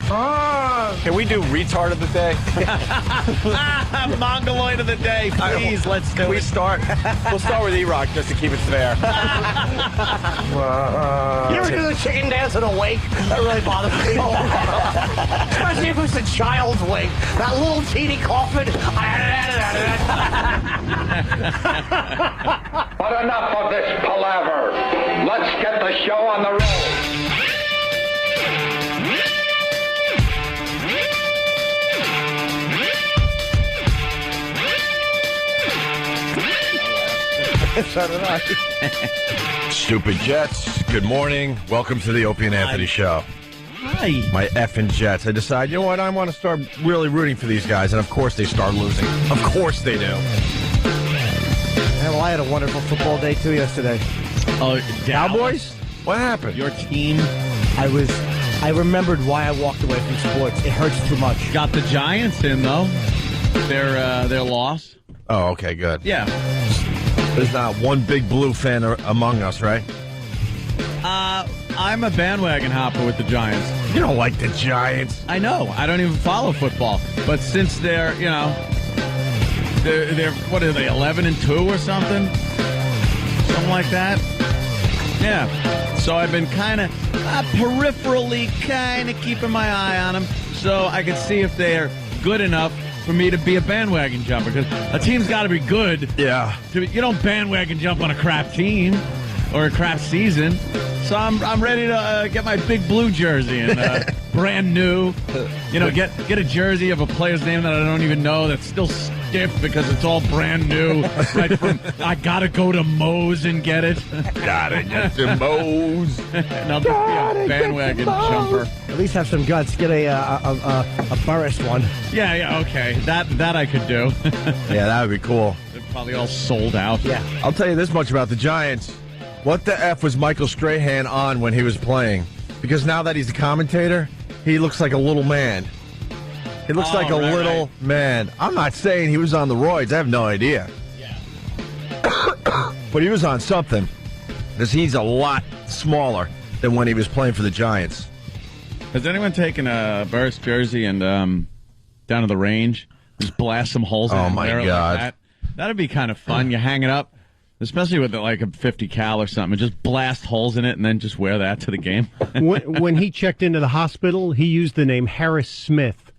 Can we do retard of the day? Mongoloid of the day, please. Let's do Can we it. start? We'll start with E-Rock just to keep it fair. You ever do the chicken dance in a wake? That really bothers me. Especially if it's a child's wake. That little teeny coffin. But enough of this palaver. Let's get the show on the road. So did I. Stupid Jets, good morning. Welcome to the Opie and Anthony Show. Hi. My effing Jets. I decide, you know what, I want to start really rooting for these guys, and of course they start losing. Of course they do. Yeah, well, I had a wonderful football day, too, yesterday. Oh, Cowboys? What happened? Your team I remembered why I walked away from sports. It hurts too much. got the Giants in, though. Their loss. Oh, okay, good. Yeah. There's not one big blue fan among us, right? I'm a bandwagon hopper with the Giants. You don't like the Giants. I know. I don't even follow football. But since they're what are they, 11-2 or something? Something like that? Yeah. So I've been kind of peripherally keeping my eye on them so I can see if they're good enough for me to be a bandwagon jumper. Because a team's got to be good. Yeah. You don't bandwagon jump on a crap team or a crap season. So I'm ready to get my big blue jersey and brand new. Get a jersey of a player's name that I don't even know that's still stiff because it's all brand new. Right from I gotta go to Moe's and get it. Gotta get the Moe's. And I'll just be a bandwagon jumper. At least have some guts. Get a Burris one. Yeah, okay. That I could do. Yeah, that would be cool. They're probably all sold out. Yeah. I'll tell you this much about the Giants. What the F was Michael Strahan on when he was playing? Because now that he's a commentator, he looks like a little man. He looks like a little man. I'm not saying he was on the roids. I have no idea. Yeah. But he was on something. Because he's a lot smaller than when he was playing for the Giants. Has anyone taken a Burris jersey and down to the range? Just blast some holes in it. Oh, my like God. that? That'd be kind of fun. You hang it up. Especially with like a 50 cal or something, and just blast holes in it and then just wear that to the game. When he checked into the hospital, he used the name Harris Smith.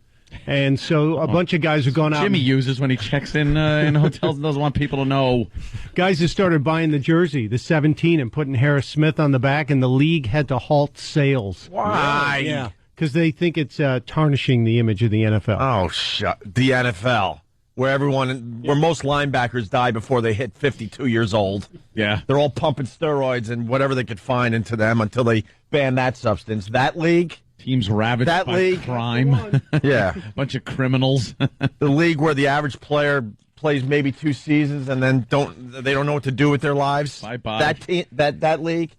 And so a bunch of guys have gone out. Jimmy uses when he checks in hotels and doesn't want people to know. Guys have started buying the jersey, the 17, and putting Harris Smith on the back, and the league had to halt sales. Why? Yeah, because they think it's tarnishing the image of the NFL. Oh, the NFL. Where most linebackers die before they hit 52 years old. Yeah. They're all pumping steroids and whatever they could find into them until they ban that substance. That league? Teams ravaged That by league? crime. Yeah. Bunch of criminals. The league where the average player plays maybe 2 seasons and then they don't know what to do with their lives. Bye-bye. That league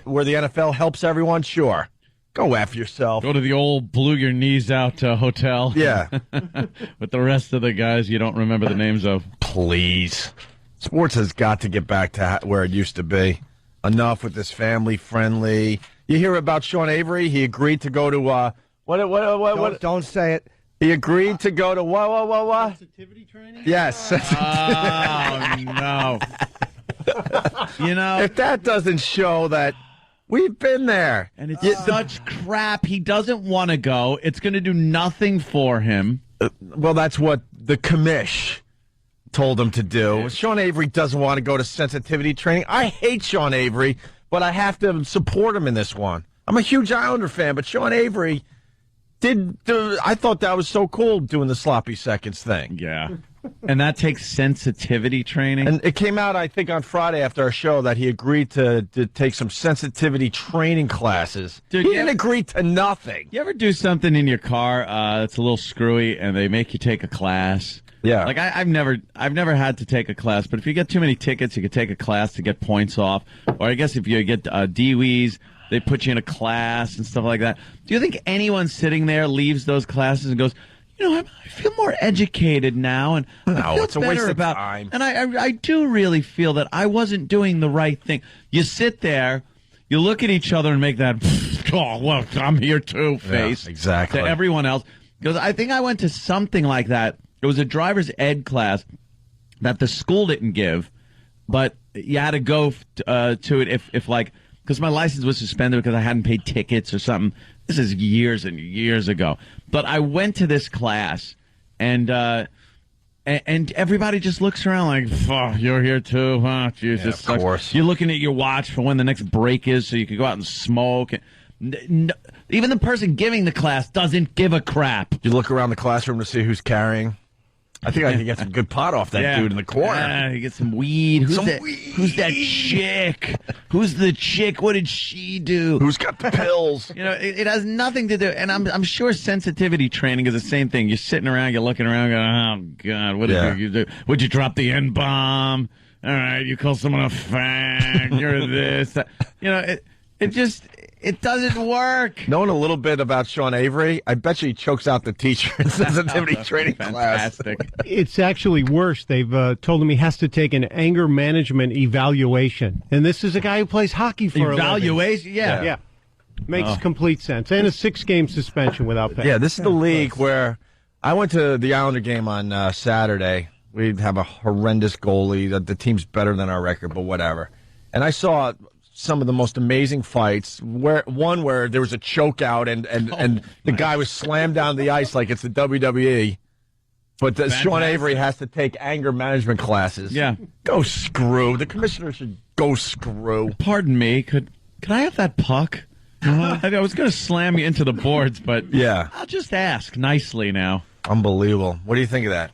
where the NFL helps everyone, sure. Go F yourself. Go to the old blew your knees out hotel. Yeah. With the rest of the guys you don't remember the names of. Please. Sports has got to get back to where it used to be. Enough with this family-friendly. You hear about Sean Avery? He agreed to go to, what? Don't say it. He agreed to go to what? Sensitivity training? Yes. Oh, no. If that doesn't show that we've been there. And it's such crap. He doesn't want to go. It's going to do nothing for him. Well, that's what the commish told him to do. Sean Avery doesn't want to go to sensitivity training. I hate Sean Avery, but I have to support him in this one. I'm a huge Islander fan, but Sean Avery I thought that was so cool doing the sloppy seconds thing. Yeah. And that takes sensitivity training. And it came out, I think, on Friday after our show that he agreed to take some sensitivity training classes. Dude, he didn't agree to nothing. You ever do something in your car that's a little screwy and they make you take a class? Yeah. Like I've never had to take a class, but if you get too many tickets, you could take a class to get points off. Or I guess if you get DWEs, they put you in a class and stuff like that. Do you think anyone sitting there leaves those classes and goes, I feel more educated now, and I feel it's a waste better of about. time. And I do really feel that I wasn't doing the right thing. You sit there, you look at each other and make that, oh, well, I'm here too face. Yeah, exactly. To everyone else. Because I think I went to something like that. It was a driver's ed class that the school didn't give, but you had to go to it if like, because my license was suspended because I hadn't paid tickets or something. This is years and years ago. But I went to this class, and everybody just looks around like, oh, you're here too, huh? Jesus, yeah, of course. You're looking at your watch for when the next break is so you can go out and smoke. Even the person giving the class doesn't give a crap. You look around the classroom to see who's carrying. I think I can get some good pot off that dude in the corner. Yeah, you get some weed. Who's that chick? Who's the chick? What did she do? Who's got the pills? You know, it has nothing to do. And I'm sure sensitivity training is the same thing. You're sitting around, you're looking around, going, oh God, what did you do? Would you drop the N-bomb? All right, you call someone a fag. You're this. That. You know, it doesn't work. Knowing a little bit about Sean Avery, I bet you he chokes out the teacher in sensitivity training Fantastic. class. It's actually worse. They've told him he has to take an anger management evaluation. And this is a guy who plays hockey for a living. Evaluation? Yeah. Makes complete sense. And a 6-game suspension without pay. Yeah, this is the league where I went to the Islander game on Saturday. We have a horrendous goalie. The team's better than our record, but whatever. And I saw some of the most amazing fights. Where there was a choke out and the guy was slammed down the ice like it's the WWE. But Sean Avery has to take anger management classes. Yeah. Go screw. The commissioner should go screw. Pardon me. Could I have that puck? I was going to slam you into the boards, but yeah, I'll just ask nicely now. Unbelievable. What do you think of that?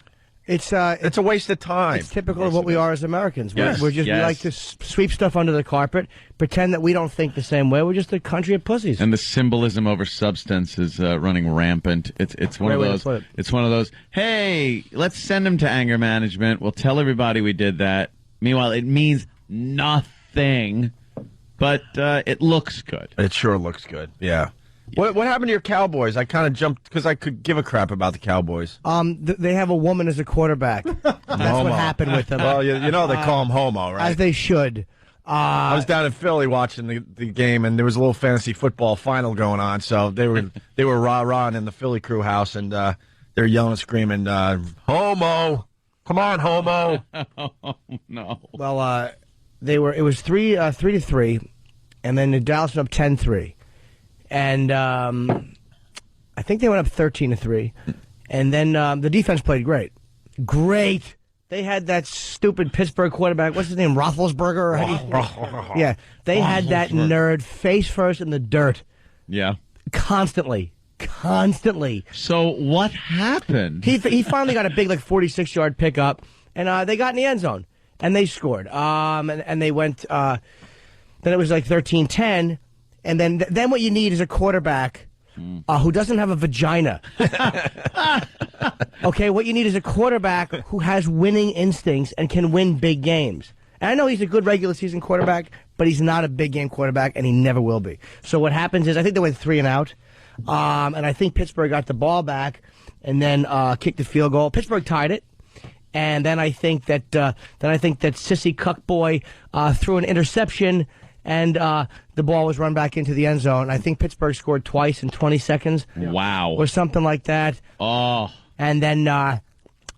It's a waste of time. It's typical of what we are as Americans. Yes, We like to sweep stuff under the carpet, pretend that we don't think the same way. We're just a country of pussies. And the symbolism over substance is running rampant. It's one of those. It's one of those. Hey, let's send him to anger management. We'll tell everybody we did that. Meanwhile, it means nothing, but it looks good. It sure looks good. Yeah. What happened to your Cowboys? I kind of jumped because I could give a crap about the Cowboys. They have a woman as a quarterback. That's what happened with them. Well, you know they call him homo, right? As they should. I was down in Philly watching the game, and there was a little fantasy football final going on. So they were rah-rahing in the Philly crew house, and they're yelling and screaming, "Homo! Come on, homo!" Oh, no. Well, it was 3-3, and then the Dallas went up 10-3. And I think they went up 13-3, and then the defense played great. They had that stupid Pittsburgh quarterback. What's his name? Roethlisberger. Yeah, they had that nerd face first in the dirt. Yeah, constantly. So what happened? He finally got a big 46-yard pickup, and they got in the end zone and they scored. And they went. Then it was 13-10. And then what you need is a quarterback who doesn't have a vagina. Okay, what you need is a quarterback who has winning instincts and can win big games. And I know he's a good regular season quarterback, but he's not a big game quarterback, and he never will be. So what happens is I think they went 3 and out, and I think Pittsburgh got the ball back and then kicked the field goal. Pittsburgh tied it. And then I think that sissy cuck boy threw an interception, and the ball was run back into the end zone. I think Pittsburgh scored twice in 20 seconds. Wow. Or something like that. Oh. And then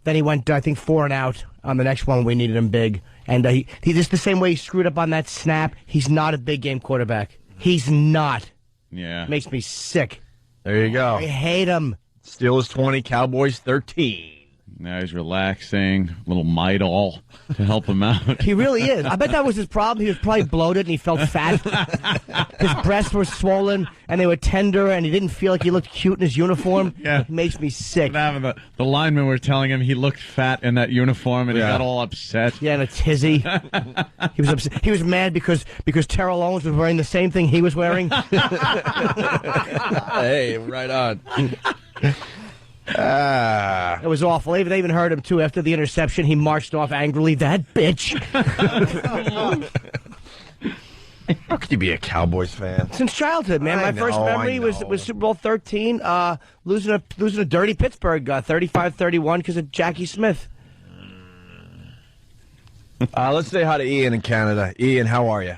he went, I think, 4 and out on the next one. We needed him big. And he just the same way he screwed up on that snap. He's not a big game quarterback. He's not. Yeah. Makes me sick. There you go. I hate him. Steelers 20, Cowboys 13. Now he's relaxing, a little Midol to help him out. He really is. I bet that was his problem. He was probably bloated and he felt fat. His breasts were swollen and they were tender, and he didn't feel like he looked cute in his uniform. Yeah. It makes me sick. The linemen were telling him he looked fat in that uniform, and he got all upset. Yeah, in a tizzy. He was upset. He was mad because Terrell Owens was wearing the same thing he was wearing. Hey, right on. It was awful. They even heard him, too. After the interception, he marched off angrily. That bitch. How could you be a Cowboys fan? Since childhood, man. My first memory was Super Bowl 13, losing a dirty Pittsburgh 35-31 because of Jackie Smith. Let's say hi to Ian in Canada. Ian, how are you?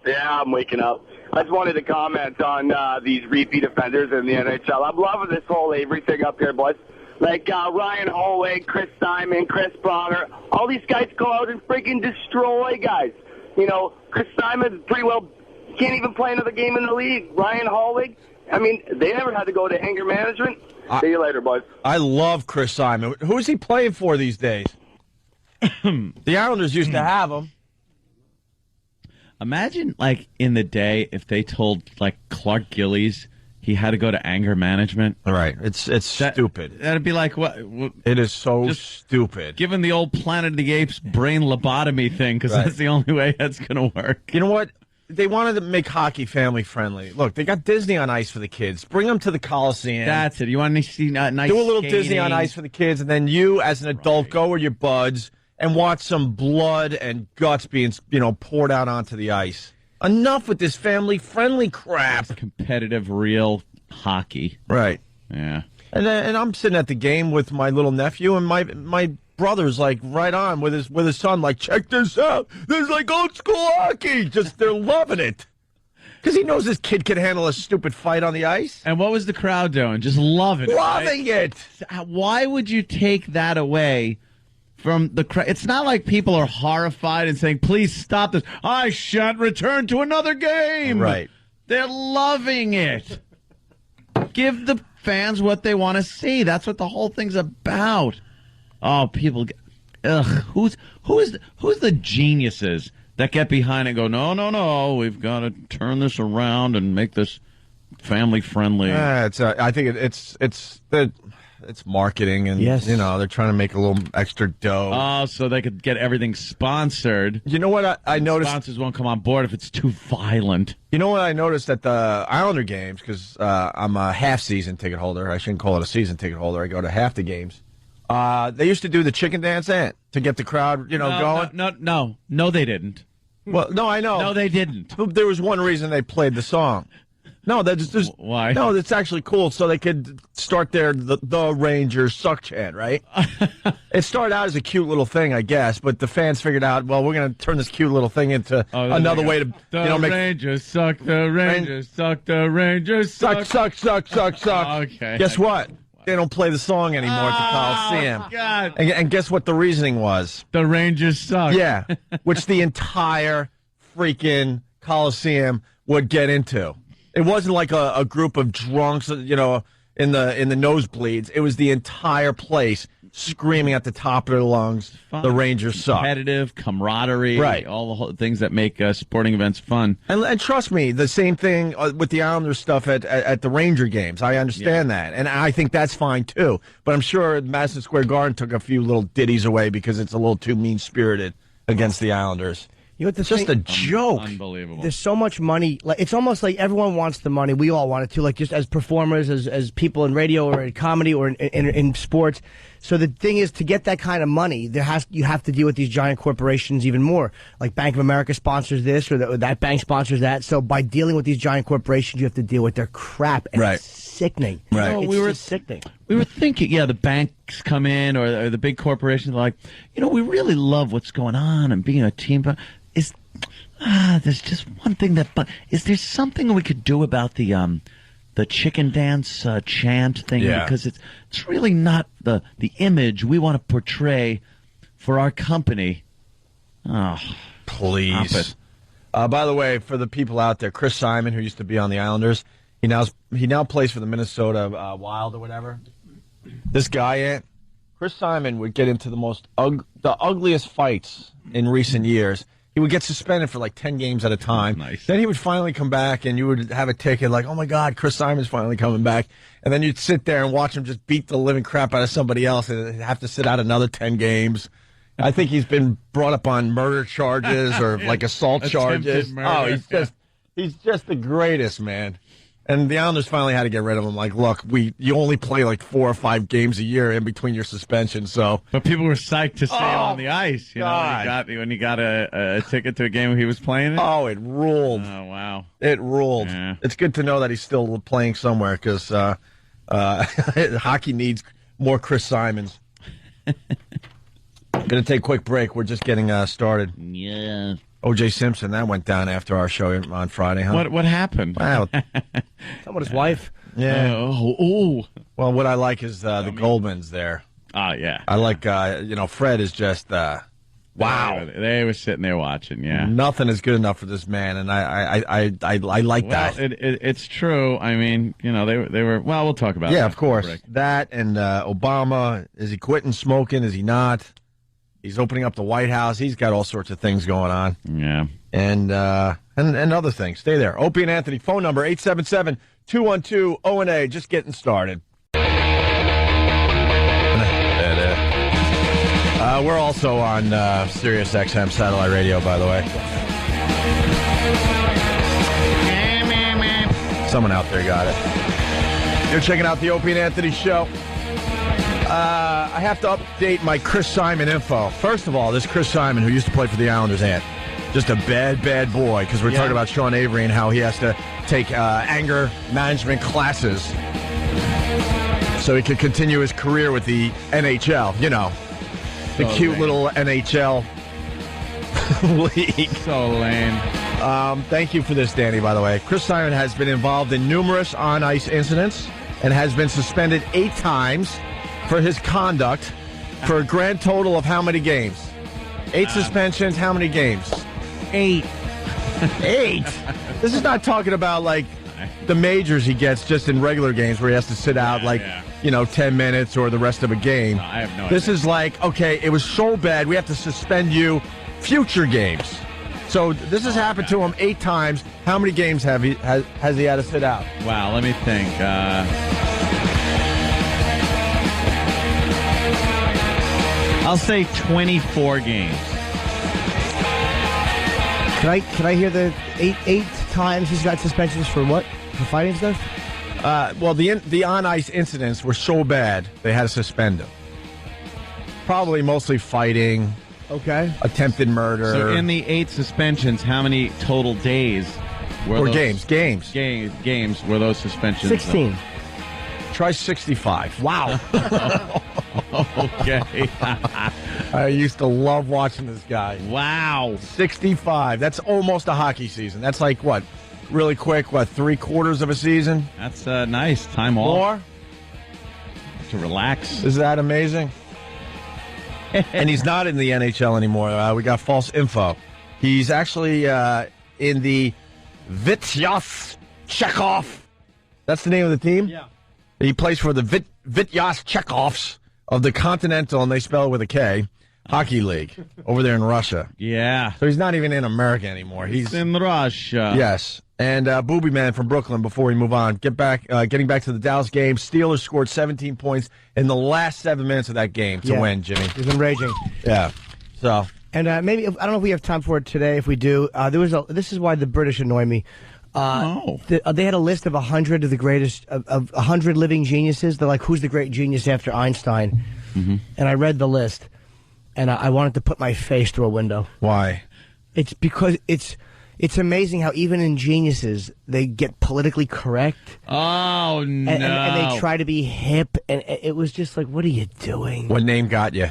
Yeah, I'm waking up. I just wanted to comment on these repeat offenders in the NHL. I'm loving this whole Avery thing up here, boys. Like Ryan Hollweg, Chris Simon, Chris Bronner, all these guys go out and freaking destroy guys. You know, Chris Simon pretty well can't even play another game in the league. Ryan Hollweg, I mean, they never had to go to anger management. See you later, boys. I love Chris Simon. Who is he playing for these days? The Islanders used to have him. Imagine, like, in the day, if they told, like, Clark Gillies he had to go to anger management. Right. It's stupid. That'd be like, what? It is so stupid. Given the old Planet of the Apes brain lobotomy thing, because Right. that's the only way that's going to work. You know what? They wanted to make hockey family friendly. Look, they got Disney on Ice for the kids. Bring them to the Coliseum. That's it. You want to see nice Do a little skating. Disney on Ice for the kids, and then you, as an adult, go with your buds and watch some blood and guts being, poured out onto the ice. Enough with this family-friendly crap. Competitive, real hockey. Right. Yeah. And I'm sitting at the game with my little nephew, and my brother's like right on with his son, like, check this out. This is like old school hockey. Just they're loving it. Because he knows this kid can handle a stupid fight on the ice. And what was the crowd doing? Just loving it. Loving it. Why would you take that away from the crowd? It's not like people are horrified and saying, please stop this. I shan't return to another game. Right. They're loving it. Give the fans what they want to see. That's what the whole thing's about. Oh, people. Who's the geniuses that get behind it and go, no, we've got to turn this around and make this family friendly. I think it's marketing, and Yes. they're trying to make a little extra dough. Oh, so they could get everything sponsored. You know what I noticed? Sponsors won't come on board if it's too violent. You know what I noticed at the Islander games, because I'm a half-season ticket holder. I shouldn't call it a season ticket holder. I go to half the games. They used to do the chicken dance to get the crowd, going. No, they didn't. Well, no, I know. No, they didn't. There was one reason they played the song. No, that's Why? No, that's actually cool. So they could start the Rangers suck chant, right? It started out as a cute little thing, I guess, but the fans figured out, well, we're going to turn this cute little thing into another way to, The make Rangers suck. The Rangers suck. The Rangers suck. suck. Okay. Guess what? They don't play the song anymore at the Coliseum. God. And guess what the reasoning was? The Rangers suck. Yeah, which the entire freaking Coliseum would get into. It wasn't like a group of drunks, in the nosebleeds. It was the entire place screaming at the top of their lungs, the Rangers suck. Competitive, camaraderie, Right. all the whole things that make sporting events fun. And trust me, the same thing with the Islanders stuff at the Ranger games. I understand that, and I think that's fine too. But I'm sure Madison Square Garden took a few little ditties away because it's a little too mean-spirited against the Islanders. You know what the Just thing- a joke. Unbelievable. There's so much money. Like, it's almost like everyone wants the money. We all want it too. Like, just as performers, as people in radio or in comedy or in sports. So the thing is, to get that kind of money, you have to deal with these giant corporations even more. Like Bank of America sponsors this, or that bank sponsors that. So by dealing with these giant corporations, you have to deal with their crap. And Right. It's sickening. Right. It's we were just sickening. We were thinking, the banks come in or the big corporations are like, we really love what's going on and being a team, but there's just one thing but is there something we could do about the chicken dance chant thing? Yeah. Because it's really not the image we want to portray for our company. Oh, Please. Stop By the way, for the people out there, Chris Simon, who used to be on the Islanders, he now plays for the Minnesota Wild or whatever. This guy, Chris Simon, would get into the ugliest fights in recent years. He would get suspended for like 10 games at a time. Nice. Then he would finally come back, and you would have a ticket like, oh, my God, Chris Simon's finally coming back. And then you'd sit there and watch him just beat the living crap out of somebody else and have to sit out another 10 games. I think he's been brought up on murder charges or like assault Attempted charges. murder. Oh, he's just the greatest, man. And the Islanders finally had to get rid of him. Like, look, you only play like 4 or 5 games a year in between your suspension, so. But people were psyched to see him Oh, on the ice. God. When he got a ticket to a game he was playing in. Oh, it ruled. Oh, wow. It ruled. Yeah. It's good to know that he's still playing somewhere because hockey needs more Chris Simons. Going to take a quick break. We're just getting started. Yeah. O.J. Simpson, that went down after our show on Friday, huh? What happened? Wow. Some with his wife. Yeah. Oh. Well, what I like is the Goldmans there. Oh, yeah. I like, Fred is just, wow. They were sitting there watching, yeah. Nothing is good enough for this man, and I like that. It's true. I mean, they were. Well, we'll talk about that. Yeah, of course. Rick. That and Obama, is he quitting smoking? Is he not? He's opening up the White House. He's got all sorts of things going on. Yeah. And other things. Stay there. Opie and Anthony, phone number 877-212-ONA. Just getting started. We're also on Sirius XM satellite radio, by the way. Someone out there got it. You're checking out the Opie and Anthony show. I have to update my Chris Simon info. First of all, this Chris Simon, who used to play for the Islanders, just a bad boy, because we're talking about Sean Avery and how he has to take anger management classes so he could continue his career with the NHL, the cute little NHL league. So lame. Thank you for this, Danny, by the way. Chris Simon has been involved in numerous on-ice incidents and has been suspended 8 times for his conduct for a grand total of how many games? 8 suspensions, how many games? 8. 8? This is not talking about, like, the majors he gets just in regular games where he has to sit out, 10 minutes or the rest of a game. No, I have no This idea. is like, okay, it was so bad, we have to suspend you future games. So this has happened to him 8 times. How many games has he had to sit out? Wow, let me think. I'll say 24 games. Can I hear the eight times he's got suspensions for what? For fighting stuff? Well, the on-ice incidents were so bad, they had to suspend him. Probably mostly fighting, Okay. attempted murder. So in the 8 suspensions, how many total days were or those games. Games were those suspensions? 16. Try 65. Wow. Okay. I used to love watching this guy. Wow. 65. That's almost a hockey season. That's like, what, really quick, 3/4 of a season? That's nice. Time off More? to relax. Is that amazing? And he's not in the NHL anymore. We got false info. He's actually in the Vityaz Chekhov. That's the name of the team? Yeah. He plays for the Vityaz Chekhovs of the Continental, and they spell it with a K, Hockey League over there in Russia. Yeah. So he's not even in America anymore. He's in Russia. Yes. And Booby Man from Brooklyn, before we move on, getting back to the Dallas game, Steelers scored 17 points in the last 7 minutes of that game to win, Jimmy. He's been raging. Yeah. So. And maybe, I don't know if we have time for it today. If we do, this is why the British annoy me. They had a list of 100 of the greatest, of 100 living geniuses. They're like, who's the great genius after Einstein? Mm-hmm. And I read the list, and I wanted to put my face through a window. Why? It's because it's amazing how even in geniuses, they get politically correct. Oh, no. And they try to be hip, and it was just like, what are you doing? What name got you?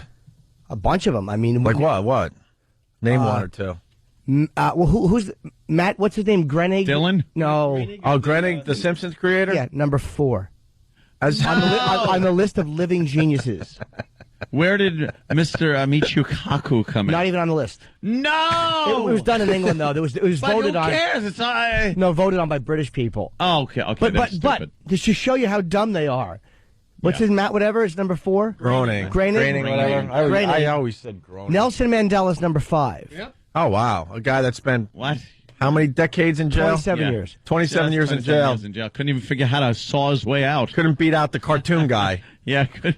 A bunch of them. I mean, Like what? What? Name one or two. well, who's Matt? What's his name? Grenig? Dylan? No. Oh, Grenig, the Simpsons creator? Yeah, number 4 As- on the list of living geniuses. Where did Mr. Michio Kaku come in? Not even on the list. No! It was done in England, though. It was But voted who on. cares? It's not... No, voted on by British people. Oh, okay. But That's stupid. just to show you how dumb they are. What's his Matt? Whatever is number 4. Groening. Groening. Whatever. Groening. I always said Groening. Nelson Mandela's number 5. Yep. Oh, wow. A guy that spent What? how many decades in jail? 27 Yeah. years. 27 years in 27 jail. years in jail. Couldn't even figure how to saw his way out. Couldn't beat out the cartoon guy. Yeah, couldn't.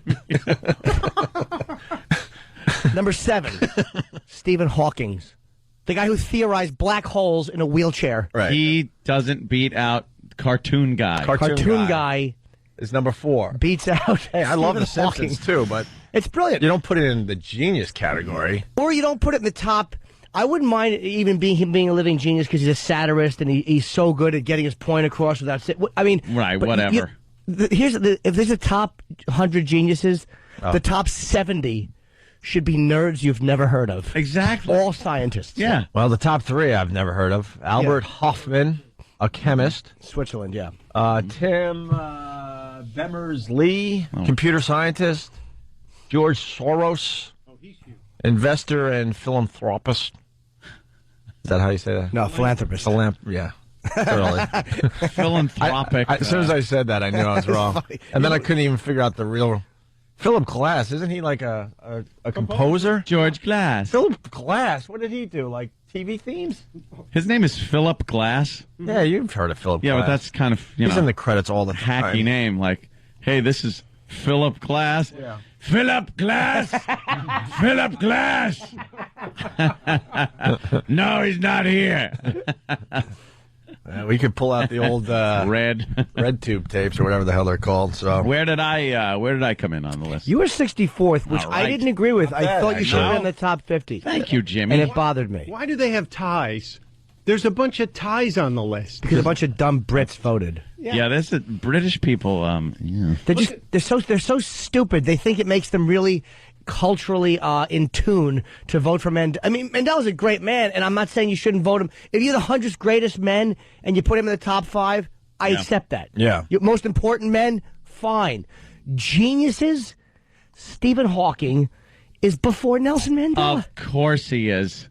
Number 7, Stephen Hawking. The guy who theorized black holes in a wheelchair. Right. He doesn't beat out cartoon guy. Cartoon guy is number 4. beats out. Hey, I love The Stephen Simpsons, Hawking. too, but It's brilliant. you don't put it in the genius category. Or you don't put it in the top. I wouldn't mind even him being a living genius because he's a satirist and he's so good at getting his point across without. I mean, Right, but whatever. If there's a top 100 geniuses, the top 70 should be nerds you've never heard of. Exactly. All scientists. Yeah. Well, the top three I've never heard of. Albert Hoffman, a chemist. Switzerland, yeah. Tim Berners-Lee, computer scientist. George Soros, investor and philanthropist. Is that how you say that? No, philanthropist. Yeah. Totally. Philanthropic. As soon as I said that, I knew I was wrong. And then I couldn't even figure out the real... Philip Glass, isn't he like a composer? George Glass. Philip Glass, what did he do? Like TV themes? His name is Philip Glass. Yeah, you've heard of Philip Yeah, Glass. but that's kind of, He's in the credits all the time. hacky name. Like, hey, this is Philip Glass. Yeah. Philip Glass! Philip Glass! No, he's not here. We could pull out the old Red. red tube tapes or whatever the hell they're called. So Where did I come in on the list? You were 64th, which All I right. didn't agree with. I thought you should have know. been in the top 50. Thank you, Jimmy. And it bothered me. Why do they have ties? There's a bunch of ties on the list. Because a bunch of dumb Brits voted. Yeah, there's British people. Yeah. They're so stupid. They think it makes them really culturally in tune to vote for Mandela. I mean, Mandela's a great man, and I'm not saying you shouldn't vote him. If you're the 100th greatest men and you put him in the top 5, I accept that. Yeah. Your most important men, fine. Geniuses, Stephen Hawking is before Nelson Mandela. Of course he is.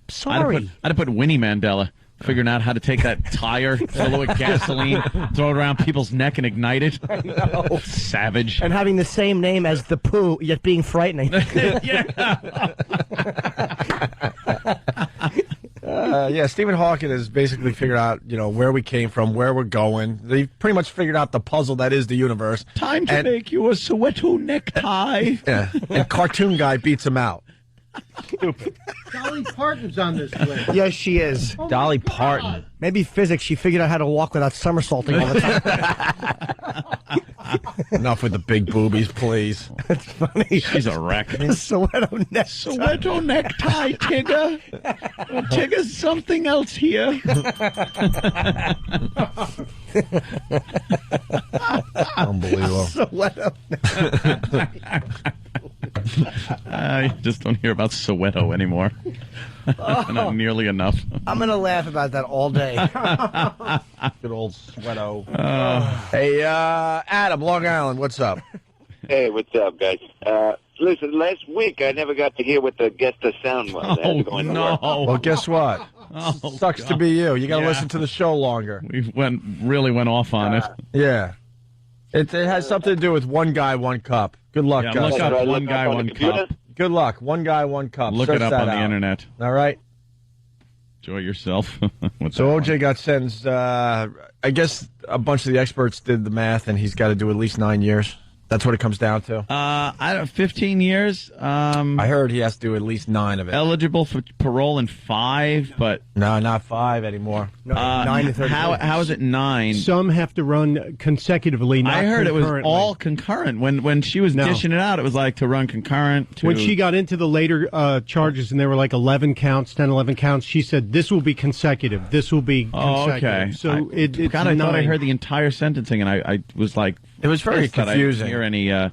Sorry. I'd have put Winnie Mandela figuring out how to take that tire, fill it with gasoline, throw it around people's neck and ignite it. No. Savage. And having the same name as the poo, yet being frightening. yeah, Stephen Hawking has basically figured out, where we came from, where we're going. They've pretty much figured out the puzzle that is the universe. Time to make you a Soweto necktie. Yeah, and Cartoon Guy beats him out. Dolly Parton's on this list. Yes, she is. Dolly Parton. Maybe physics. She figured out how to walk without somersaulting all the time. Enough with the big boobies, please. That's funny. She's a wreck. Soweto necktie. Soweto necktie, Tigger. Tigger's something else here. Unbelievable. Soweto. I just don't hear about Soweto anymore. Not nearly enough. I'm going to laugh about that all day. Good old Sweato. Hey, Adam, Long Island, what's up? Hey, what's up, guys? Listen, last week I never got to hear what the guest of sound was. I had to go into work. Well, guess what? Sucks to be you. You got to listen to the show longer. We really went off on it. Yeah. It has something to do with one guy, one cup. Good luck, Yeah, guys. look up Right, one look guy, up on one the computer? cup. Good luck. One guy, one cup. Look Search it up that on the out. internet. All right. Enjoy yourself. With So that OJ got sentenced. I guess a bunch of the experts did the math, and he's got to do at least 9 years. That's what it comes down to. I don't. 15 years. I heard he has to do at least 9 of it. Eligible for parole in 5, but No, not 5 anymore. No, 9 to 30. how is it 9? Some have to run consecutively. Not I heard it was concurrently. all concurrent. When she was No. dishing it out, it was like to run concurrent. To, When she got into the later charges, and there were like 11 counts, 10, 11 counts, she said, this will be consecutive. This will be Oh, consecutive. okay. So it's God, I thought I 9. heard the entire sentencing, and I was like, It was very pissed that I confusing. didn't hear any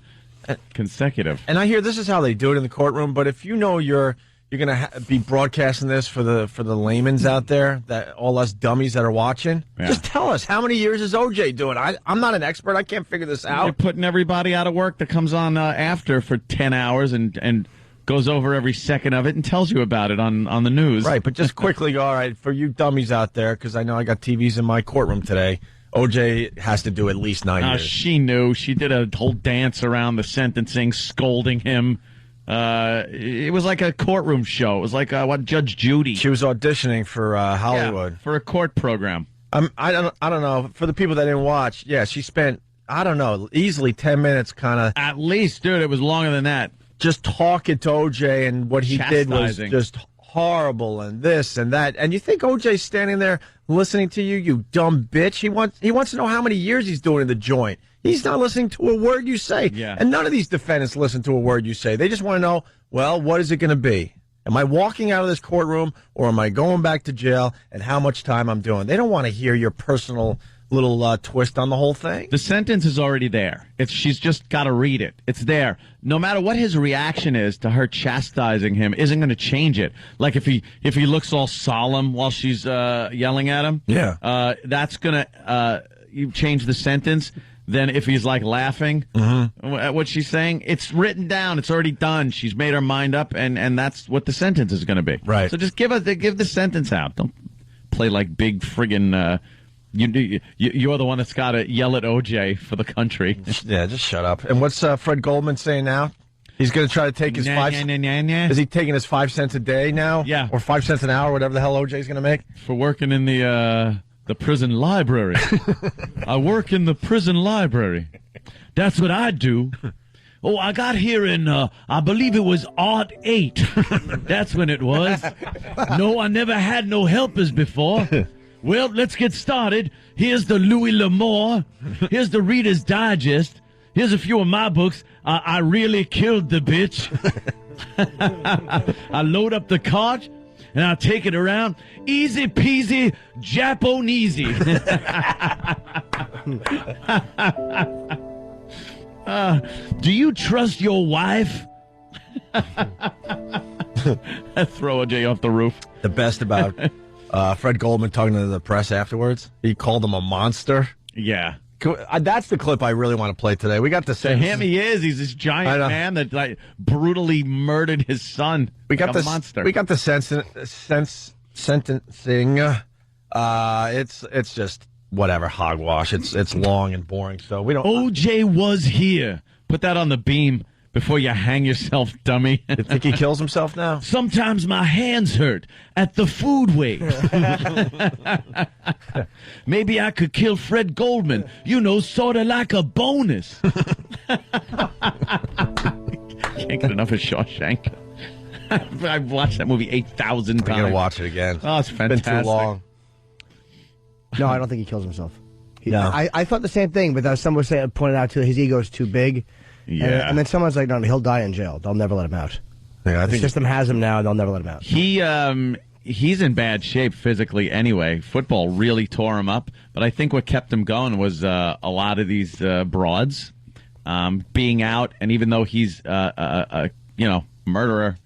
consecutive. And I hear this is how they do it in the courtroom. But if you know you're going to be broadcasting this for the layman's out there, that all us dummies that are watching, Yeah. just tell us how many years is OJ doing. I'm not an expert. I can't figure this You're out. putting everybody out of work that comes on after for 10 hours and goes over every second of it and tells you about it on the news. Right, but just quickly, all right, for you dummies out there, because I know I got TVs in my courtroom today, OJ has to do at least 9 years. She knew. She did a whole dance around the sentencing, scolding him. It was like a courtroom show. It was like what Judge Judy. She was auditioning for Hollywood. For a court program. I don't know. For the people that didn't watch, yeah, she spent, I don't know, easily 10 minutes kind of At least, dude, it was longer than that. just talking to OJ, and what he did was Chastising. just horrible and this and that. And you think OJ's standing there listening to you, you dumb bitch? He wants to know how many years he's doing in the joint. He's not listening to a word you say. Yeah. And none of these defendants listen to a word you say. They just want to know, well, what is it going to be? Am I walking out of this courtroom, or am I going back to jail, and how much time I'm doing? They don't want to hear your personal twist on the whole thing. The sentence is already there. She's just got to read it. It's there. No matter what his reaction is to her chastising him, isn't going to change it. Like if he looks all solemn while she's yelling at him, that's going to you change the sentence. Then if he's like laughing at what she's saying, it's written down. It's already done. She's made her mind up, and that's what the sentence is going to be. Right. So just give the sentence out. Don't play like big friggin'. You're the one that's got to yell at OJ for the country. Yeah, just shut up. And what's Fred Goldman saying now? He's going to try to take his Is he taking his 5 cents a day now? Yeah. Or 5 cents an hour, whatever the hell OJ's going to make? For working in the prison library. I work in the prison library. That's what I do. Oh, I got here in, I believe it was '08. That's when it was. No, I never had no helpers before. Well, let's get started. Here's the Louis L'Amour. Here's the Reader's Digest. Here's a few of my books. I really killed the bitch. I load up the cart, and I take it around. Easy peasy, Japoneasy. Do you trust your wife? Throw OJ off the roof. The best about Fred Goldman talking to the press afterwards, he called him a monster. Yeah. That's the clip I really want to play today. We got the To him, he is. He's this giant man that like brutally murdered his son. We got like the a monster. We got the sentencing. It's just whatever hogwash. It's long and boring. So we don't. OJ was here. Put that on the beam before you hang yourself, dummy. You think he kills himself now? Sometimes my hands hurt at the food waste. Maybe I could kill Fred Goldman. Sort of like a bonus. Can't get enough of Shawshank. I've watched that movie 8,000 times. I'm going to watch it again. Oh, it's fantastic. Been too long. No, I don't think he kills himself. No. I thought the same thing, but someone pointed out, too, his ego is too big. Yeah. And then someone's like, no, he'll die in jail. They'll never let him out. Yeah, I The think system has him now, and they'll never let him out. He's in bad shape physically anyway. Football really tore him up, but I think what kept him going was a lot of these broads being out, and even though he's murderer,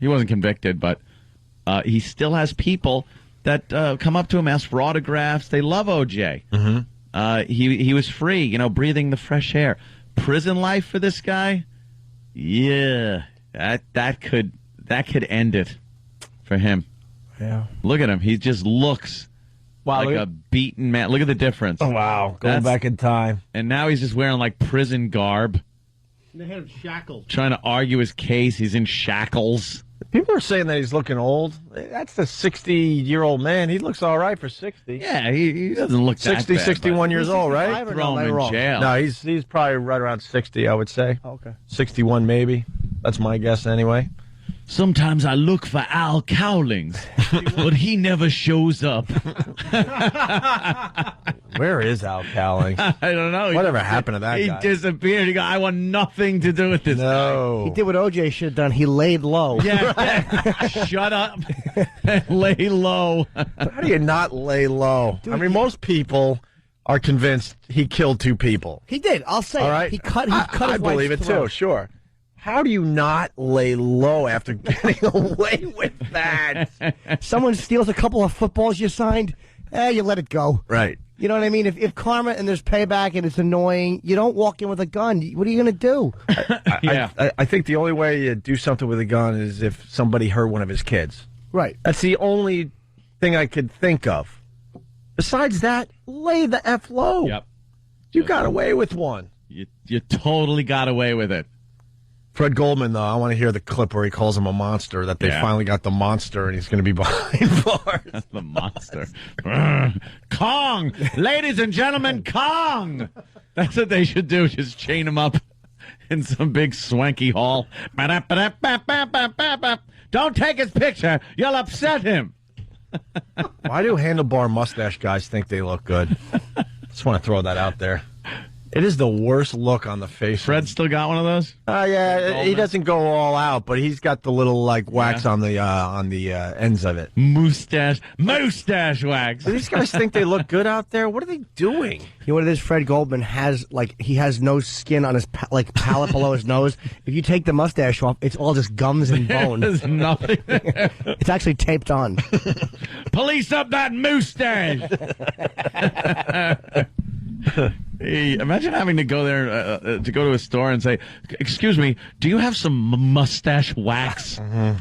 he wasn't convicted, but he still has people that come up to him, ask for autographs. They love OJ. Mm-hmm. He was free, breathing the fresh air. Prison life for this guy, yeah, that could end it for him. Yeah, look at him; he just looks like a beaten man. Look at the difference. Oh wow, going back in time, and now he's just wearing like prison garb. They had him shackled. Trying to argue his case, he's in shackles. People are saying that he's looking old. That's the 60-year-old man. He looks all right for 60. Yeah, he doesn't look 60, that bad, 61 years old, right? Throw him in jail. No, he's probably right around 60, I would say. Oh, okay. 61 maybe. That's my guess anyway. Sometimes I look for Al Cowlings, but he never shows up. Where is Al Cowlings? I don't know. Whatever happened to that guy? He disappeared. He go, I want nothing to do with this. No. He did what OJ should have done. He laid low. Yeah. Shut up. Lay low. How do you not lay low? Dude, I mean, most people are convinced he killed two people. He did. I'll say All it. right? He cut I his believe it wife's throat. too, sure. How do you not lay low after getting away with that? Someone steals a couple of footballs you signed, you let it go. Right. You know what I mean? If karma and there's payback and it's annoying, you don't walk in with a gun. What are you going to do? I think the only way you do something with a gun is if somebody hurt one of his kids. Right. That's the only thing I could think of. Besides that, lay the F low. Yep. You got away with one. You totally got away with it. Fred Goldman, though, I want to hear the clip where he calls him a monster, that they finally got the monster and he's going to be behind bars. The monster. Kong! Ladies and gentlemen, Kong! That's what they should do, just chain him up in some big swanky hall. Don't take his picture. You'll upset him. Why do handlebar mustache guys think they look good? Just want to throw that out there. It is the worst look on the face. Fred still got one of those? Yeah, he doesn't go all out, but he's got the little like wax on the ends of it. Mustache wax. Do these guys think they look good out there? What are they doing? You know what it is? Fred Goldman has he has no skin on his palate below his nose. If you take the mustache off, it's all just gums and bone. There's nothing there. It's actually taped on. Police up that mustache. Hey, imagine having to go there to go to a store and say, "Excuse me, do you have some mustache wax?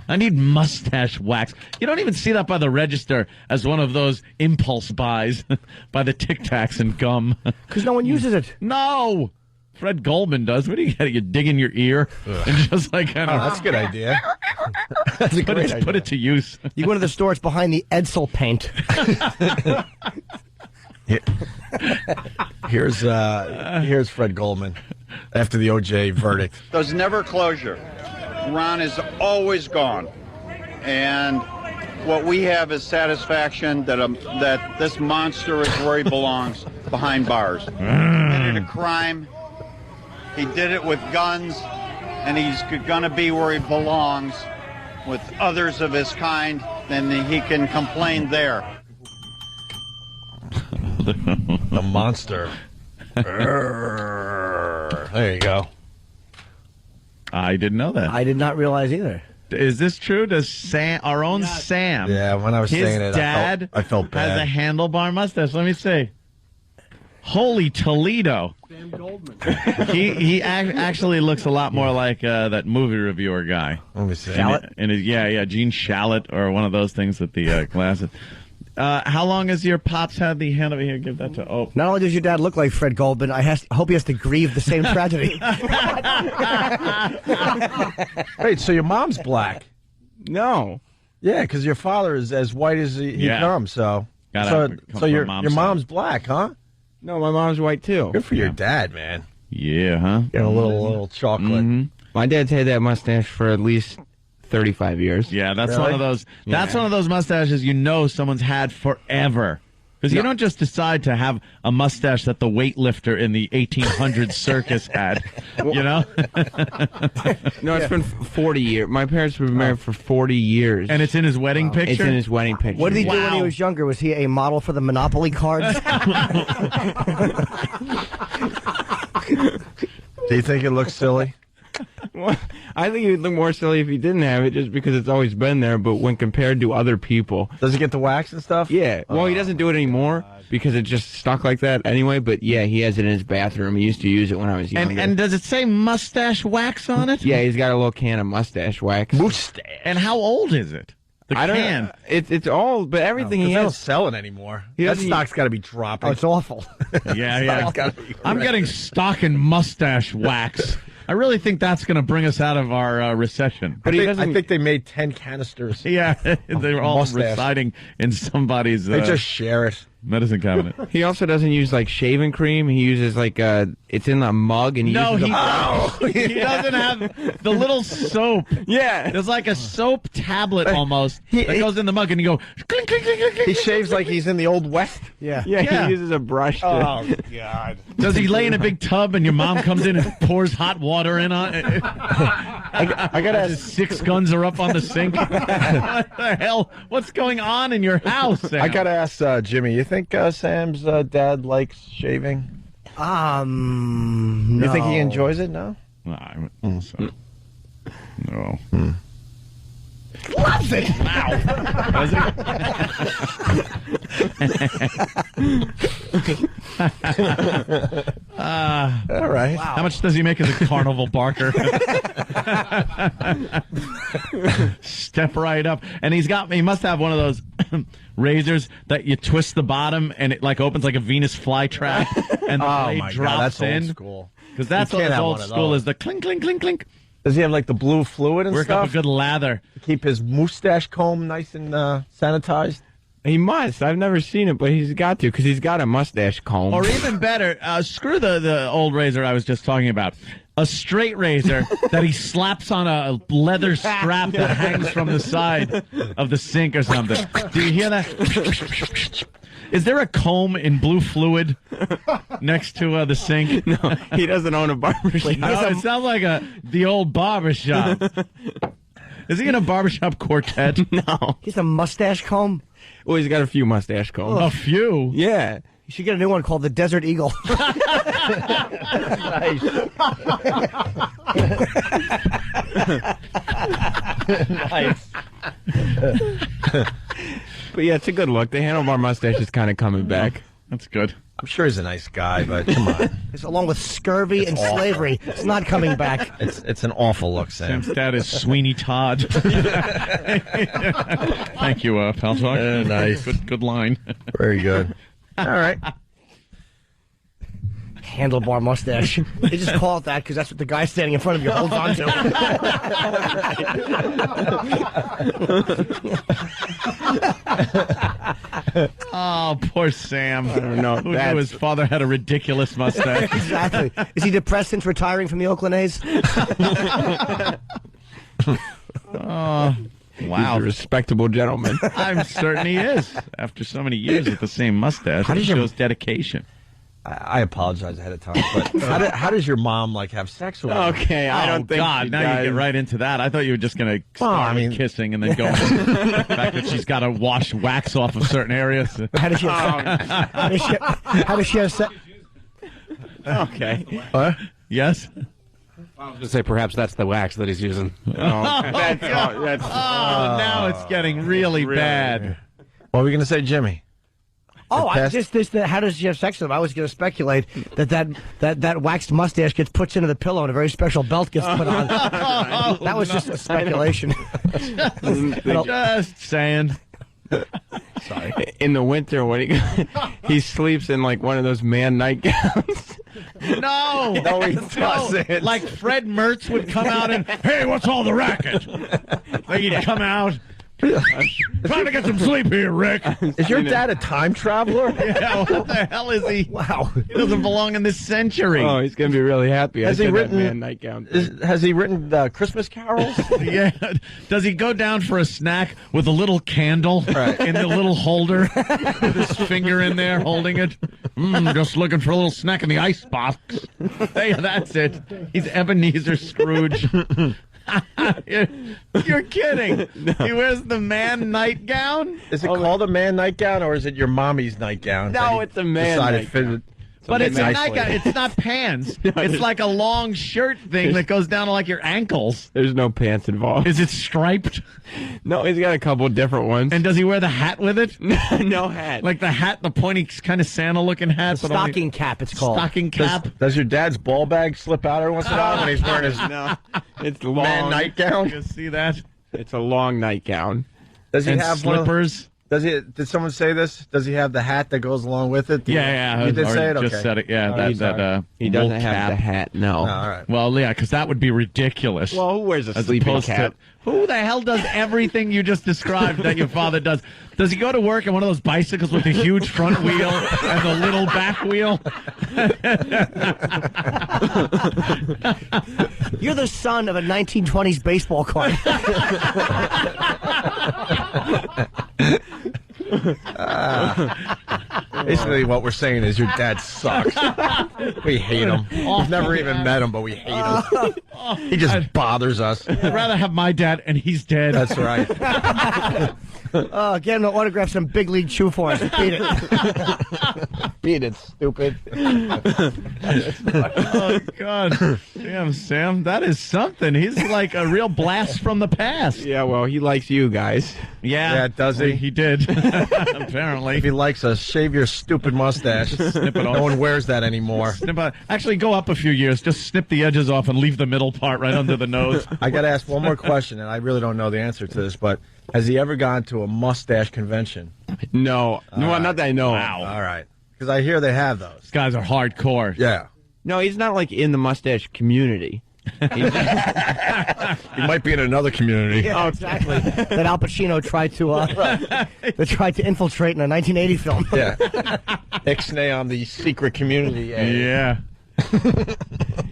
I need mustache wax." You don't even see that by the register as one of those impulse buys by the Tic Tacs and gum. Because no one uses it. No, Fred Goldman does. What do you got? You dig in your ear and just like kind of. That's a good idea. That's a great idea. Put it to use. You go to the store; it's behind the Edsel paint. Here's Fred Goldman after the OJ verdict. There's never closure. Ron is always gone, and what we have is satisfaction that this monster is where he belongs, behind bars. He committed a crime. He did it with guns, and he's going to be where he belongs with others of his kind. Then he can complain there. The monster. There you go. I didn't know that. I did not realize either. Is this true? Does our own Sam? Yeah, when I was his saying it, dad I felt bad. has a handlebar mustache. Let me see. Holy Toledo! Sam Goldman. He actually looks a lot more like that movie reviewer guy. Let me see. Yeah, Gene Shalit or one of those things with the glasses. How long has your pops had the hand over here? Give that to Not only does your dad look like Fred Goldman, I hope he has to grieve the same tragedy. Wait, so your mom's black? No. Yeah, because your father is as white as he comes. So your mom's black, huh? No, my mom's white too. Good for your dad, man. Yeah, huh? Get a little chocolate. Mm-hmm. My dad's had that mustache for at least 35 years. Yeah, that's Really? one of those. That's one of those mustaches someone's had forever. Because you don't just decide to have a mustache that the weightlifter in the 1800s circus had. You know? No, it's been 40 years. My parents were married for 40 years. And it's in his wedding picture? It's in his wedding picture. What did he do when he was younger? Was he a model for the Monopoly cards? Do you think it looks silly? Well, I think he would look more silly if he didn't have it, just because it's always been there. But when compared to other people, does he get the wax and stuff? Yeah. Well, he doesn't do it anymore because it's just stuck like that anyway. But yeah, he has it in his bathroom. He used to use it when I was younger. And does it say mustache wax on it? Yeah, he's got a little can of mustache wax. Mustache. And how old is it? I don't know. It's old, but everything he They don't has. sell it anymore. He That doesn't- stock's got to be dropping. Oh, it's awful. Yeah. gotta be I'm getting stock and mustache wax. I really think that's going to bring us out of our recession. But I think they made 10 canisters. Yeah, they were all Mustache. residing in somebody's They just share it. medicine cabinet. He also doesn't use like shaving cream. He uses like it's in a mug, and he No, uses he doesn't have the little soap. Yeah. There's like a soap tablet almost that goes in the mug, and you go clink, clink, clink, clink, He clink. shaves like he's in the Old West. Yeah. Yeah, he uses a brush. Oh, God. Does he lay in a big tub and your mom comes in and pours hot water in on it? I got to His 6 guns are up on the sink. What the hell? What's going on in your house, Sam? I got to ask Jimmy, you think Sam's dad likes shaving? No. You think he enjoys it? No? No, I don't think so. No. Loves it. All right. How much does he make as a carnival barker? Step right up. And he must have one of those razors that you twist the bottom and it like opens like a Venus flytrap and the Oh, blade my God. drops That's in. old school. Because that's You what can't have old one of school those. is the clink, clink, clink, clink. Does he have like the blue fluid and Work up stuff? a good lather. Keep his mustache comb nice and sanitized? He must. I've never seen it, but he's got to because he's got a mustache comb. Or even better, screw the old razor I was just talking about. A straight razor that he slaps on a leather strap that hangs from the side of the sink or something. Do you hear that? Is there a comb in blue fluid next to the sink? No, he doesn't own a barbershop. No, it sounds like the old barbershop. Is he in a barbershop quartet? No. He's a mustache comb. Well, he's got a few mustache combs. A few? Yeah. You should get a new one called the Desert Eagle. Nice. But yeah, it's a good look. The handlebar mustache is kind of coming back. That's good. I'm sure he's a nice guy, but come on. It's along with scurvy and slavery. It's not coming back. It's an awful look, Sam. Sam's dad is Sweeney Todd. Thank you, Pal Talk. Nice. Good line. Very good. All right. Handlebar mustache. They just call it that because that's what the guy standing in front of you holds on to. Oh, poor Sam. I don't know. Who knew his father had a ridiculous mustache? Exactly. Is he depressed since retiring from the Oakland A's? Wow. He's a respectable gentleman. I'm certain he is. After so many years with the same mustache, it shows dedication. I apologize ahead of time, but how does your mom have sex with you? Okay, I don't think God, she now does. you get right into that. I thought you were just going to start with kissing and then go into the fact that she's got to wash wax off of certain areas. How does she have sex? Okay. What? Yes? I was going to say perhaps that's the wax that he's using. Now it's getting really bad. What were we going to say, Jimmy? Oh, how does she have sex with him? I was going to speculate that waxed mustache gets put into the pillow and a very special belt gets put on. That was just a speculation. Just saying. Sorry. In the winter, when he sleeps in one of those man nightgowns. No, he doesn't. Like Fred Mertz would come out and, hey, what's all the racket? Like he'd come out. Trying to get some sleep here, Rick. Is your dad a time traveler? Yeah, what the hell is he? Wow. He doesn't belong in this century. Oh, he's going to be really happy. Has he written that man nightgown? Has he written Christmas carols? Yeah. Does he go down for a snack with a little candle in the little holder with his finger in there holding it? Just looking for a little snack in the ice box. Hey, that's it. He's Ebenezer Scrooge. You're kidding. No. He wears the man nightgown? Is it called a man nightgown or is it your mommy's nightgown? No, it's a man nightgown. But it's a nightgown. It's not pants. It's like a long shirt thing that goes down to your ankles. There's no pants involved. Is it striped? No, he's got a couple different ones. And does he wear the hat with it? No hat. Like the hat, the pointy kind of Santa-looking hat. Stocking cap, it's called. Stocking cap. Does your dad's ball bag slip out every once in a while when he's wearing his it's long man nightgown? You see that? It's a long nightgown. Does he and have slippers? Did someone say this? Does he have the hat that goes along with it? Yeah. You did say it? Just Okay. said it. Yeah, he doesn't have the hat, no. All right. Well, yeah, because that would be ridiculous. Well, who wears a As sleeping opposed cap? Who the hell does everything you just described that your father does? Does he go to work in one of those bicycles with the huge front wheel and the little back wheel? You're the son of a 1920s baseball card. Basically, what we're saying is your dad sucks. We hate him. We've never even met him, but we hate him. He just bothers us. I'd rather have my dad, and he's dead. That's right. Get him to autograph some big league shoe for us. Beat it. Beat it, stupid. Oh, God. Damn, Sam, that is something. He's like a real blast from the past. Yeah, well, he likes you guys. Yeah, does he? He did. Apparently. If he likes us, shave your stupid mustache. Snip it off. No one wears that anymore. Actually, go up a few years. Just snip the edges off and leave the middle part right under the nose. I got to ask one more question, and I really don't know the answer to this, but has he ever gone to a mustache convention? No. Not that I know. Wow. All right. Because I hear they have those. These guys are hardcore. Yeah. No, he's not in the mustache community. He might be in another community. Yeah, exactly. That Al Pacino tried to infiltrate in a 1980 film. Yeah. Ixnay on the secret community. Yeah.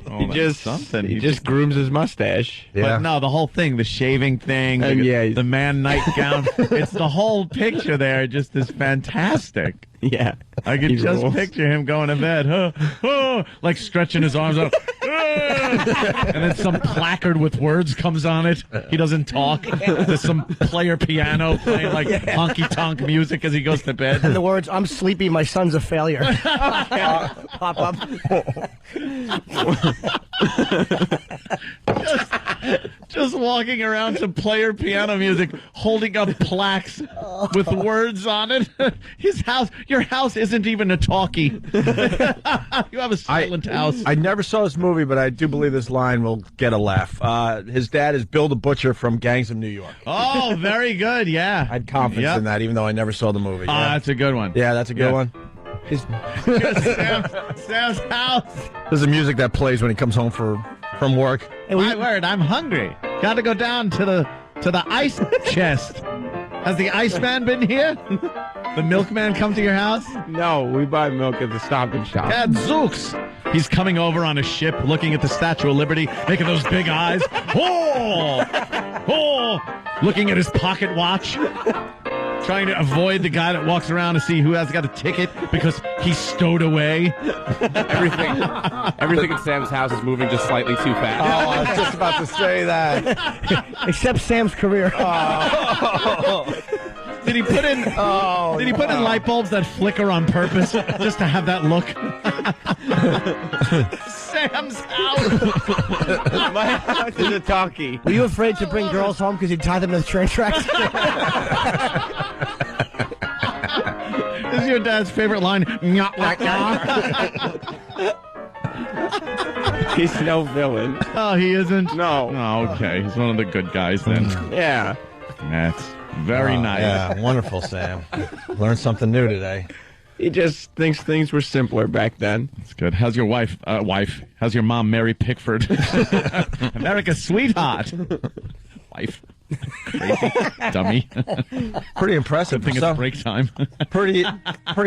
He just grooms his mustache. Yeah. But no, the whole thing, the shaving thing, And the man nightgown, it's the whole picture there just is fantastic. Yeah. I can He just rules. picture him going to bed, like stretching his arms out. And then some placard with words comes on it. He doesn't talk. There's some player piano playing like honky-tonk music as he goes to bed. And the words, "I'm sleepy, my son's a failure." Pop up. Just walking around to player piano music, holding up plaques with words on it. Your house isn't even a talkie. You have a silent house. I never saw this movie, but I do believe this line will get a laugh. His dad is Bill the Butcher from Gangs of New York. Oh, very good. Yeah. I had confidence in that, even though I never saw the movie. That's a good one. Yeah, that's a good one. Sam's house. This is the music that plays when he comes home from work. My word, I'm hungry. Got to go down to the ice chest. Has the Iceman been here? The milkman come to your house? No, we buy milk at the Stop and Shop. Gadzooks! He's coming over on a ship, looking at the Statue of Liberty, making those big eyes. Oh! Oh! Looking at his pocket watch. Trying to avoid the guy that walks around to see who has got a ticket because he's stowed away. Everything in Sam's house is moving just slightly too fast. Oh, I was just about to say that. Except Sam's career. Did he put in? Did he put in light bulbs that flicker on purpose just to have that look? Sam's house. My house is a talkie. Were you afraid to bring girls home because you'd tie them to the train tracks? This is your dad's favorite line. He's no villain. Oh, he isn't? No. Oh, okay. He's one of the good guys then. Yeah. That's very nice. Yeah, wonderful, Sam. Learned something new today. He just thinks things were simpler back then. That's good. How's your wife? How's your mom, Mary Pickford? America's sweetheart. Wife. Crazy. Dummy. Pretty impressive. Good thing it's break time. pretty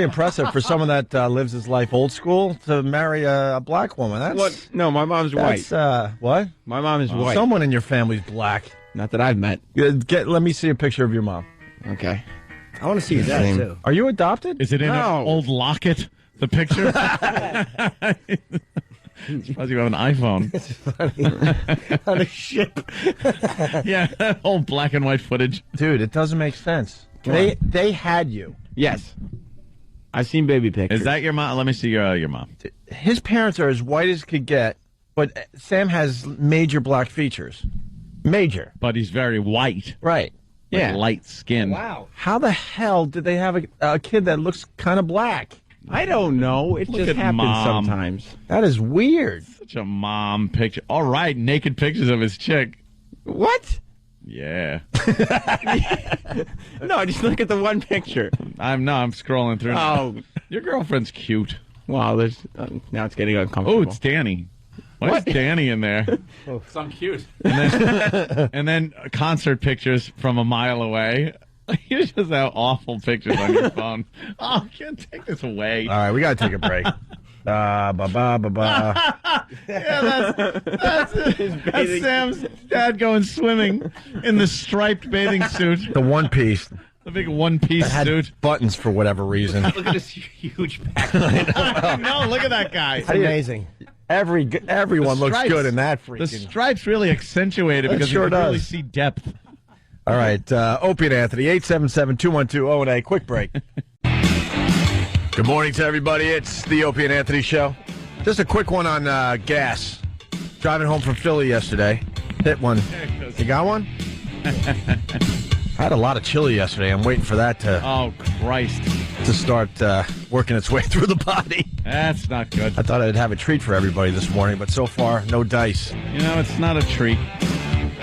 impressive for someone that lives his life old school to marry a black woman. That's What? No, my mom's white. That's, what? My mom is white. Someone in your family's black. Not that I've met. Let me see a picture of your mom. Okay. I want to see your dad, too. Are you adopted? Is it in an No. old locket? The picture? Suppose you have an iPhone. On a ship. Yeah, old black and white footage. Dude, it doesn't make sense. They had you. Yes. I've seen baby pictures. Is that your mom? Let me see your mom. His parents are as white as could get, but Sam has major black features. Major. But he's very white. Right. Yeah. Light skin. Wow. How the hell did they have a kid that looks kind of black? I don't know. It Look just at happens Mom. sometimes. That is weird. Such a mom picture. All right, naked pictures of his chick. What? Yeah. No, just look at the one picture. I'm scrolling through. Oh. Your girlfriend's cute. Wow, there's now it's getting uncomfortable. Oh, it's Danny. Why is Danny in there? Some cute. And then concert pictures from a mile away. You just have awful pictures on your phone. Oh, can't take this away. All right, we got to take a break. Yeah, that's Sam's dad going swimming in the striped bathing suit. The one piece. The big one-piece Had suit. buttons for whatever reason. Look at this huge back. No, look at that guy. It's amazing. Everyone looks stripes. good in that The freaking. stripes really accentuate it because sure you can really does. see depth. All right, Opie and Anthony, 877-212-0&A. Quick break. Good morning to everybody. It's the Opie and Anthony show. Just a quick one on gas. Driving home from Philly yesterday. Hit one. You got one? I had a lot of chili yesterday. I'm waiting for that Oh, Christ. to start working its way through the body. That's not good. I thought I'd have a treat for everybody this morning, but so far, no dice. You know, it's not a treat.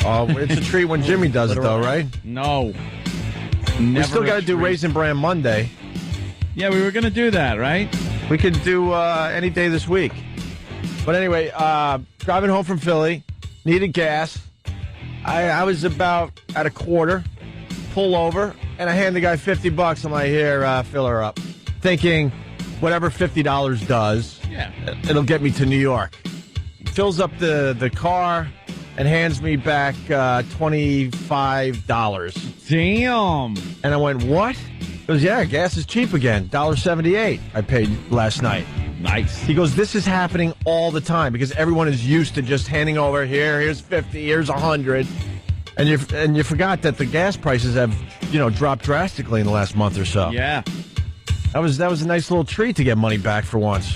Oh, it's a treat when Jimmy does it, though, right? No. We still got to do Raisin Bran Monday. Yeah, we were going to do that, right? We could do any day this week. But anyway, driving home from Philly, needed gas. I was about at a quarter, pull over, and I hand the guy $50. I'm like, here, fill her up. Thinking whatever $50 does, it'll get me to New York. Fills up the car and hands me back $25. Damn. And I went, what? goes, yeah, gas is cheap again. $1.78 I paid last night. Nice. He goes, this is happening all the time because everyone is used to just handing over here's 50, here's 100. And you forgot that the gas prices have, dropped drastically in the last month or so. Yeah. That was a nice little treat to get money back for once.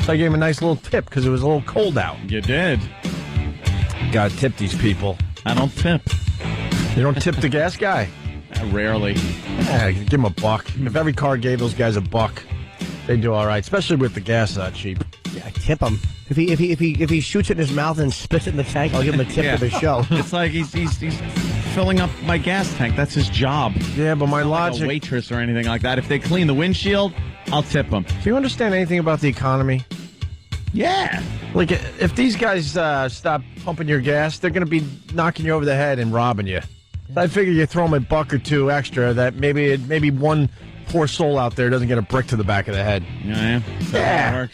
So I gave him a nice little tip because it was a little cold out. You did. Gotta tip these people. I don't tip. You don't tip the gas guy? Rarely. Yeah, give him $1. If every car gave those guys $1, they do all right, especially with the gas cheap. Yeah, tip him. If he shoots it in his mouth and spits it in the tank, I'll give him a tip for the show. It's like he's filling up my gas tank. That's his job. Yeah, but my logic... Like a waitress or anything like that. If they clean the windshield, I'll tip them. Do you understand anything about the economy? Yeah. Like, if these guys stop pumping your gas, they're going to be knocking you over the head and robbing you. So I figure you throw them $1 or $2 extra, that maybe one poor soul out there doesn't get a brick to the back of the head. Yeah.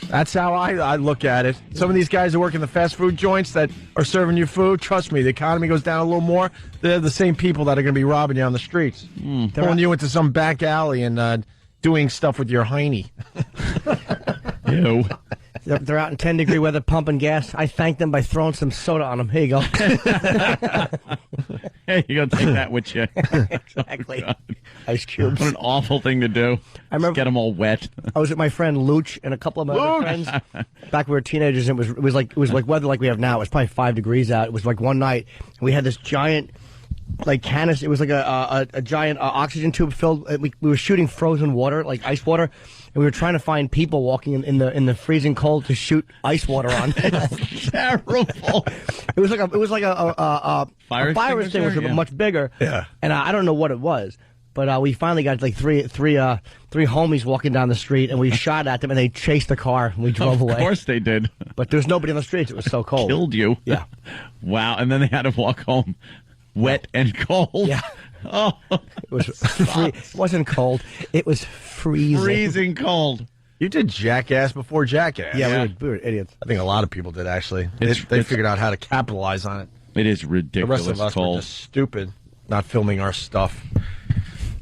That's how I look at it. Some of these guys that work in the fast food joints that are serving you food, trust me, the economy goes down a little more. They're the same people that are going to be robbing you on the streets. Pulling you into some back alley and doing stuff with your hiney. Ew. They're out in 10-degree weather pumping gas. I thank them by throwing some soda on them. Here you go. Hey, you're going to take that with you. Exactly. Oh, Ice cubes. What an awful thing to do. I remember get them all wet. I was with my friend Luch and a couple of my other friends. Back when we were teenagers, and it was like weather like we have now. It was probably 5 degrees out. It was like one night, and we had this giant canister. It was like a giant oxygen tube filled. We were shooting frozen water, like ice water. And we were trying to find people walking in the freezing cold to shoot ice water on. Terrible. It was like a fire extinguisher, but much bigger. Yeah. And I don't know what it was, but we finally got like three homies walking down the street, and we shot at them, and they chased the car, and we drove away. Of course they did. But there was nobody on the streets. It was so cold. Killed you. Yeah. Wow. And then they had to walk home wet and cold. Yeah. Oh, it was it wasn't cold. It was freezing. Freezing cold. You did Jackass before Jackass. Yeah. We were idiots. I think a lot of people did, actually. They figured out how to capitalize on it. It is The ridiculous rest of us cold. were just stupid, not filming our stuff.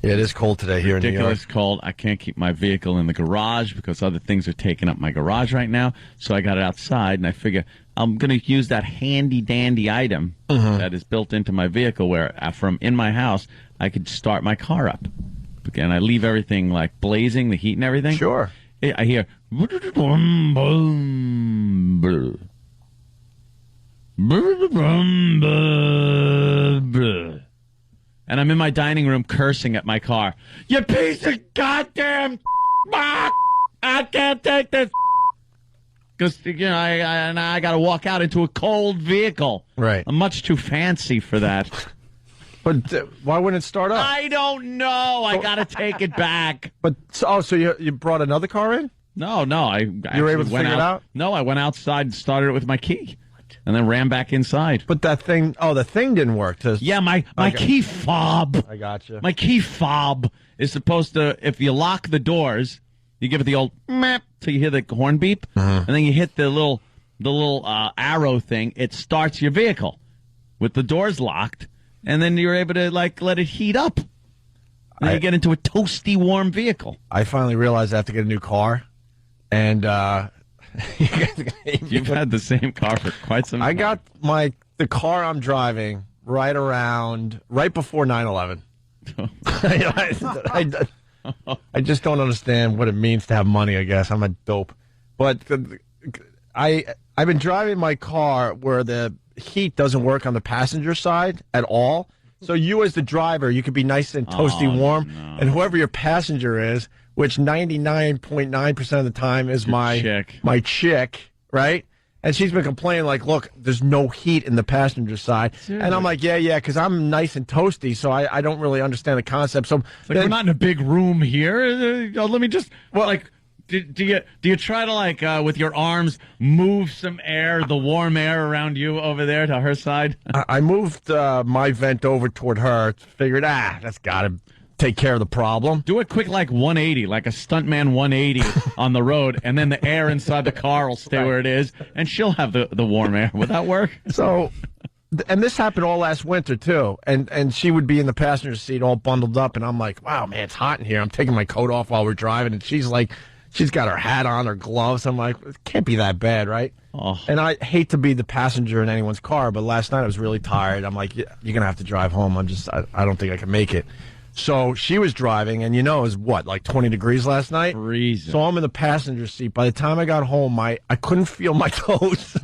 Yeah, it is cold today here in New York. Ridiculous cold. I can't keep my vehicle in the garage because other things are taking up my garage right now. So I got it outside, and I figure I'm going to use that handy-dandy item that is built into my vehicle where from in my house I could start my car up. And I leave everything like blazing, the heat and everything. Sure. I hear... And I'm in my dining room cursing at my car. You piece of goddamn I can't take this. Because, I got to walk out into a cold vehicle. Right. I'm much too fancy for that. But why wouldn't it start up? I don't know. I got to take it back. But so you brought another car in? No. You were able to figure it out? No, I went outside and started it with my key. And then ran back inside. But that thing, the thing didn't work. Yeah, my key fob. I gotcha. My key fob is supposed to, if you lock the doors, you give it the old map till you hear the horn beep, and then you hit the little arrow thing. It starts your vehicle with the doors locked, and then you're able to let it heat up. And then you get into a toasty warm vehicle. I finally realized I have to get a new car, and you've had the same car for quite some time. I got the car I'm driving right before 9/11. I just don't understand what it means to have money, I guess. I'm a dope. But I've been driving my car where the heat doesn't work on the passenger side at all. So you as the driver, you could be nice and toasty warm. No. And whoever your passenger is, which 99.9% of the time is my chick, right? And she's been complaining, look, there's no heat in the passenger side. Seriously? And I'm like, yeah, because I'm nice and toasty, so I don't really understand the concept. So we're not in a big room here. Let me just, do you try to, with your arms, move some air, the warm air around you over there to her side? I moved my vent over toward her, figured, that's got to take care of the problem. Do a quick 180, like a stuntman 180 on the road, and then the air inside the car will stay where it is, and she'll have the warm air. Would that work? So and this happened all last winter too. And she would be in the passenger seat all bundled up, and I'm like, wow, man, it's hot in here. I'm taking my coat off while we're driving, and she's like, she's got her hat on, her gloves. I'm like, it can't be that bad, right? Oh. And I hate to be the passenger in anyone's car, but last night I was really tired. I'm like, yeah, you're gonna have to drive home. I don't think I can make it. So she was driving, and it was what, like 20 degrees last night? Freezing. So I'm in the passenger seat. By the time I got home, I couldn't feel my toes.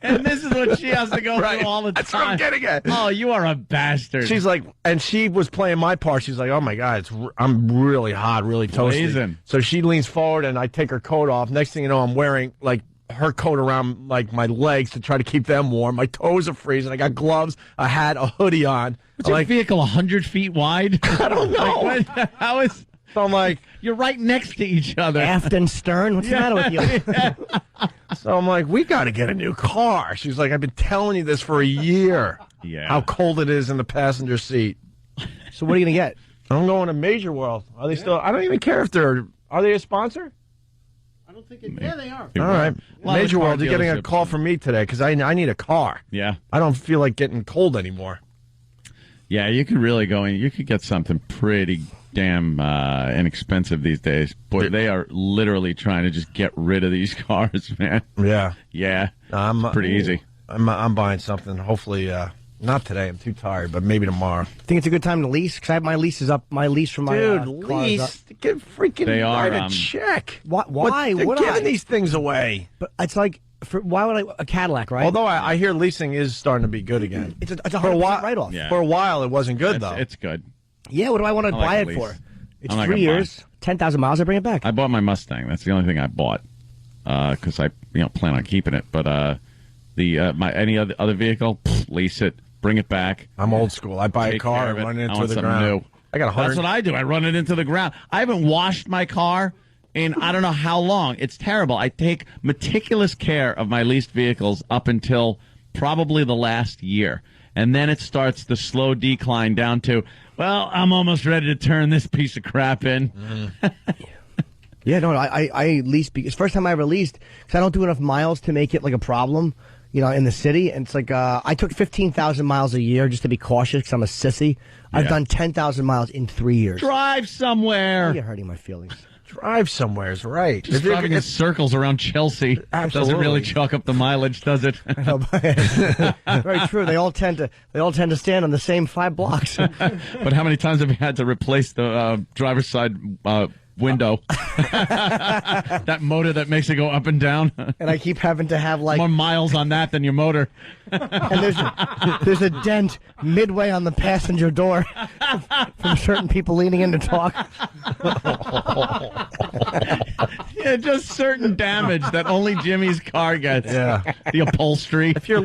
And this is what she has to go Right. through all the time. That's what I'm getting at. Oh, you are a bastard. She's like, and she was playing my part. She's like, oh my God, I'm really hot, really toasty. Blazing. So she leans forward, and I take her coat off. Next thing you know, I'm wearing like her coat around like my legs to try to keep them warm. My toes are freezing. I got gloves, a hat, a hoodie on. What's your vehicle, 100 feet wide? I don't know. Like, how is... So I'm like, you're right next to each other. Aft and stern. What's the matter with you? So I'm like, we got to get a new car. She's like, I've been telling you this for a year. Yeah. How cold it is in the passenger seat. So what are you gonna get? I'm going to Major World. Are they still? I don't even care if they're. Are they a sponsor? I don't think yeah, they are. All right. A lot of Major car World, you're getting a dealerships. call from me today because I need a car. Yeah. I don't feel like getting cold anymore. Yeah, you could really go in. You could get something pretty damn inexpensive these days. Boy, they are literally trying to just get rid of these cars, man. Yeah. Yeah. I'm pretty easy. I'm buying something. Hopefully, not today. I'm too tired, but maybe tomorrow. Think it's a good time to lease? Because I have my lease is up. My lease from my car is up. Get freaking They are, write a check. Why? They're would giving I? these things away. But it's like, why would I? A Cadillac, right? Although I hear leasing is starting to be good again. It's a For a 100% while, write-off. Yeah. For a while, it wasn't good though. It's good. Yeah, what do I want to I like buy a it lease. for? It's I like 3 a years, 10,000 miles. I bring it back. I bought my Mustang. That's the only thing I bought because I plan on keeping it. But my any other vehicle, lease it, bring it back. I'm old school. I buy a Take car care and of it. run it I into want the something ground. new. I got 100. That's what I do. I run it into the ground. I haven't washed my car in I don't know how long. It's terrible. I take meticulous care of my leased vehicles up until probably the last year. And then it starts the slow decline down to, well, I'm almost ready to turn this piece of crap in. Yeah, no, I lease because first time I ever leased because I don't do enough miles to make it like a problem, in the city. And it's like I took 15,000 miles a year just to be cautious because I'm a sissy. I've done 10,000 miles in 3 years. Drive somewhere. You're hurting my feelings. Drive somewhere is right. Just driving in circles around Chelsea doesn't really chalk up the mileage, does it? Very true. They all tend to stand on the same 5 blocks. But how many times have you had to replace the driver's side window? That motor that makes it go up and down. And I keep having to have like more miles on that than your motor. And there's a dent midway on the passenger door from certain people leaning in to talk. Yeah, just certain damage that only Jimmy's car gets. Yeah. The upholstery. If you're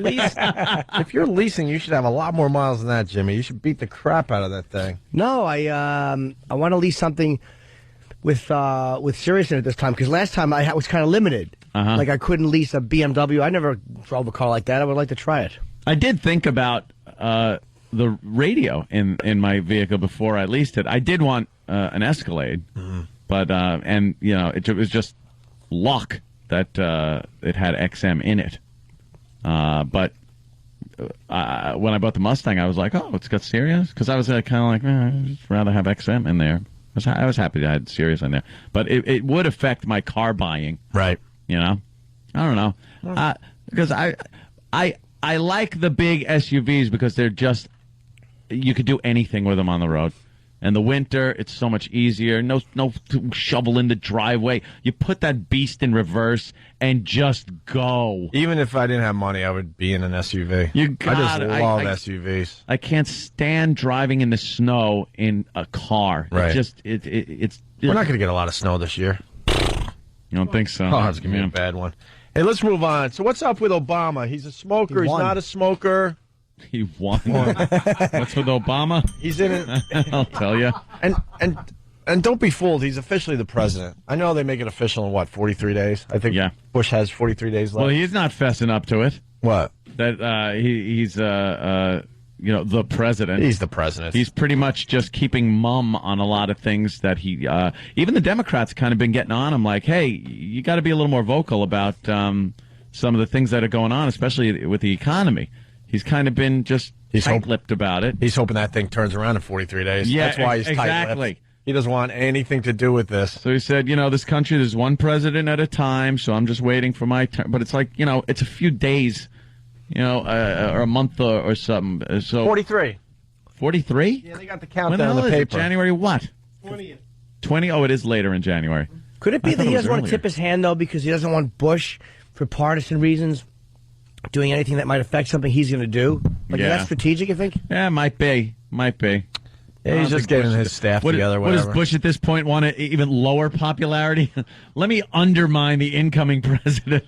leasing, you should have a lot more miles than that, Jimmy. You should beat the crap out of that thing. No, I want to lease something with Sirius in it this time because last time I was kind of limited. Uh-huh. Like I couldn't lease a BMW. I never drove a car like that. I would like to try it. I did think about the radio in my vehicle before I leased it. I did want an Escalade, but it was just luck that it had XM in it. But when I bought the Mustang, I was like, oh, it's got Sirius? Because I was kind of like, I'd just rather have XM in there. I was happy I had Sirius in there. But it would affect my car buying. Right. I don't know. Because I like the big SUVs because they're just, you could do anything with them on the road. In the winter, it's so much easier. No shovel in the driveway. You put that beast in reverse and just go. Even if I didn't have money, I would be in an SUV. I just love SUVs. I can't stand driving in the snow in a car. Right. It's. We're not going to get a lot of snow this year. You don't think so? Oh, it's going to be a bad one. Hey, let's move on. So what's up with Obama? He's a smoker. He's not a smoker. He won. What's with Obama? He's in it. I'll tell you. And don't be fooled. He's officially the president. I know they make it official in, 43 days? I think Bush has 43 days left. Well, he's not fessing up to it. What? That he's the president. He's the president. He's pretty much just keeping mum on a lot of things that he. Even the Democrats kind of been getting on him, like, hey, you got to be a little more vocal about some of the things that are going on, especially with the economy. He's kind of been just tight-lipped about it. He's hoping that thing turns around in 43 days. Yeah, That's why he's exactly. tight-lipped. He doesn't want anything to do with this. So he said, this country, there's one president at a time, so I'm just waiting for my turn. But it's like, it's a few days, or a month or something. So 43. 43? Yeah, they got the When countdown the hell on the is paper. it? January what? 20th. 20? Oh, it is later in January. Could it be I that thought he it was doesn't want to earlier. tip his hand, though, because he doesn't want Bush, for partisan reasons, doing anything that might affect something he's going to do? Like, is that strategic, you think? Yeah, might be. Yeah, he's just getting his staff together. What does Whatever. Bush at this point want to even lower popularity? Let me undermine the incoming president.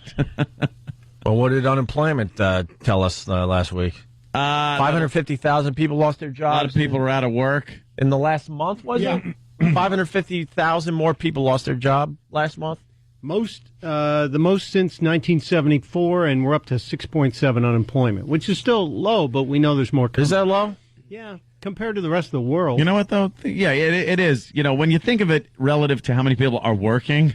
Well, what did unemployment tell us last week? 550,000 people lost their jobs. A lot of people are out of work. In the last month, was it? 550,000 more people lost their job last month? The most since 1974, and we're up to 6.7 unemployment, which is still low, but we know there's more coming. Is that low? Yeah, compared to the rest of the world. You know what, though? Yeah, it is. When you think of it relative to how many people are working,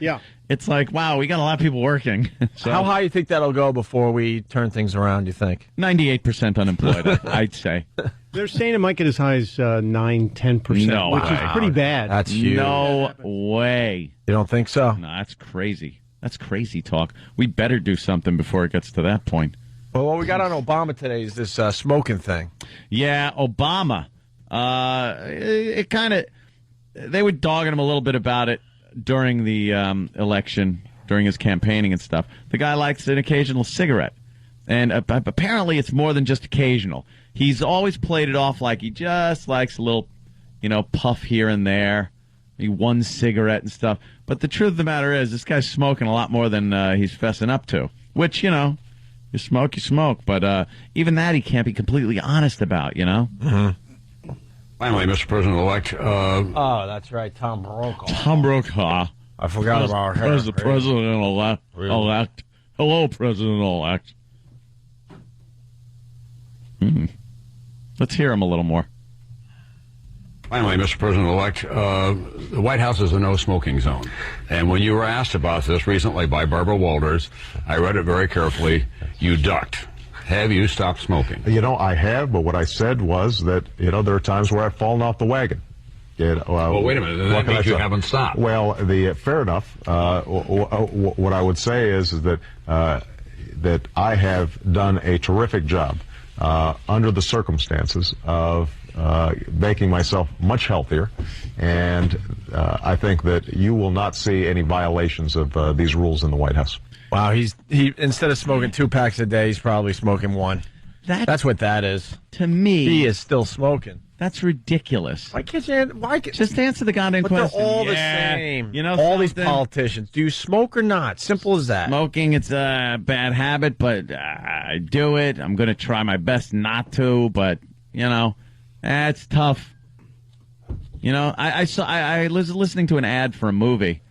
it's like, wow, we got a lot of people working. So, How high do you think that'll go before we turn things around, you think? 98% unemployed, I'd say. They're saying it might get as high as 9-10%, No which way. is pretty bad. That's huge. No way. You don't think so? No, that's crazy. That's crazy talk. We better do something before it gets to that point. Well, what we got on Obama today is this smoking thing. Yeah, Obama. It kind of, they were dogging him a little bit about it during the election, during his campaigning and stuff. The guy likes an occasional cigarette. And apparently it's more than just occasional. He's always played it off like he just likes a little, puff here and there. One cigarette and stuff. But the truth of the matter is, this guy's smoking a lot more than he's fessing up to. Which, you smoke. But even that he can't be completely honest about, Mm-hmm. Finally, Mr. President-elect. Oh, that's right, Tom Brokaw. Tom Brokaw. I forgot about her. President-elect. Hello, President-elect. Let's hear him a little more. Finally, Mr. President-elect, the White House is a no-smoking zone. And when you were asked about this recently by Barbara Walters, I read it very carefully. You ducked. Have you stopped smoking? I have, but what I said was that, there are times where I've fallen off the wagon. Well, wait a minute. That means you haven't stopped. Well, fair enough. What I would say is that that I have done a terrific job under the circumstances of making myself much healthier, and I think that you will not see any violations of these rules in the White House. Wow, he instead of smoking 2 packs a day, he's probably smoking 1. That's what that is. To me, he is still smoking. That's ridiculous. Why can't you? Just answer the goddamn but question? They're all the same. All something? these politicians. Do you smoke or not? Simple as that. Smoking, it's a bad habit, but I do it. I'm going to try my best not to, but it's tough. I was listening to an ad for a movie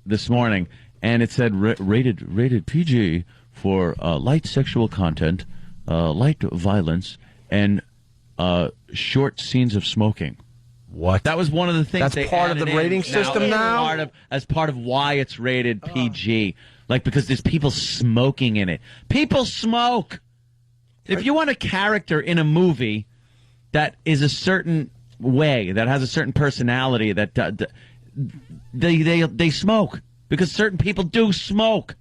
this morning, and it said rated PG for light sexual content, light violence, and short scenes of smoking. What? That was one of the things. That's part of the rating system now? As part of why it's rated PG. Like, because there's people smoking in it. People smoke! If you want a character in a movie that is a certain way, that has a certain personality, that they smoke. Because certain people do smoke.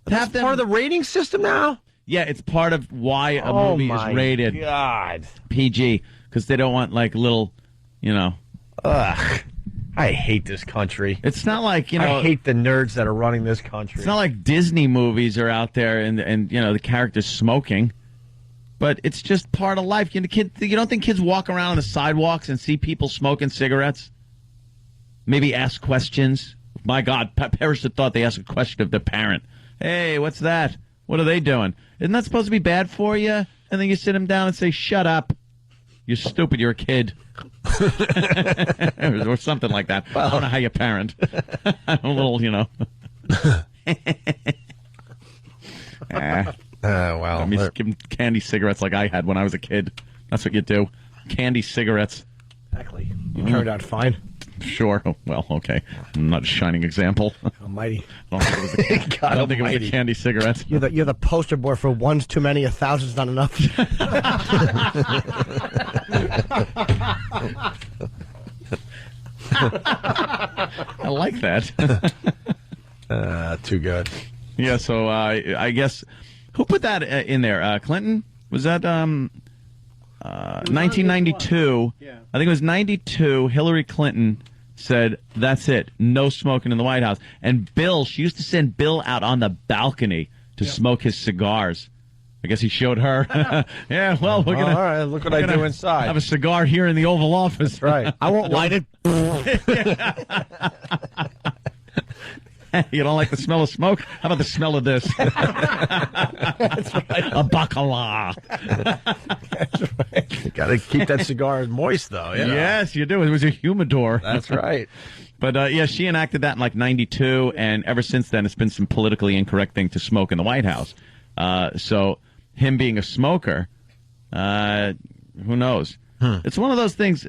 That's part of the rating system now? Yeah, it's part of why a movie is rated PG, because they don't want little, Ugh, I hate this country. It's not like I hate the nerds that are running this country. It's not like Disney movies are out there and the characters smoking, but it's just part of life. You don't think kids walk around on the sidewalks and see people smoking cigarettes? Maybe ask questions. My God, perish the thought they ask a question of their parent. Hey, what's that? What are they doing? Isn't that supposed to be bad for you? And then you sit them down and say, shut up. You're stupid. You're a kid. Or something like that. Well, I don't know how you parent. I'm a little, well. Let me give them candy cigarettes like I had when I was a kid. That's what you do. Candy cigarettes. Exactly. You turned out fine. Sure. Well, okay. I'm not a shining example. Almighty. I don't think it was the candy cigarettes. You're the poster boy for one's too many, 1,000's not enough. I like that. Too good. Yeah, so I guess who put that in there? Clinton? Was that 1992? Yeah. I think it was 92. Hillary Clinton said, "That's it, no smoking in the White House." And Bill, she used to send Bill out on the balcony to smoke his cigars. I guess he showed her. Yeah, well, we're gonna. All right, look what I do inside. Have a cigar here in the Oval Office. That's right. I won't light it. You don't like the smell of smoke? How about the smell of this? That's right. A bacala. That's right. You got to keep that cigar moist, though. You know? Yes, you do. It was a humidor. That's right. But, yeah, she enacted that in, like, 92, and ever since then it's been some politically incorrect thing to smoke in the White House. So him being a smoker, who knows? It's one of those things.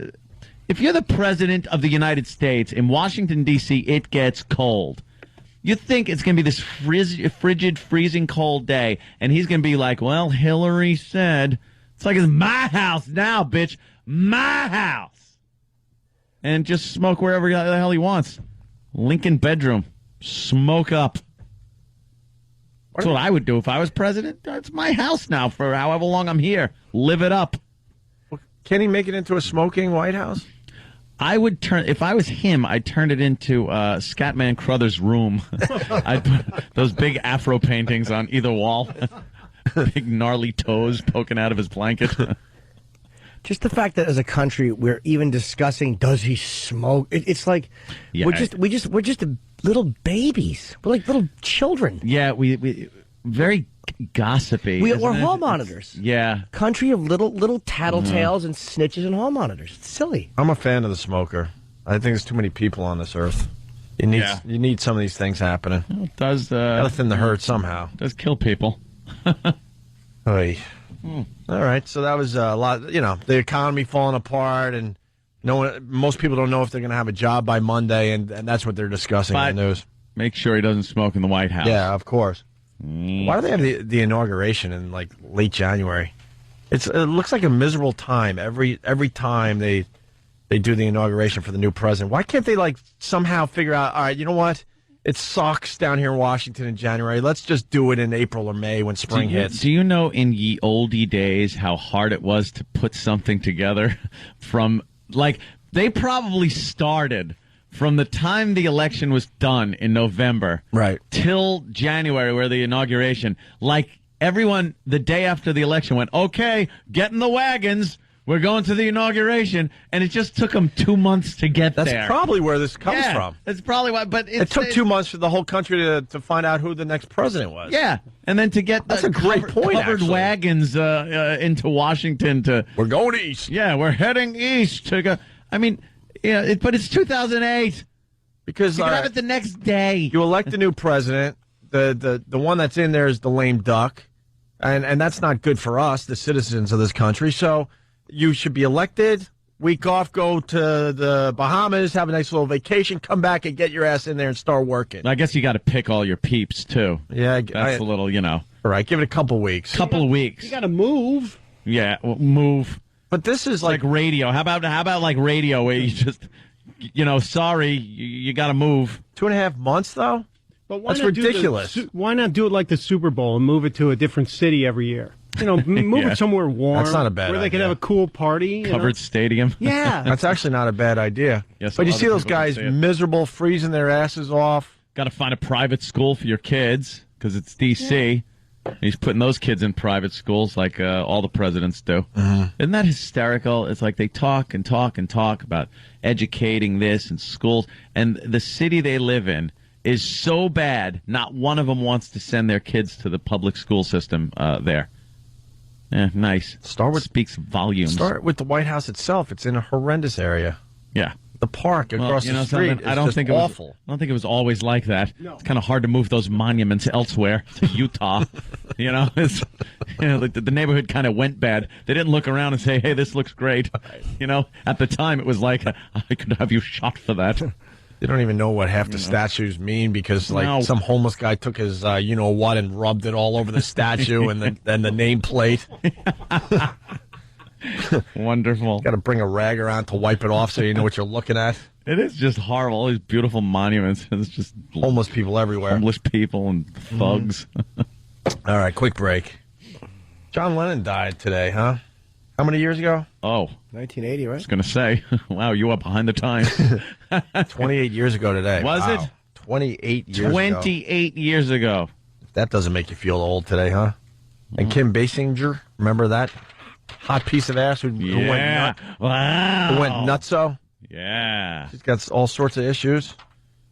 If you're the president of the United States, in Washington, D.C., it gets cold. You think it's going to be this frigid, freezing cold day, and he's going to be like, well, Hillary said, it's like it's my house now, bitch. My house. And just smoke wherever the hell he wants. Lincoln bedroom. Smoke up. That's what I would do if I was president. It's my house now for however long I'm here. Live it up. Can he make it into a smoking White House? I would turn, if I was him, I'd turn it into Scatman Crothers' room. I'd put those big afro paintings on either wall. Big gnarly toes poking out of his blanket. Just the fact that as a country we're even discussing does he smoke? It's like Yeah, we're just little babies. We're like little children. Yeah, we very gossipy. We're isn't it? hall monitors. Yeah. Country of little tattletales and snitches and hall monitors. It's silly. I'm a fan of the smoker. I think there's too many people on this earth. You need some of these things happening. Well, it does gotta thin the herd somehow. Does kill people. Oy. All right, so that was a lot. You know, the economy falling apart, and most people don't know if they're going to have a job by Monday, and that's what they're discussing in the news. Make sure he doesn't smoke in the White House. Yeah, of course. Why do they have the inauguration in like late January? It looks like a miserable time every time they do the inauguration for the new president. Why can't they like somehow figure out? All right, you know what? It sucks down here in Washington in January. Let's just do it in April or May when spring hits. Do you know in ye oldie days how hard it was to put something together from, like, they probably started from the time the election was done in November till January, where the inauguration, like everyone the day after the election went, okay, get in the wagons. We're going to the inauguration, and it just took them 2 months to get there. That's probably where this comes from. That's probably why. But it took 2 months for the whole country to find out who the next president was. Yeah, and then to get that's a great point. Covered actually. wagons into Washington we're going east. Yeah, we're heading east to go. I mean, yeah, but it's 2008. Because you can have it the next day. You elect a new president. The one that's in there is the lame duck, and that's not good for us, the citizens of this country. So you should be elected, week off, go to the Bahamas, have a nice little vacation, come back and get your ass in there and start working. I guess you got to pick all your peeps, too. Yeah. That's a little, All right, give it a couple weeks. Couple of weeks. You got to move. Yeah, move. But this is like radio. How about like radio where you just, sorry, you got to move. 2.5 months, though? But why That's not ridiculous. Why not do it like the Super Bowl and move it to a different city every year? Move it somewhere warm. That's not a bad where they idea. could have a cool party. Covered stadium. Yeah. That's actually not a bad idea. Yes, but you other see those people can guys see it. miserable, freezing their asses off. Got to find a private school for your kids because it's D.C. Yeah. He's putting those kids in private schools like all the presidents do. Isn't that hysterical? It's like they talk and talk and talk about educating this and schools. And the city they live in is so bad, not one of them wants to send their kids to the public school system there. Yeah, nice. Speaks volumes. Start with the White House itself. It's in a horrendous area. Yeah. the park across the street. Something? It's I don't just think awful. I don't think it was always like that. No. It's kind of hard to move those monuments elsewhere to Utah. The neighborhood kind of went bad. They didn't look around and say, "Hey, this looks great." At the time, it was like, "I could have you shot for that." They don't even know what half the statues mean because, some homeless guy took his, what, and rubbed it all over the statue and the nameplate. Wonderful. Got to bring a rag around to wipe it off so you know what you're looking at. It is just horrible. All these beautiful monuments. It's just homeless people everywhere. Homeless people and thugs. All right, quick break. John Lennon died today, huh? How many years ago? Oh. 1980, right? I was going to say, wow, you up behind the times. 28 years ago today. Was Wow. it? 28 years ago. 28 years ago. That doesn't make you feel old today, huh? And Kim Basinger, remember that? Hot piece of ass who went nuts. Wow. Who went nutso. Yeah. She's got all sorts of issues.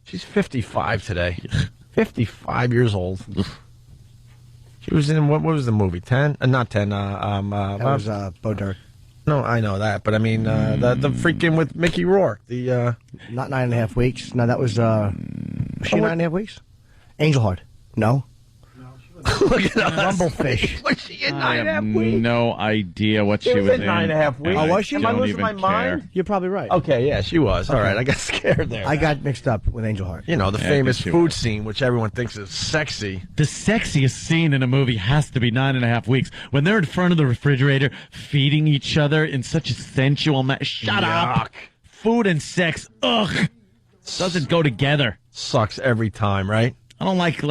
She's 55 today. 55 years old. She was in, what was the movie? 10? Not 10. That was Bo Derek. No, I know that. But I mean, the freaking with Mickey Rourke. The Not 9.5 weeks. No, that was, was she 9.5 weeks? Angel Heart. No. Look at us. Rumblefish. Was she in I 9.5 have weeks? no idea what she was in. 9.5 weeks. Oh, was she? Am I don't losing even my care. mind? You're probably right. Okay, yeah, she was. All Okay. right, I got scared there. I got mixed up with Angel Heart. You know, the Yeah, famous I guess she food was. scene, which everyone thinks is sexy. The sexiest scene in a movie has to be 9.5 weeks. When they're in front of the refrigerator feeding each other in such a sensual manner. Shut up. Food and sex, ugh. Doesn't go together. Sucks every time, right? I don't like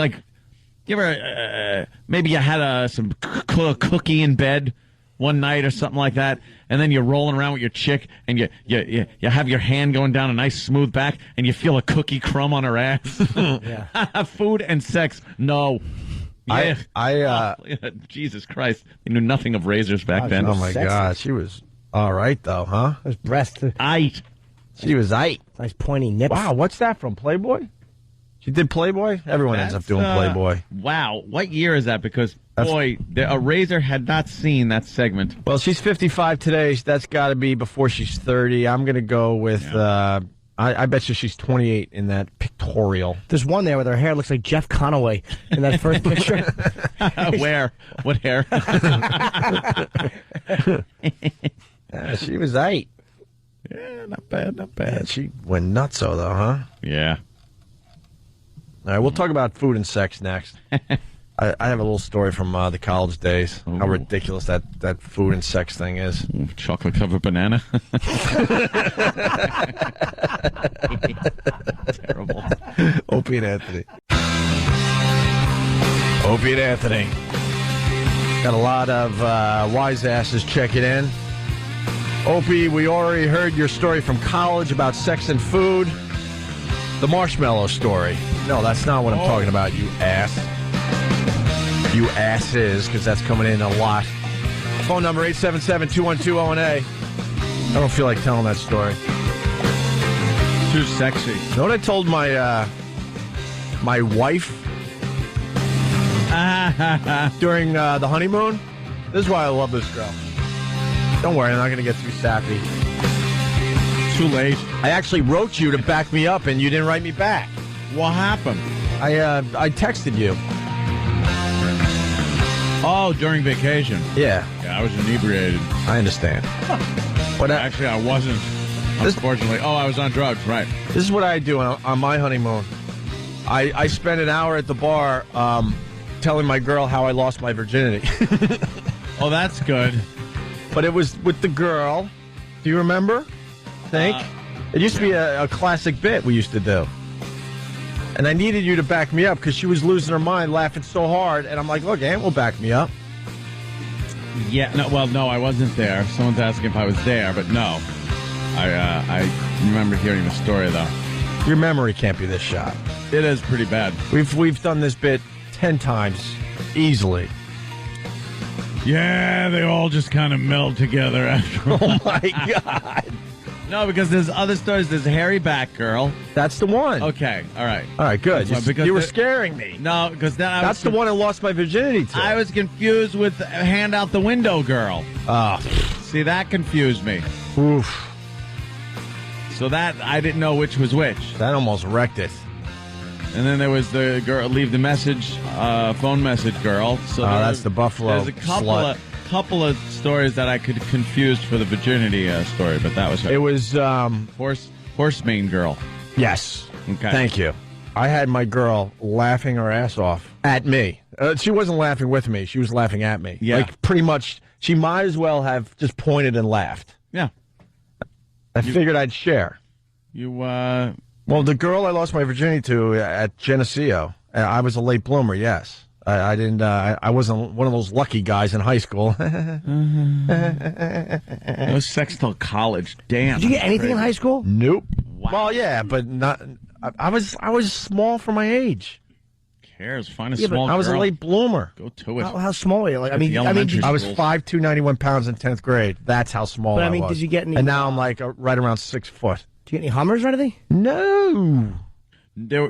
you ever, maybe you had some cookie in bed one night or something like that, and then you're rolling around with your chick, and you have your hand going down a nice smooth back, and you feel a cookie crumb on her ass. Yeah. Food and sex, no. Yeah. I Jesus Christ. They knew nothing of razors back then. oh my Sexy. God, she was all right though, huh? Those breasts. Aight. She was aight. Nice pointy nips. Wow, what's that from? Playboy? She did Playboy? Everyone ends up doing Playboy. Wow. What year is that? Because, boy, a razor had not seen that segment. Well, she's 55 today. That's got to be before she's 30. I'm going to go with, I bet you she's 28 in that pictorial. There's one there with her hair looks like Jeff Conaway in that first picture. Where? What hair? She was aight. Yeah, not bad, not bad. She went nutso, though, huh? Yeah. All right, we'll talk about food and sex next. I have a little story from the college days, how ridiculous that food and sex thing is. Ooh, chocolate-covered banana. Terrible. Opie and Anthony. Opie and Anthony. Got a lot of wise asses checking in. Opie, we already heard your story from college about sex and food. The marshmallow story. No, that's not what I'm talking about, you ass. You asses, because that's coming in a lot. Phone number 877-212-ONA. I don't feel like telling that story. Too sexy. You know what I told my my wife during the honeymoon? This is why I love this girl. Don't worry, I'm not going to get too sappy. Too late. I actually wrote you to back me up, and you didn't write me back. What happened? I texted you. Oh, during vacation. Yeah. Yeah, I was inebriated. I understand. But Actually, I wasn't. Unfortunately. Oh, I was on drugs, right. This is what I do on my honeymoon. I spend an hour at the bar telling my girl how I lost my virginity. Oh, that's good. But it was with the girl. Do you remember? It used to be a classic bit we used to do. And I needed you to back me up because she was losing her mind laughing so hard. And I'm like, look, Aunt will back me up. Yeah, no, I wasn't there. Someone's asking if I was there, but no. I remember hearing the story, though. Your memory can't be this shot. It is pretty bad. We've done this bit 10 times, easily. Yeah, they all just kind of meld together after. Oh, my God. No, because there's other stories. There's Harry Batgirl. That's the one. Okay, all right. All right, good. Because You were scaring me. No, because then That's the one I lost my virginity to. I was confused with Hand Out the Window Girl. Oh. See, that confused me. Oof. So that, I didn't know which was which. That almost wrecked it. And then there was the girl, leave the message, phone message girl. So that's the Buffalo There's a slut. couple of stories that I could confuse for the virginity story, but that was her. It was horse mane girl. Yes. Okay. Thank you. I had my girl laughing her ass off at me. She wasn't laughing with me. She was laughing at me. Yeah. Like, pretty much, she might as well have just pointed and laughed. Yeah. I figured I'd share. Well, the girl I lost my virginity to at Geneseo, I was a late bloomer, yes. I didn't. I wasn't one of those lucky guys in high school. No sex till college. Damn. Did you get anything in high school? Nope. Wow. Well, yeah, but not. I was small for my age. Cares? Find a small. I was a late bloomer. Go to it. How small were you? Like, I mean, I was 5'2", 91 pounds in 10th grade. That's how small But, I was. did you get any? And now I'm like right around 6 foot. Did you get any Hummers or anything? No.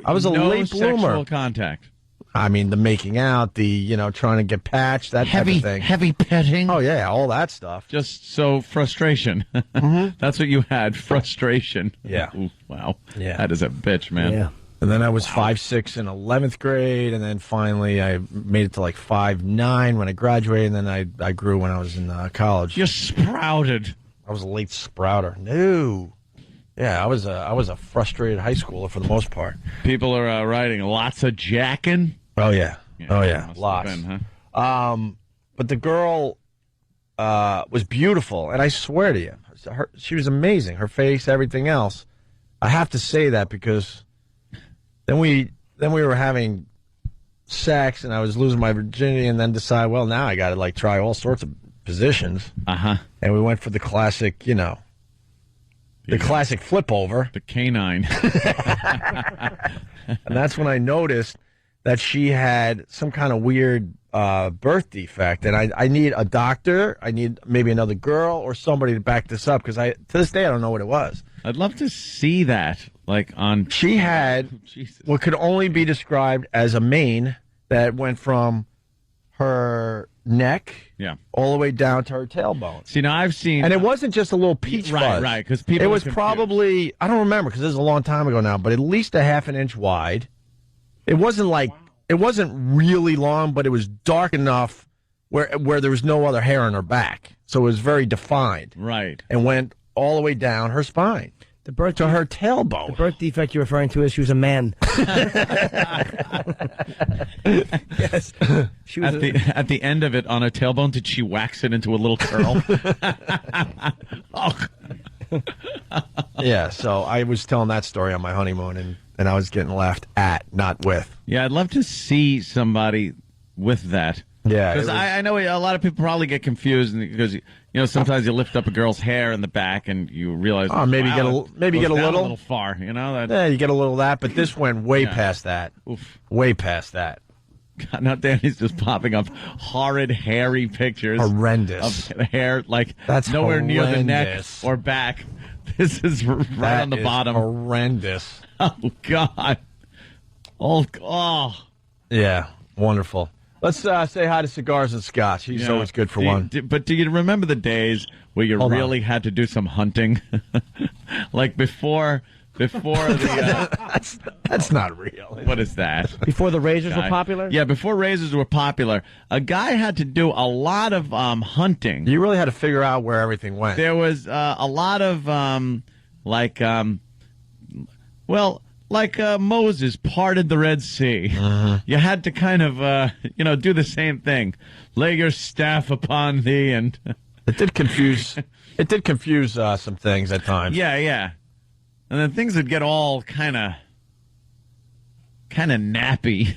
I was a no late bloomer. Sexual contact. I mean, the making out, the trying to get patched, that type of thing. Heavy petting. Oh yeah, all that stuff. Just so frustration. That's what you had. Frustration. Yeah. Ooh, wow. Yeah. That is a bitch, man. Yeah. And then I was 5'6" in 11th grade, and then finally I made it to like 5'9" when I graduated, and then I grew when I was in college. You sprouted. I was a late sprouter. No. Yeah, I was a frustrated high schooler for the most part. People are writing lots of jacking. Oh yeah. Oh yeah, must have lots. been, huh? But the girl was beautiful, and I swear to you, she was amazing. Her face, everything else. I have to say that because then we were having sex, and I was losing my virginity, and then decide, well, now I got to like try all sorts of positions. Uh-huh. And we went for the classic, the classic flip over, the canine. And that's when I noticed that she had some kind of weird birth defect, and I need a doctor. I need maybe another girl or somebody to back this up because to this day I don't know what it was. I'd love to see that, like on. She had what could only be described as a mane that went from her neck, all the way down to her tailbone. See, now I've seen, and it wasn't just a little peach fuzz. Right, because people. It was probably, I don't remember because this is a long time ago now, but at least a half an inch wide. It wasn't really long, but it was dark enough where there was no other hair on her back, so it was very defined. Right, and went all the way down her spine. The birth to her tailbone. The birth defect you're referring to is she was a man. Yes. She was at the end of it on her tailbone, did she wax it into a little curl? Yeah, so I was telling that story on my honeymoon, and I was getting laughed at, not with. Yeah, I'd love to see somebody with that. Yeah, because I know a lot of people probably get confused because sometimes you lift up a girl's hair in the back and you realize maybe wow, get a goes little far, that. Yeah, you get a little of that, but this went way past that. Oof. Way past that. God, now Danny's just popping up horrid, hairy pictures. Horrendous. Of hair, like that's nowhere near the neck horrendous. or back. This is right on the bottom. Horrendous. Oh, God. Oh. Yeah, wonderful. Let's say hi to Cigars and Scotch. He's always good for one. But do you remember the days where you really had to do some hunting? Like before the... that's not real. What is that? Before the razors were popular? Yeah, before razors were popular, a guy had to do a lot of hunting. You really had to figure out where everything went. There was a lot of, Moses parted the Red Sea. You had to kind of, do the same thing. Lay your staff upon thee, and it did confuse. It did confuse some things at times. Yeah. And then things would get all kind of nappy.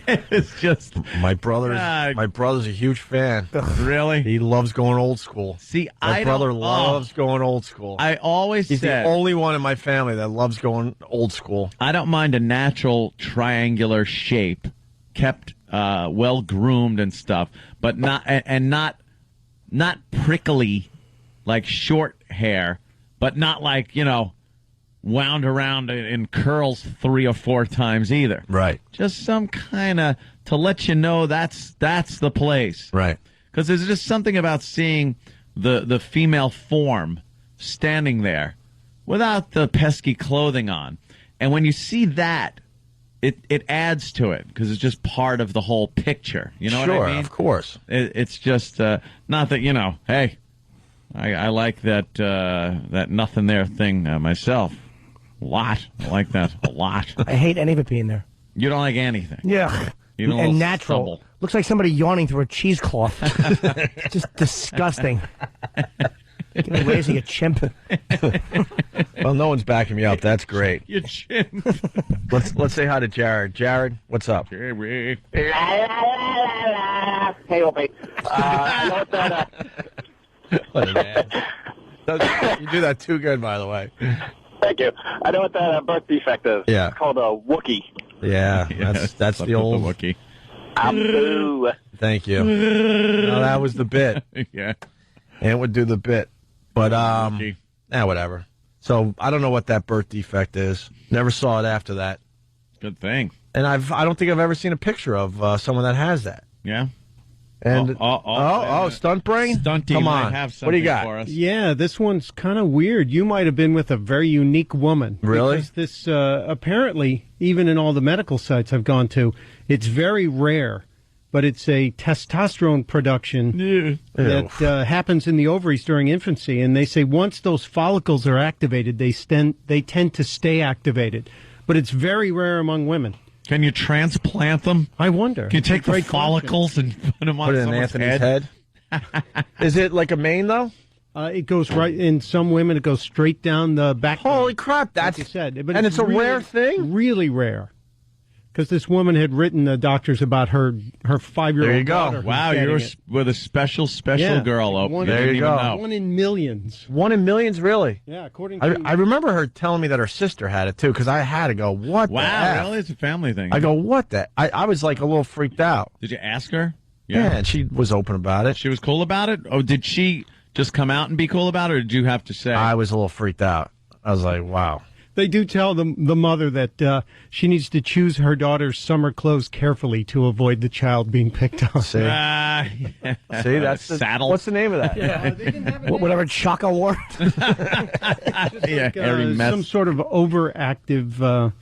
It's just my brother's a huge fan. Really? He loves going old school. See, my brother loves going old school. I always He's the only one in my family that loves going old school. I don't mind a natural triangular shape, kept well groomed and stuff, but not prickly like short hair, but not like wound around in curls 3 or 4 times either. Right. Just some kind of to let you know that's the place. Right. Because there's just something about seeing the female form standing there without the pesky clothing on. And when you see that, it adds to it because it's just part of the whole picture. You know what I mean? Sure, of course. It's just not that, hey, I like that nothing there thing myself. A lot. I like that a lot. I hate any of it being there. You don't like anything. Yeah. You know, and natural. stubble. Looks like somebody yawning through a cheesecloth. Just disgusting. Get lazy, a chimp. Well, no one's backing me up. That's great. You chimp. Let's say hi to Jared. Jared, what's up? Jared. Hey, Opie. I know that. What an ass. You do that too good, by the way. Thank you. I know what that birth defect is. Yeah. It's called a Wookiee. Yeah, that's the old Wookiee. Boo. Thank you. No, that was the bit. Yeah. And would do the bit. But, whatever. So, I don't know what that birth defect is. Never saw it after that. Good thing. And I don't think I've ever seen a picture of someone that has that. Yeah. And stunt brain? Stunty Come might on. have something What do you got? for us. Yeah, this one's kind of weird. You might have been with a very unique woman. Really? Because this, apparently, even in all the medical sites I've gone to, it's very rare. But it's a testosterone production that happens in the ovaries during infancy. And they say once those follicles are activated, they tend to stay activated. But it's very rare among women. Can you transplant them? I wonder. Can you take the Great follicles and put them on Put it in someone's Anthony's head? Is it like a mane, though? It goes right in some women. It goes straight down the back. Holy crap! That's like you said. But and it's a really, rare thing. Really rare. Because this woman had written the doctors about her 5-year-old There you go. daughter. Wow, you're with a special Yeah. girl. Up. One, There you go. Know. 1 in millions. 1 in millions, really? Yeah, according to... I remember her telling me that her sister had it, too, because I had to go, what the Wow, F? really? It's a family thing. I go, what the... I was, like, a little freaked out. Did you ask her? Yeah, and she was open about it. She was cool about it? Oh, did she just come out and be cool about it, or did you have to say? I was a little freaked out. I was like, wow. They do tell the mother that she needs to choose her daughter's summer clothes carefully to avoid the child being picked on. See, Yeah. See, that's the saddle. What's the name of that? Yeah, they didn't have a name. Whatever Chaka wore. Yeah, hairy mess. Some sort of overactive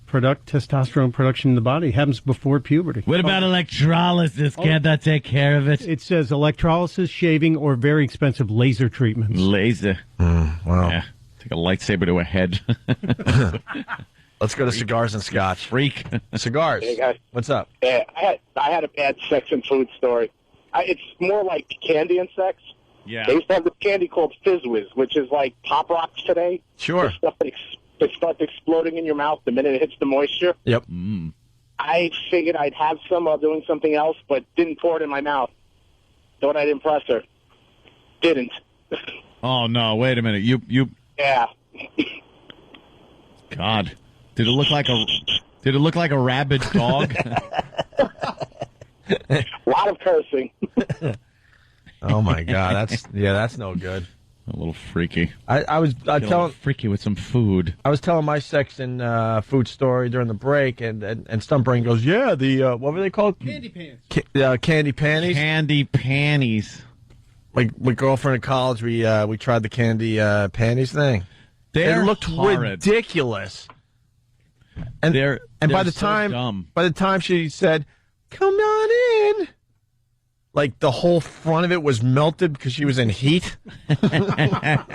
testosterone production in the body happens before puberty. What about electrolysis? Can't that take care of it? It says electrolysis, shaving, or very expensive laser treatments. Laser. Wow. Yeah. Take a lightsaber to a head. Let's go to cigars and scotch. Freak. Cigars. Hey, guys. What's up? Yeah, I had a bad sex and food story. It's more like candy and sex. Yeah. They used to have this candy called Fizz Whiz, which is like Pop Rocks today. Sure. The stuff that starts exploding in your mouth the minute it hits the moisture. Yep. I figured I'd have some while doing something else, but didn't pour it in my mouth. Thought I'd impress her. Didn't. Oh, no. Wait a minute. You. Yeah. God. Did it look like a rabid dog? A lot of cursing. Oh my God, that's no good. A little freaky. I was telling freaky with some food. I was telling my sex and food story during the break, and Stump Brain goes, yeah, the what were they called? Candy pants. Candy panties. Candy panties. Like my girlfriend in college, we tried the candy panties thing. They're it looked horrid. ridiculous. And they're by the so dumb. time she said, "Come on in," like the whole front of it was melted because she was in heat. Now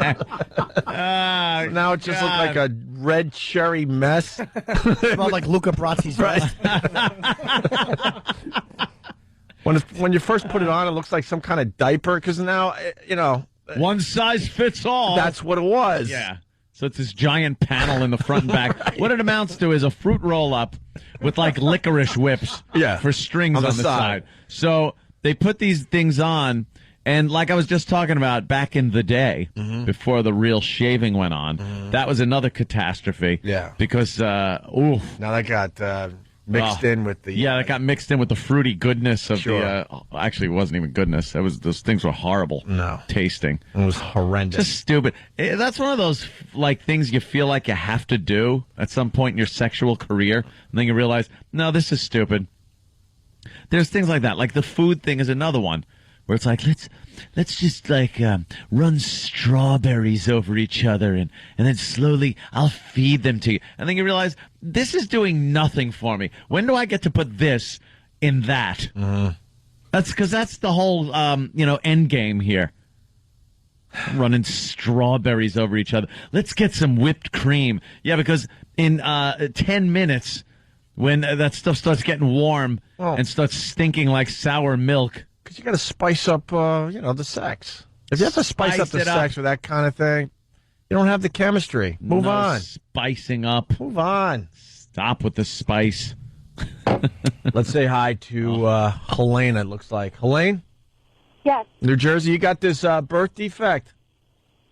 it just looked like a red cherry mess. Smelled like Luca Brazzi's right. When you first put it on, it looks like some kind of diaper because now one size fits all. That's what it was. Yeah. So it's this giant panel in the front and back. What it amounts to is a fruit roll-up with, like, licorice whips for strings on the side. So they put these things on, and like I was just talking about back in the day, before the real shaving went on, that was another catastrophe. Yeah. Because, Now that got mixed in with the... Yeah, that got mixed in with the fruity goodness of Sure. the... actually, it wasn't even goodness. Those things were horrible. No. Tasting. It was horrendous. Just stupid. That's one of those like things you feel like you have to do at some point in your sexual career, and then you realize, no, this is stupid. There's things like that. Like the food thing is another one where it's like let's just like run strawberries over each other and then slowly I'll feed them to you. And then you realize this is doing nothing for me. When do I get to put this in that? That's because that's the whole end game here. Running strawberries over each other. Let's get some whipped cream. Yeah, because in 10 minutes, when that stuff starts getting warm and starts stinking like sour milk. Because you got to spice up, the sex. If you have to spice up the sex with that kind of thing, you don't have the chemistry. Move on. Spicing up. Move on. Stop with the spice. Let's say hi to Helene, it looks like. Helene? Yes. New Jersey, you got this birth defect.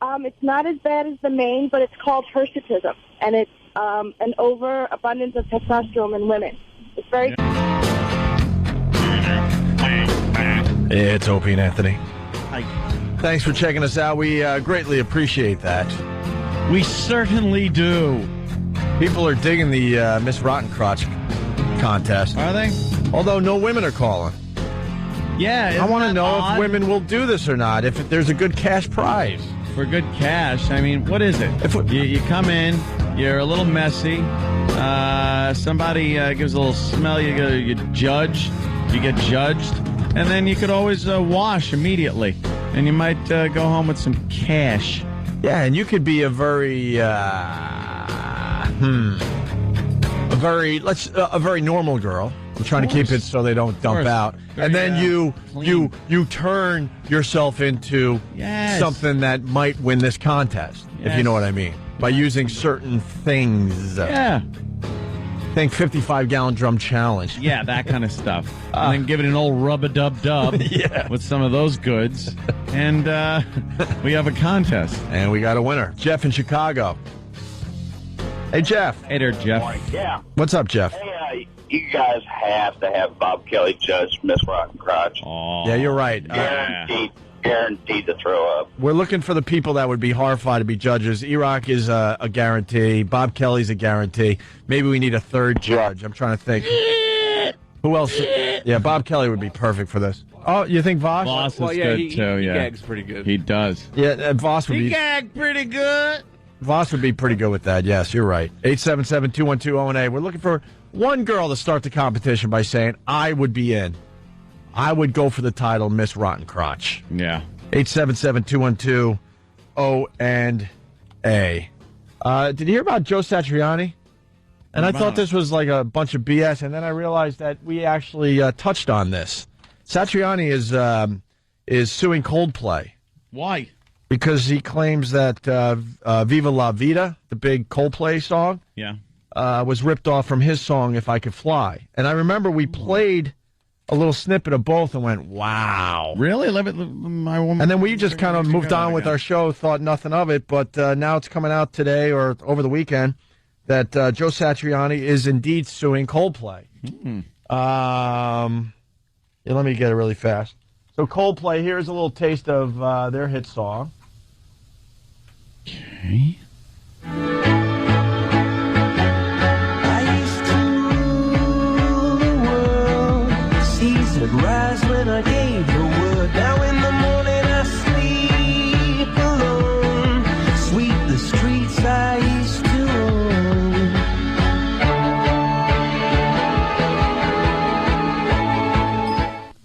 It's not as bad as the main, but it's called hirsutism, and it's an overabundance of testosterone in women. It's very... It's Opie and Anthony. Hi. Thanks for checking us out. We greatly appreciate that. We certainly do. People are digging the Miss Rotten Crotch contest. Are they? Although no women are calling. Yeah. I want to know if women will do this or not, if there's a good cash prize. For good cash, I mean, what is it? You come in, you're a little messy, somebody gives a little smell, you judge, you get judged, and then you could always wash immediately, and you might go home with some cash. Yeah, and you could be a very normal girl. I'm trying to keep it so they don't dump out. And then you turn yourself into something that might win this contest, if you know what I mean, by using certain things. Yeah. Think 55-gallon drum challenge. Yeah, that kind of stuff. And then give it an old rub-a-dub-dub with some of those goods. And we have a contest. And we got a winner. Jeff in Chicago. Hey, Jeff. Hey there, Jeff. Yeah. What's up, Jeff? Hey, you guys have to have Bob Kelly judge Miss Rotten Crotch. Yeah, you're right. Guaranteed to throw up. We're looking for the people that would be horrified to be judges. E-Rock is a guarantee. Bob Kelly's a guarantee. Maybe we need a third judge. I'm trying to think. Who else? Yeah, Bob Kelly would be perfect for this. Oh, you think Voss? Voss is good, too, he yeah. gags pretty good. He does. Yeah, Voss would be... He gagged pretty good. Voss would be pretty good with that. Yes, you're right. 877-212-018. We're looking for one girl to start the competition by saying, I would be in. I would go for the title Miss Rotten Crotch. Yeah. 877-212-O&A. Did you hear about Joe Satriani? And I thought this was like a bunch of BS, and then I realized that we actually touched on this. Satriani is suing Coldplay. Why? Because he claims that Viva La Vida, the big Coldplay song, was ripped off from his song If I Could Fly. And I remember we played a little snippet of both and went, wow. Really? My woman. And then we just kind of moved on with our show, thought nothing of it, but now it's coming out today or over the weekend that Joe Satriani is indeed suing Coldplay. Let me get it really fast. So Coldplay, here's a little taste of their hit song. Okay. I used to rule the world. Seas would rise when I gave the word. Now in the morning I sleep alone. Sweep the streets I used to own.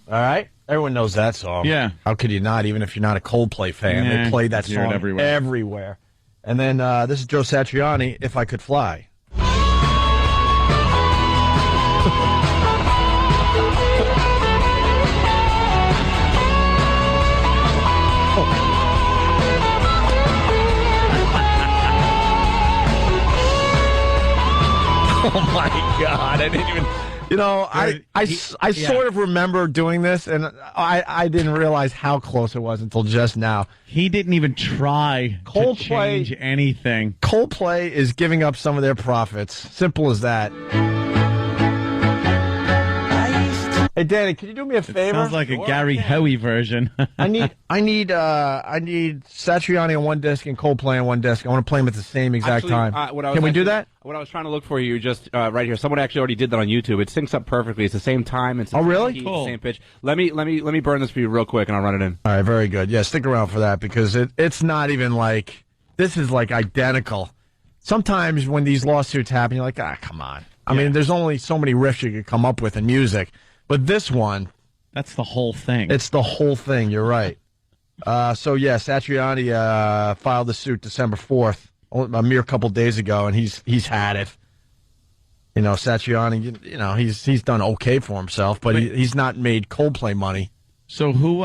All right. Everyone knows that song. Yeah. How could you not, even if you're not a Coldplay fan? Yeah, they play that hear it song everywhere. And then this is Joe Satriani, If I Could Fly. Oh, my God. I didn't even... You know, I sort of remember doing this, and I didn't realize how close it was until just now. He didn't even try to change anything. Coldplay is giving up some of their profits. Simple as that. I used to Hey, Danny, can you do me a favor? Sounds like a Gary Hoey version. I need Satriani on one disc and Coldplay on one disc. I want to play them at the same exact time. Can we do that? What I was trying to look for you just right here. Someone actually already did that on YouTube. It syncs up perfectly. It's the same time. It's the Oh, same really? key, Cool. Same pitch. Let me burn this for you real quick, and I'll run it in. All right, very good. Yeah, stick around for that because it's not even like this is like identical. Sometimes when these lawsuits happen, you're like, come on. I mean, there's only so many riffs you could come up with in music, but this one, that's the whole thing. It's the whole thing. You're right. So yeah, Satriani filed the suit December 4th, a mere couple days ago, and he's had it. You know, Satriani, you know, he's done okay for himself, but he's not made Coldplay money. So who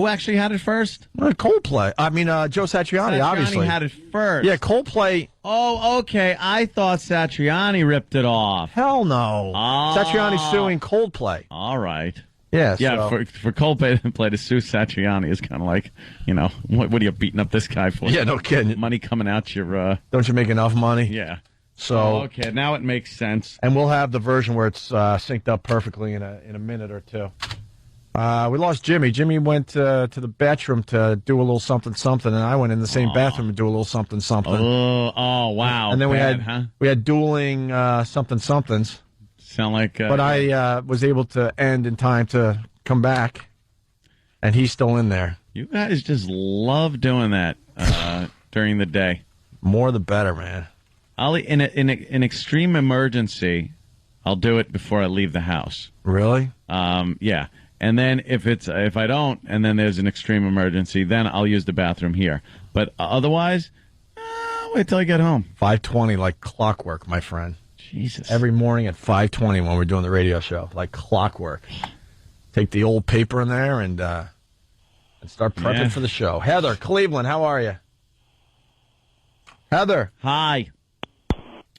actually had it first? Coldplay. I mean, Joe Satriani, obviously. had it first. Yeah, Coldplay. Oh, okay. I thought Satriani ripped it off. Hell no. Satriani's suing Coldplay. All right. Yeah, Yeah, so- for Coldplay to sue Satriani is kind of like, you know, what are you beating up this guy for? Yeah, no kidding. Money coming out your... Don't you make enough money? Yeah. So Oh, okay, now it makes sense. And we'll have the version where it's synced up perfectly in a minute or two. We lost Jimmy. Jimmy went to the bathroom to do a little something, and I went in the same bathroom to do a little something. Oh, wow. And then Bad, we had dueling somethings. Sound like... but I was able to end in time to come back, and he's still in there. You guys just love doing that during the day. More the better, man. I'll in an extreme emergency, I'll do it before I leave the house. Really? Yeah. And then if I don't, and then there's an extreme emergency, then I'll use the bathroom here. But otherwise, wait till I get home. 5:20, like clockwork, my friend. Jesus. Every morning at 5:20 when we're doing the radio show, like clockwork. Take the old paper in there and start prepping Yeah. for the show. Heather, Cleveland, how are you? Heather. Hi.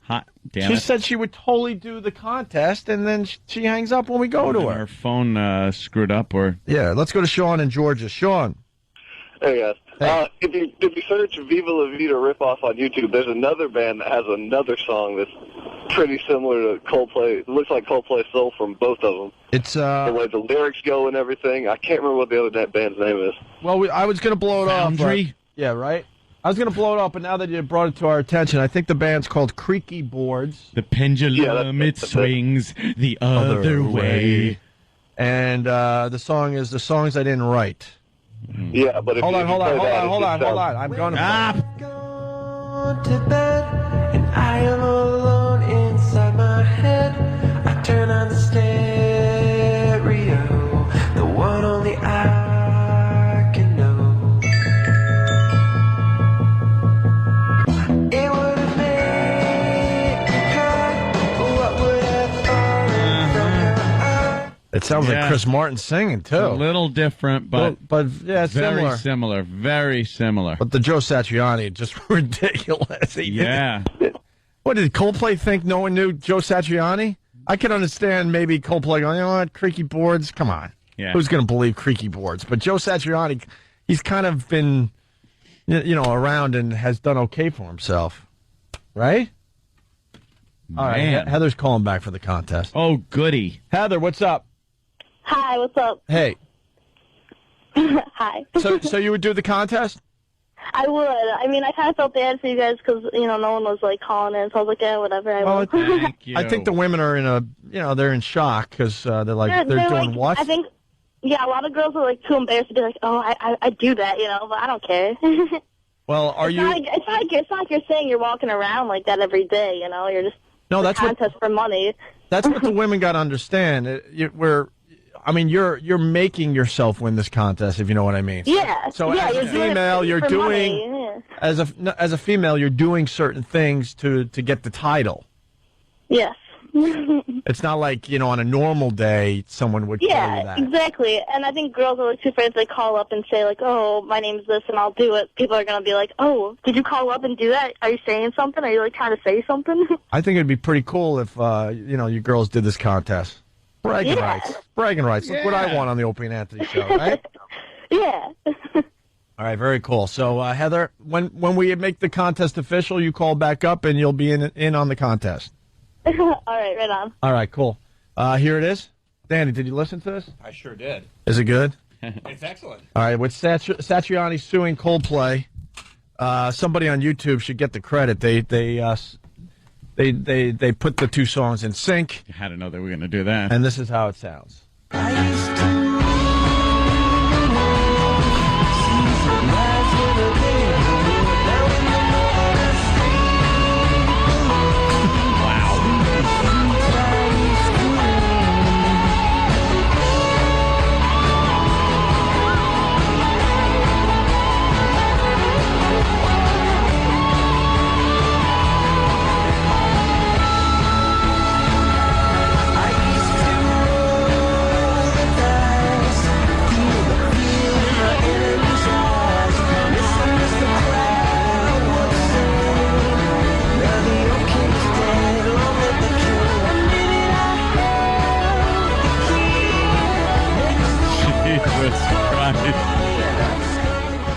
Hi. Damn She it. said she would totally do the contest, and then she hangs up when we go to her. Her phone screwed up, or... Yeah, let's go to Sean in Georgia. Sean. Hey guys, if you search Viva La Vida ripoff on YouTube, there's another band that has another song that's pretty similar to Coldplay. It looks like Coldplay stole from both of them. It's the way the lyrics go and everything. I can't remember what the other band's name is. Well, I was going to blow it Foundry? off. Yeah, right? I was going to blow it up, but now that you brought it to our attention, I think the band's called Creaky Boards. The pendulum, it swings the other way. And the song is The Songs I Didn't Write. Yeah, but if Hold you on. I'm sounds- going to... Gone to bed, and I am alone inside my head. I turn on the stereo, the one only I can know. It would have made me cry. What would have fallen from your eye? It sounds Yeah. like Chris Martin singing, too. A little different, but yeah, very similar. Very similar. But the Joe Satriani, just ridiculous. Yeah. What, did Coldplay think no one knew Joe Satriani? I can understand maybe Coldplay going, you know what, Creaky Boards, come on. Yeah. Who's going to believe Creaky Boards? But Joe Satriani, he's kind of been, around and has done okay for himself. Right? All right, Man. Heather's calling back for the contest. Oh, goody. Heather, what's up? Hi, what's up? Hey. Hi. So you would do the contest? I would. I mean, I kind of felt bad for you guys because, no one was, calling in. So I was like, yeah, whatever, I will. I think the women are they're in shock because they're doing like, what? I think, a lot of girls are, too embarrassed to be like, oh, I do that, but I don't care. Well, are it's you... It's not like you're saying you're walking around like that every day, You're just... No, that's what... contest for money. That's what the women got to understand. You're making yourself win this contest, if you know what I mean. Yeah. So yeah, as a you're doing it female, you're for doing money, yeah. as a female, you're doing certain things to get the title. Yes. It's not like on a normal day someone would tell you Yeah, that. exactly. And I think girls are too afraid to call up and say oh, my name's this and I'll do it. People are gonna be like, oh, did you call up and do that? Are you saying something? Are you trying to say something? I think it'd be pretty cool if you girls did this contest. Bragging rights. Bragging rights. Look what I want on the Opie and Anthony show, right? Yeah. All right, very cool. So Heather, when we make the contest official, you call back up and you'll be in on the contest. All right, right on. All right, cool. Here it is. Danny, did you listen to this? I sure did. Is it good? It's excellent. All right, with Satriani suing Coldplay, somebody on YouTube should get the credit. They put the two songs in sync. You had to know they were going to do that. And this is how it sounds.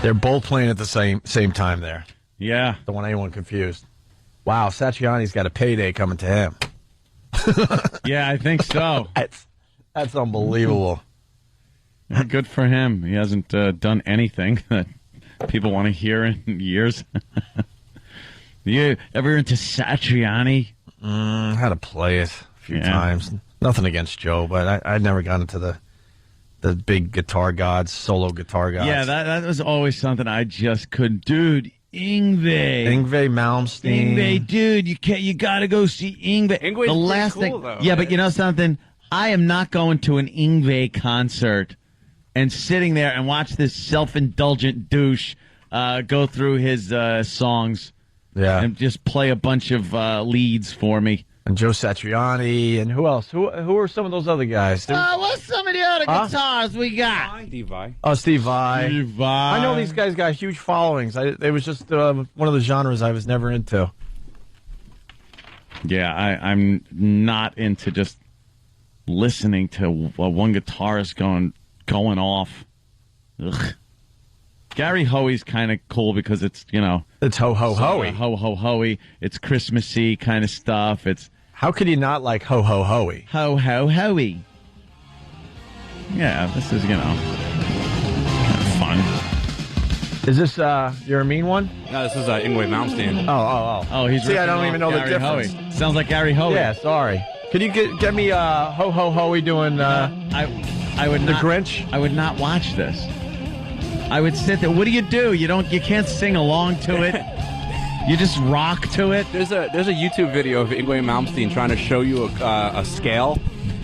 They're both playing at the same time there. Yeah. Don't want anyone confused. Wow, Satriani's got a payday coming to him. Yeah, I think so. That's unbelievable. Yeah, good for him. He hasn't done anything that people want to hear in years. You ever into Satriani? Had to play it a few times. Nothing against Joe, but I'd never gotten into the big guitar gods, solo guitar gods. Yeah, that was always something I just couldn't. Dude, Yngwie Malmsteen. Yngwie, dude, you gotta go see Yngwie. Yngwie's the last pretty cool, thing, though. yeah, but you know something? I am not going to an Yngwie concert and sitting there and watch this self-indulgent douche go through his songs. Yeah, and just play a bunch of leads for me. And Joe Satriani, and who else? Who are some of those other guys? What's some of the other guitars we got? Steve Vai. Oh, Steve Vai. Steve Vai. I know these guys got huge followings. It was just one of the genres I was never into. Yeah, I'm not into just listening to one guitarist going off. Ugh. Gary Hoey's kind of cool because it's, it's ho-ho-hoey. Ho-ho-hoey. It's Christmassy kind of stuff. It's How could you not like ho-ho-hoey? Ho-ho-hoey. Yeah, this is, kind of fun. Is this your mean one? No, this is Yngwie Malmsteen. Oh, he's See, I don't ripping even off know the Gary difference. Hoey. Sounds like Gary Hoey. Yeah, sorry. Could you get me ho-ho-hoey doing I would the not, Grinch? I would not watch this. I would sit there. What do? You can't sing along to it. You just rock to it. There's a YouTube video of Yngwie Malmsteen trying to show you a scale,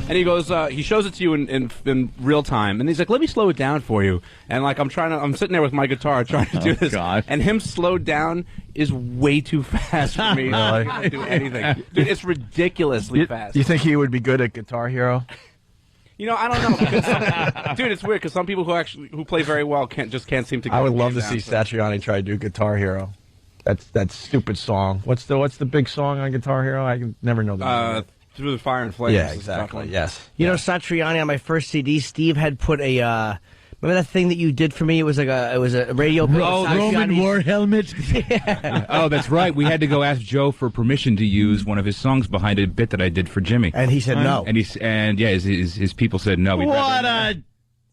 and he goes, he shows it to you in real time, and he's like, "Let me slow it down for you." And like I'm sitting there with my guitar trying to do this, God. and him slowed down is way too fast for me to do anything. Dude, it's ridiculously fast. You think he would be good at Guitar Hero? I don't know. Because dude, it's weird because some people who play very well can't seem to. I would love to down, see so. Satriani try to do Guitar Hero. That stupid song. What's the big song on Guitar Hero? I can never know the name. Through the Fire and Flames. Yeah, exactly. Yes. You know, Satriani on my first CD, Steve had put a. Remember that thing that you did for me? It was like a radio. Roman war helmet. Oh, that's right. We had to go ask Joe for permission to use one of his songs behind a bit that I did for Jimmy, and he said no. And his people said no. What a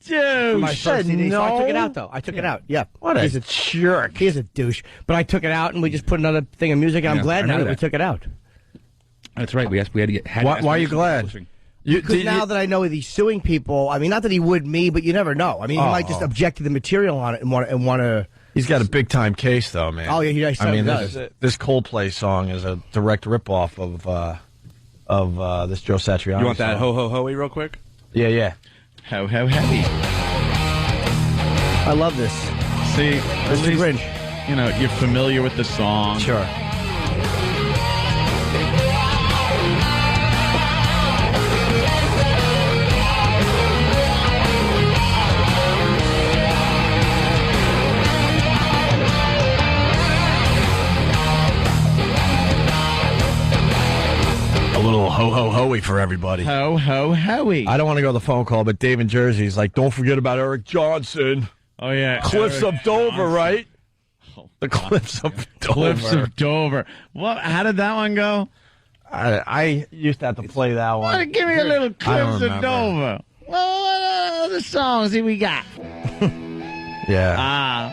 douche! My first CD, so I took it out though. I took it out. Yeah. He's a jerk. He's a douche. But I took it out, and we just put another thing of music. And I'm glad now that we took it out. That's right. We had to get. Why are you glad? Because now that I know he's suing people, I mean, not that he would me, but you never know. I mean, he might just object to the material on it and want to. He's got a big time case, though, man. Oh yeah, he does. does. This Coldplay song is a direct ripoff of this Joe Satriani. You want that song. ho-ho-hoey real quick? Yeah. Ho-ho-heavy. I love this. See, This is at least, Grinch. you're familiar with the song. Sure. A little ho-ho-hoey for everybody. Ho-ho-hoey. I don't want to go to the phone call, but Dave in Jersey is like, don't forget about Eric Johnson. Oh, yeah. Cliffs Eric of Dover, Johnson. right? The Cliffs of Dover. Cliffs of Dover. What? How did that one go? I used to have to play that one. Give me a little I don't Crimson remember. Nova. Well, what other songs have we got? Yeah.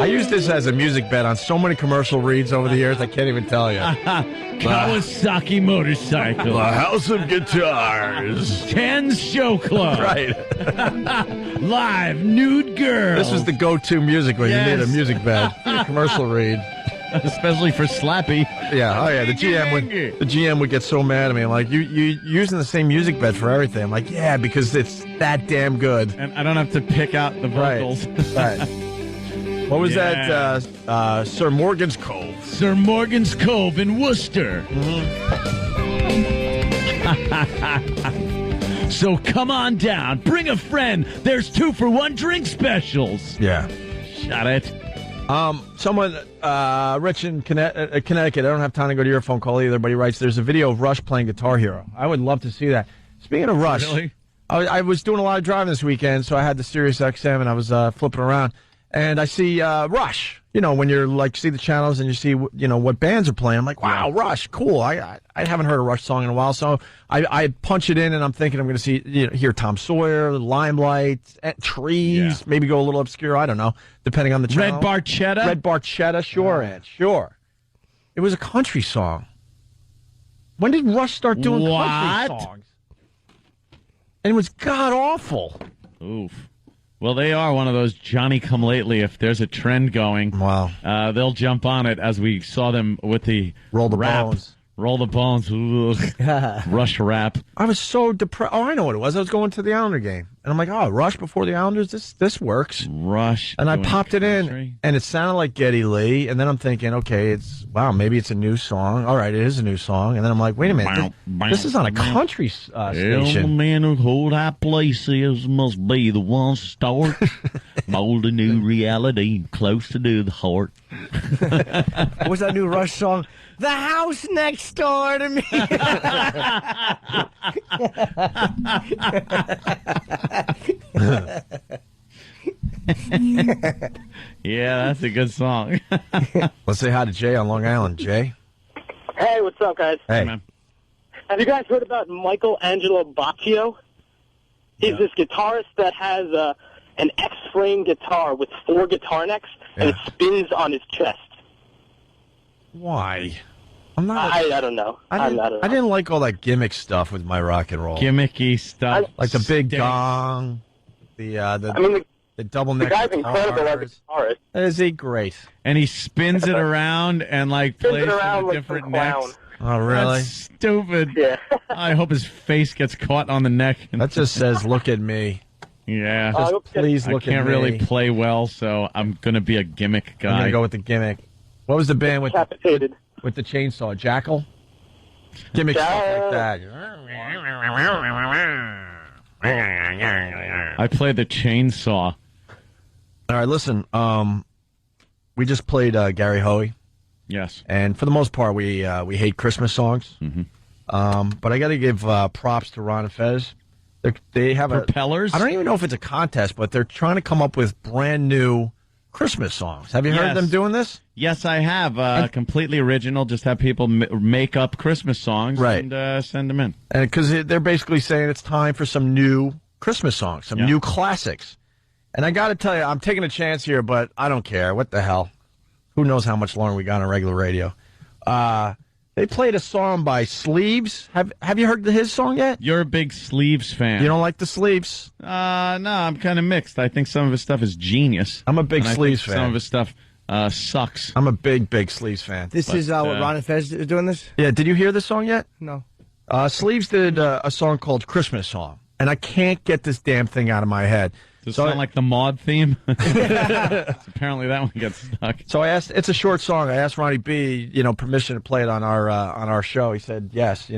I used this as a music bed on so many commercial reads over the years, I can't even tell you. Kawasaki motorcycle. The House of Guitars. Ken's Show Club. Right. Live nude girl. This was the go-to music when Yes. you need a music bed. Commercial read. Especially for Slappy. Yeah, oh yeah. The GM would get so mad at me. Like you using the same music bed for everything. I'm like, yeah, because it's that damn good. And I don't have to pick out the vocals. Right. What was that? Sir Morgan's Cove. Sir Morgan's Cove in Worcester. So come on down. Bring a friend. There's 2-for-1 drink specials. Yeah. Shut it. Someone, Rich in Connecticut, I don't have time to go to your phone call either, but he writes, there's a video of Rush playing Guitar Hero. I would love to see that. Speaking of Rush, Really? I was doing a lot of driving this weekend, so I had the Sirius XM and I was flipping around, and I see Rush. You know, when you're like, see the channels and you see, you know, what bands are playing. I'm like, wow, Rush, cool. I haven't heard a Rush song in a while, so I punch it in and I'm thinking I'm going to see, hear Tom Sawyer, Limelight, Trees, maybe go a little obscure. I don't know, depending on the channel. Red Barchetta? Red Barchetta, sure, Ed, sure. It was a country song. When did Rush start doing country songs? And it was god awful. Oof. Well, they are one of those Johnny-come-lately. If there's a trend going, they'll jump on it, as we saw them with the Roll the rap. Bones. Roll the Bones. Rush rap. I was so depressed. Oh, I know what it was. I was going to the Islander game. And I'm like, oh, Rush before the Islanders? This works. Rush. And I doing popped it in, country. and it sounded like Geddy Lee. And then I'm thinking, okay, maybe it's a new song. All right, it is a new song. And then I'm like, wait a minute. This is on a country The station. men who hold high places must be the ones to start. Mold a new reality close to the heart. What's that new Rush song? The house next door to me. Yeah, that's a good song. Let's say hi to Jay on Long Island. Jay? Hey, what's up, guys? Hey. Have you guys heard about Michelangelo Baccio? He's this guitarist that has an X-frame guitar with 4 guitar necks, and it spins on his chest. Why? I'm not. I don't know. I didn't like all that gimmick stuff with my rock and roll. Gimmicky stuff. Like the big gong, the double neck. The guy's incredible as a guitarist. Is he great? And he spins it around and plays around with like different some clown. necks. Oh, really? That's stupid. Yeah. I hope his face gets caught on the neck. That just says, "Look at me." Yeah. Just please look I can't at me. really play well, so I'm going to be a gimmick guy. I'm gonna go with the gimmick. What was the band with the chainsaw? Jackal. Gimmick stuff like that. I play the chainsaw. All right, listen. We just played Gary Hoey. Yes. And for the most part, we hate Christmas songs. Mm-hmm. But I got to give props to Ron and Fez. They have Propellers? I don't even know if it's a contest, but they're trying to come up with brand new Christmas songs. Have you heard Yes. them doing this? Yes, I have. Completely original. Just have people make up Christmas songs Right. and send them in. And because they're basically saying it's time for some new Christmas songs, some new classics. And I got to tell you, I'm taking a chance here, but I don't care. What the hell? Who knows how much longer we got on regular radio? They played a song by Sleeves. Have you heard his song yet? You're a big Sleeves fan. You don't like the Sleeves? No, I'm kind of mixed. I think some of his stuff is genius. I'm a big and I Sleeves think fan. Some of his stuff sucks. I'm a big Sleeves fan. This is what Ron and Fez is doing this? Yeah, did you hear this song yet? No. Sleeves did a song called Christmas Song, and I can't get this damn thing out of my head. Does it sound like the Maud theme? Apparently that one gets stuck. So I asked, it's a short song. I asked Ronnie B, permission to play it on our show. He said, yes,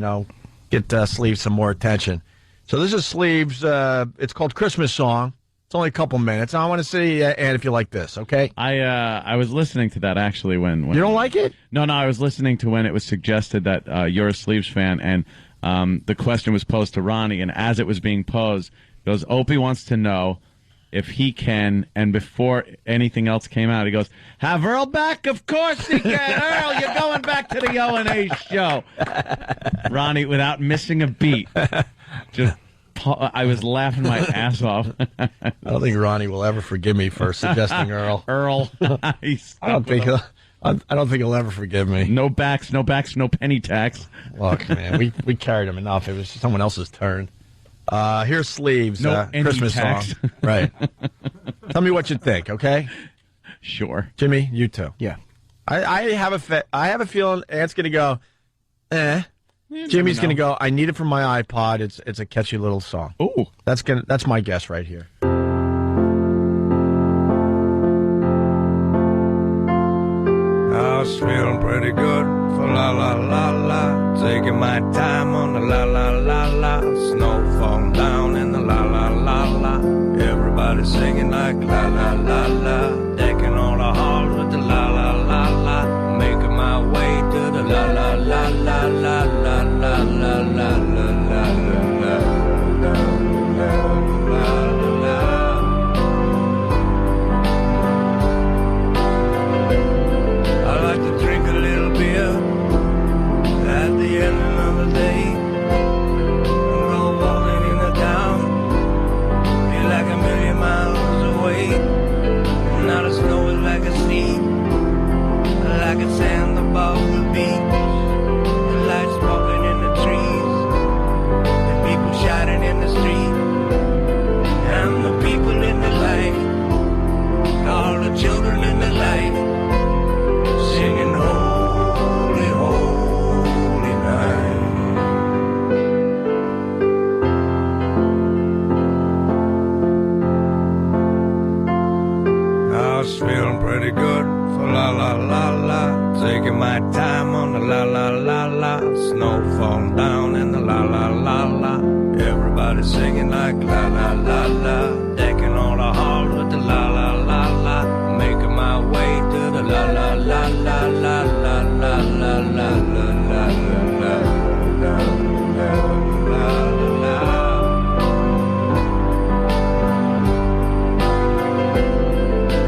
get Sleeves some more attention. So this is Sleeves. It's called Christmas Song. It's only a couple minutes. I want to see, Ann, if you like this, okay? I was listening to that actually when You don't like it? No, I was listening to when it was suggested that you're a Sleeves fan, and the question was posed to Ronnie, and as it was being posed, he goes, Opie wants to know, if he can, and before anything else came out, he goes, have Earl back? Of course he can. Earl, you're going back to the O&A show. Ronnie, without missing a beat. I was laughing my ass off. I don't think Ronnie will ever forgive me for suggesting Earl. Earl. I don't think he'll ever forgive me. No backs, no penny tax. Look, man, we carried him enough. It was someone else's turn. Here's Sleeves, No Christmas tax. song. Right. Tell me what you think, okay? Sure. Jimmy, you too. Yeah. I have a feeling Ant's going to go, Jimmy's going to go, I need it for my iPod. It's a catchy little song. Ooh. That's my guess right here. I was feeling pretty good for la la la la. Taking my time on the la la la la. Snow falling down in the la la la la. Everybody singing like la la la la. Decking all the halls with the la la la la. Making my way to the la la la la la la la la la la I like to drink a little beer at the end of the day. Go walking in the town, feel like a million miles away. Now the snow is like a sea, like a sand above the beach. The lights smoking in the trees, the people shining in the street, and the people in the light, all the children in the light. Singing holy, holy night. I was feeling pretty good for la la la la. Taking my time on the la la la la. Snow falling down in the la la la la. Everybody singing like la la la la. Decking all the halls with the la la la la. Making my way to the la la la la la la la la la la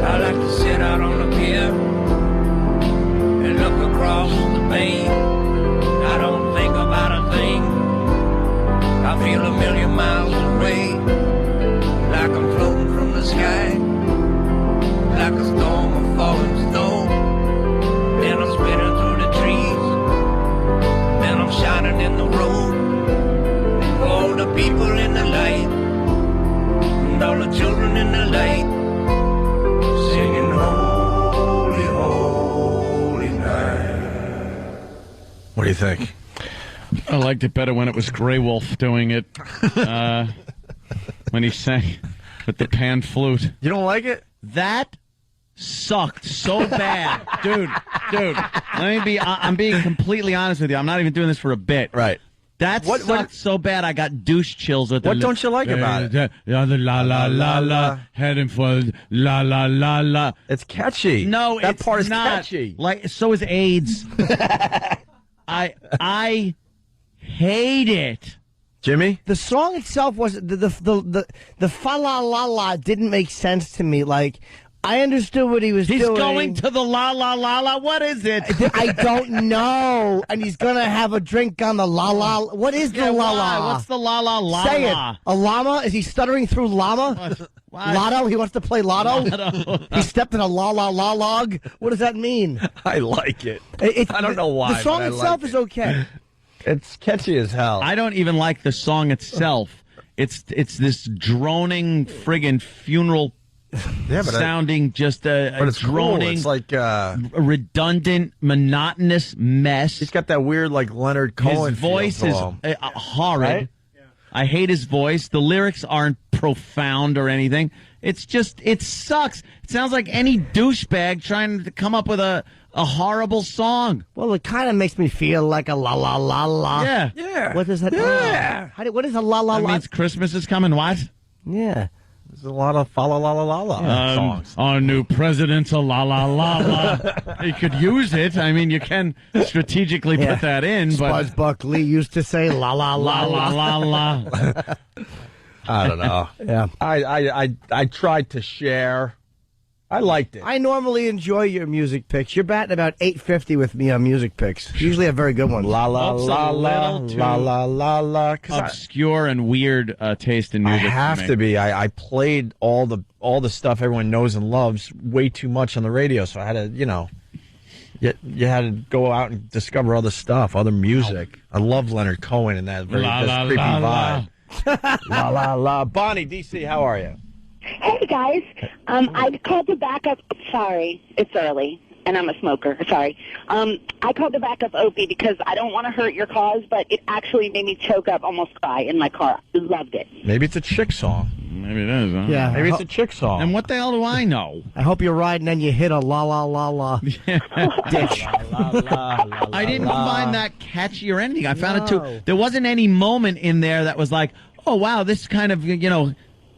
I like to sit out on the pier and look across the bay. I don't think about a thing. I feel a million miles away, like I'm floating from the sky, like a storm of falling snow. Then I'm spinning through the trees, then I'm shining in the road. All the people in the light, and all the children in the light, singing holy, holy night. What do you think? I liked it better when it was Grey Wolf doing it. When he sang with the pan flute. You don't like it? That sucked so bad. Dude, I'm being completely honest with you. I'm not even doing this for a bit. Right. That sucked so bad I got douche chills with What don't you like about it? Yeah, the la la la la, heading for la la la la. It's catchy. No, that it's part is not. catchy. Like, so is AIDS. I hate it. Jimmy? The song itself was the fa la la la didn't make sense to me. Like, I understood what he was doing. He's going to the la la la la. What is it? I don't know. And he's gonna have a drink on the la la. What is the la la? What's the la la la? Say it. A llama? Is he stuttering through llama? Lotto? He wants to play lotto? He stepped in a la la la log? What does that mean? I like it. I don't know why. The song but I itself like is it. okay. It's catchy as hell. I don't even like the song itself. It's this droning friggin' funeral sounding just a but it's droning. Cool. It's like a redundant, monotonous mess. He's got that weird like Leonard Cohen. His voice feel is to him. horrid. Right? I hate his voice. The lyrics aren't profound or anything. It's just, it sucks. It sounds like any douchebag trying to come up with a horrible song. Well, it kind of makes me feel like a la la la la. Yeah. Yeah. What does that? Yeah. What is a la la That la? means Christmas is coming. What? Yeah. There's a lot of fa la la la la songs. Our new president's a la la la la. You could use it. I mean, you can strategically put that in, but Buzz Buckley used to say la la la la la la la. I don't know. Yeah. I tried to share. I liked it. I normally enjoy your music picks. You're batting about 850 with me on music picks. Usually have very good ones. La la la la la la la la. Obscure and weird taste in I music. have to be. I played all the stuff everyone knows and loves way too much on the radio, so I had to, you had to go out and discover other stuff, other music. I love Leonard Cohen and that very creepy vibe. La la la. Bonnie, DC, how are you? Hey, guys. I called to back up. Sorry, it's early, and I'm a smoker. Sorry. I called to back up Opie because I don't want to hurt your cause, but it actually made me choke up, almost cry in my car. I loved it. Maybe it's a chick song. Maybe it is, huh? Yeah. Maybe it's a chick song. And what the hell do I know? I hope you're riding and you hit a la la la la ditch. I didn't find that catchy or anything. I found it too. There wasn't any moment in there that was like, oh, wow, this kind of,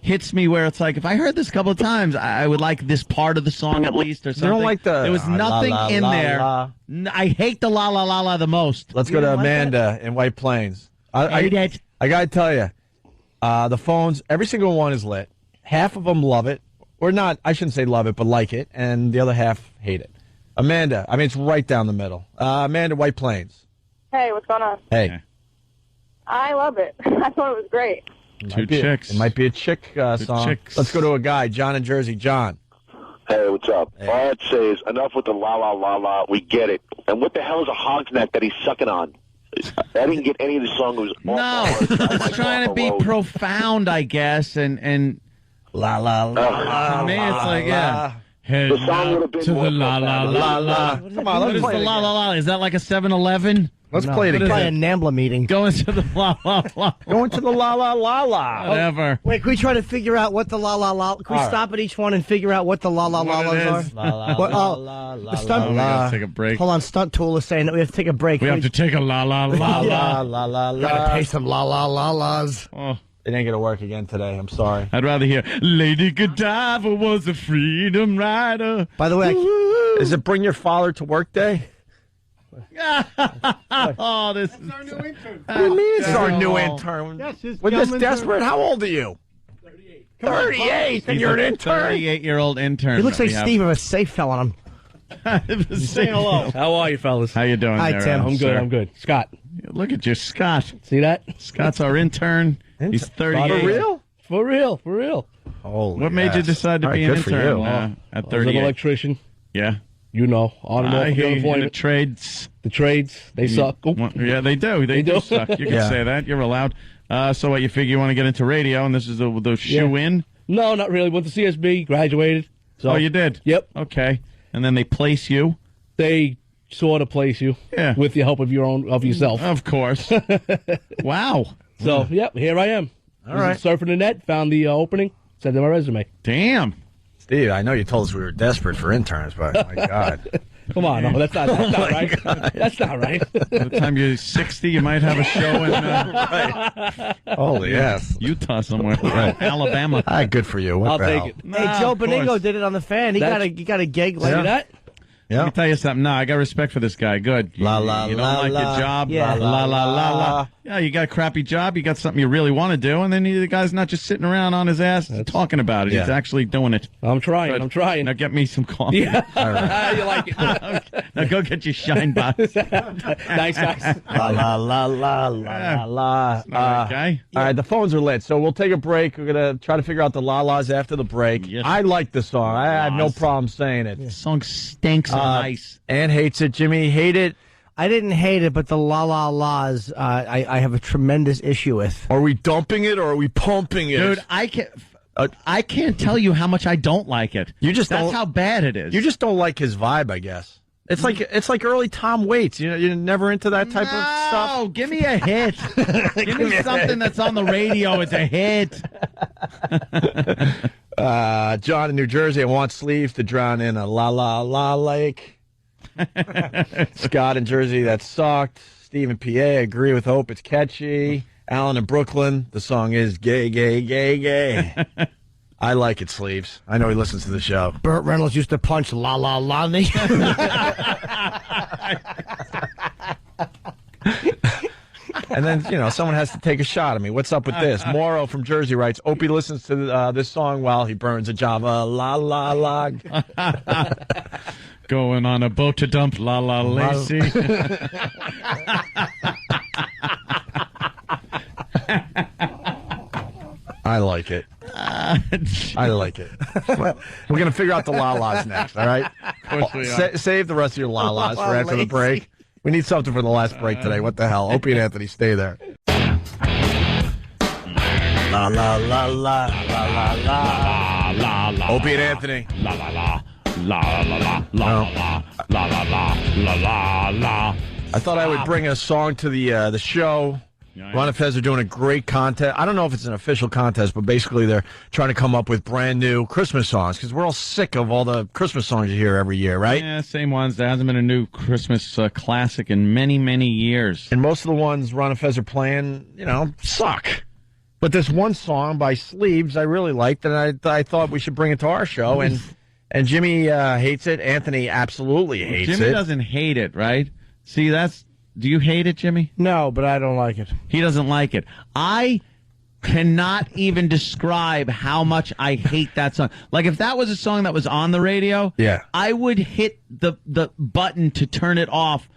hits me where it's like, if I heard this a couple of times, I would like this part of the song at least or something. You don't like the there was nothing la, la, in la, there. la. I hate the la la la la the most. Let's go to Amanda in White Plains. I got to tell you, the phones, every single one is lit. Half of them love it. Or not, I shouldn't say love it, but like it. And the other half hate it. Amanda, I mean, it's right down the middle. Amanda, White Plains. Hey, what's going on? Hey. I love it. I thought it was great. Two chicks. It might be a chick song. Chicks. Let's go to a guy, John in Jersey. John. Hey, what's up? All I'd say is enough with the la la la la. We get it. And what the hell is a hog's neck that he's sucking on? I didn't get any of the song. It was No, it's trying to be profound, I guess, and la la la. To me, it's like, yeah. Head The song would have been to more the la la la la. Come on, What let's is play the it la again. la la? Is that like a 7-Eleven? Let's play it What is again. Probably a NAMBLA meeting. Going to the la la la. Going to the la la la la. Whatever. Wait, can we try to figure out what the la la la? Can we All right. stop at each one and figure out what the la la la What it la's is. are? La la What- la oh, la la the stunt- Oh, we gotta take a break. Hold on, Stunt Tool is saying that we have to take a break. We have to take a la la la La la. la la la. Gotta pay some la la la la's. Oh, It ain't gonna work again today. I'm sorry. I'd rather hear Lady Godiva was a freedom rider. By the way, Is it Bring Your Father to Work Day? Oh, this is Our new intern. What do you mean it's our new Oh. intern? Yes, his We're this gum desperate. intern. How old are you? 38. And you're an intern? 38-year-old intern. he looks that like we have. Steve with a safe fell on him. Say hello. How are you, fellas? How you doing Hi, there, Tim. I'm good. sir? I'm good. Scott, Look at you, Scott. see that? Scott's our intern. He's For 38. real? For real, for real. Holy What made you yes. decide to All be right, an good for intern you. at I was an 38? electrician. Yeah. You know, on and off I hear you in the employment. trades. The trades, they suck. Oh, Yeah, they do. They do do. suck. You can Yeah. say that. You're allowed. So what, you figure you want to get into radio, and this is the shoe-in? no, not really. Went to CSB, graduated. So, Oh, you did? Yep. Okay. And then they place you? They sort of place you. Yeah. With the help of yourself. Of course. Wow. So, yep, here I am. All right. Surfing the net, found the opening, sent in my resume. Damn. Steve, I know you told us we were desperate for interns, but my God. Come on, no, that's not right. That's not right. By the time you're 60, you might have a show in Holy yes. Utah somewhere. Alabama. Ah, good for you. What I'll the take hell? it. Hey, Joe Beningo did it on the fan. He got a gig like See that? Let me tell you something. No, I got respect for this guy. Good. La, la, you don't la, like la. your job. Yeah. La la la la. Yeah, you got a crappy job. You got something you really want to do, and then the guy's not just sitting around on his ass talking about it. He's Yeah. actually doing it. I'm trying. Good. I'm trying. Now get me some coffee. Yeah. All right. You like it. Now go get your shine box. Nice. La la la la la la. Okay. All right, the phones are lit, so we'll take a break. We're gonna try to figure out the la-las after the break. Yes. I like the song. I have no Las. problem saying it. The song stinks on ice. Ann hates it. Jimmy hate it. I didn't hate it, but the la la la's I have a tremendous issue with. Are we dumping it or are we pumping it? Dude, I can't tell you how much I don't like it. You just That's don't- how bad it is. You just don't like his vibe, I guess. It's like early Tom Waits. You know, you're never into that type of stuff. Oh, give me a hit. Give me something that's on the radio. It's a hit. John in New Jersey, I want sleeves to drown in a la la la lake. Scott in Jersey, that sucked. Steve in PA, agree with Hope, it's catchy. Alan in Brooklyn, the song is gay, gay, gay, gay. I like it, Sleeves. I know he listens to the show. Burt Reynolds used to punch la la la me. And then, someone has to take a shot at me. What's up with this? Morrow from Jersey writes, Opie listens to this song while he burns a Java. La, la, la. Going on a boat to dump La La Lacy. I like it. I like it. We're going to figure out the la-las next, all right? Of course we are. Save the rest of your la-las for after the break. We need something for the last break today. What the hell? Opie and Anthony, stay there. La, la, la, la, la, la, la, la, la. Opie and Anthony. La, la, la. La, la, la, la, la, la, la, la, la, la. I thought I would bring a song to the show. Ron and Fez are doing a great contest. I don't know if it's an official contest, but basically they're trying to come up with brand new Christmas songs because we're all sick of all the Christmas songs you hear every year, right? Yeah, same ones. There hasn't been a new Christmas classic in many, many years. And most of the ones Ron and Fez are playing, suck. But this one song by Sleeves I really liked, and I thought we should bring it to our show. And Jimmy hates it. Anthony absolutely hates it. Jimmy doesn't hate it, right? See, do you hate it, Jimmy? No, but I don't like it. He doesn't like it. I cannot even describe how much I hate that song. Like, if that was a song that was on the radio, I would hit the button to turn it off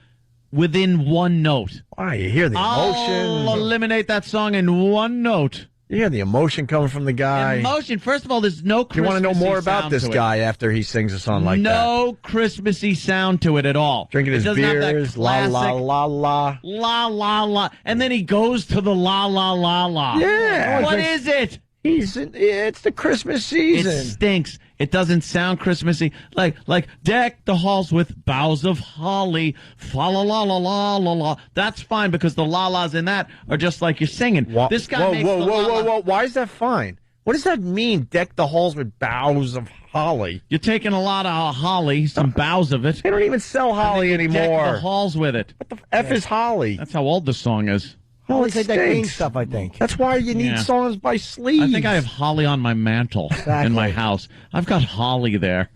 within one note. Why? You hear the emotion. I'll eliminate that song in one note. You hear the emotion coming from the guy. Emotion. First of all, there's no Christmassy You want to know more about sound this to it. guy after he sings a song like that. No Christmassy sound to it at all. Drinking his beers, la, la, la, la. La, la, la. And then he goes to the la, la, la, la. Yeah. What is it? It's the Christmas season. It stinks. It doesn't sound Christmassy. Like deck the halls with boughs of holly. Fa la la la la la la. That's fine because the la-las in that are just like you're singing. This guy makes the la-la. Whoa. Why is that fine? What does that mean, deck the halls with boughs of holly? You're taking a lot of holly, some boughs of it. They don't even sell holly anymore. Deck the halls with it. What the F is holly? That's how old the song is. No, it it's like that green stinks. stuff, I think. That's why you need songs by Sleeves. I think I have holly on my mantle in my house. I've got holly there.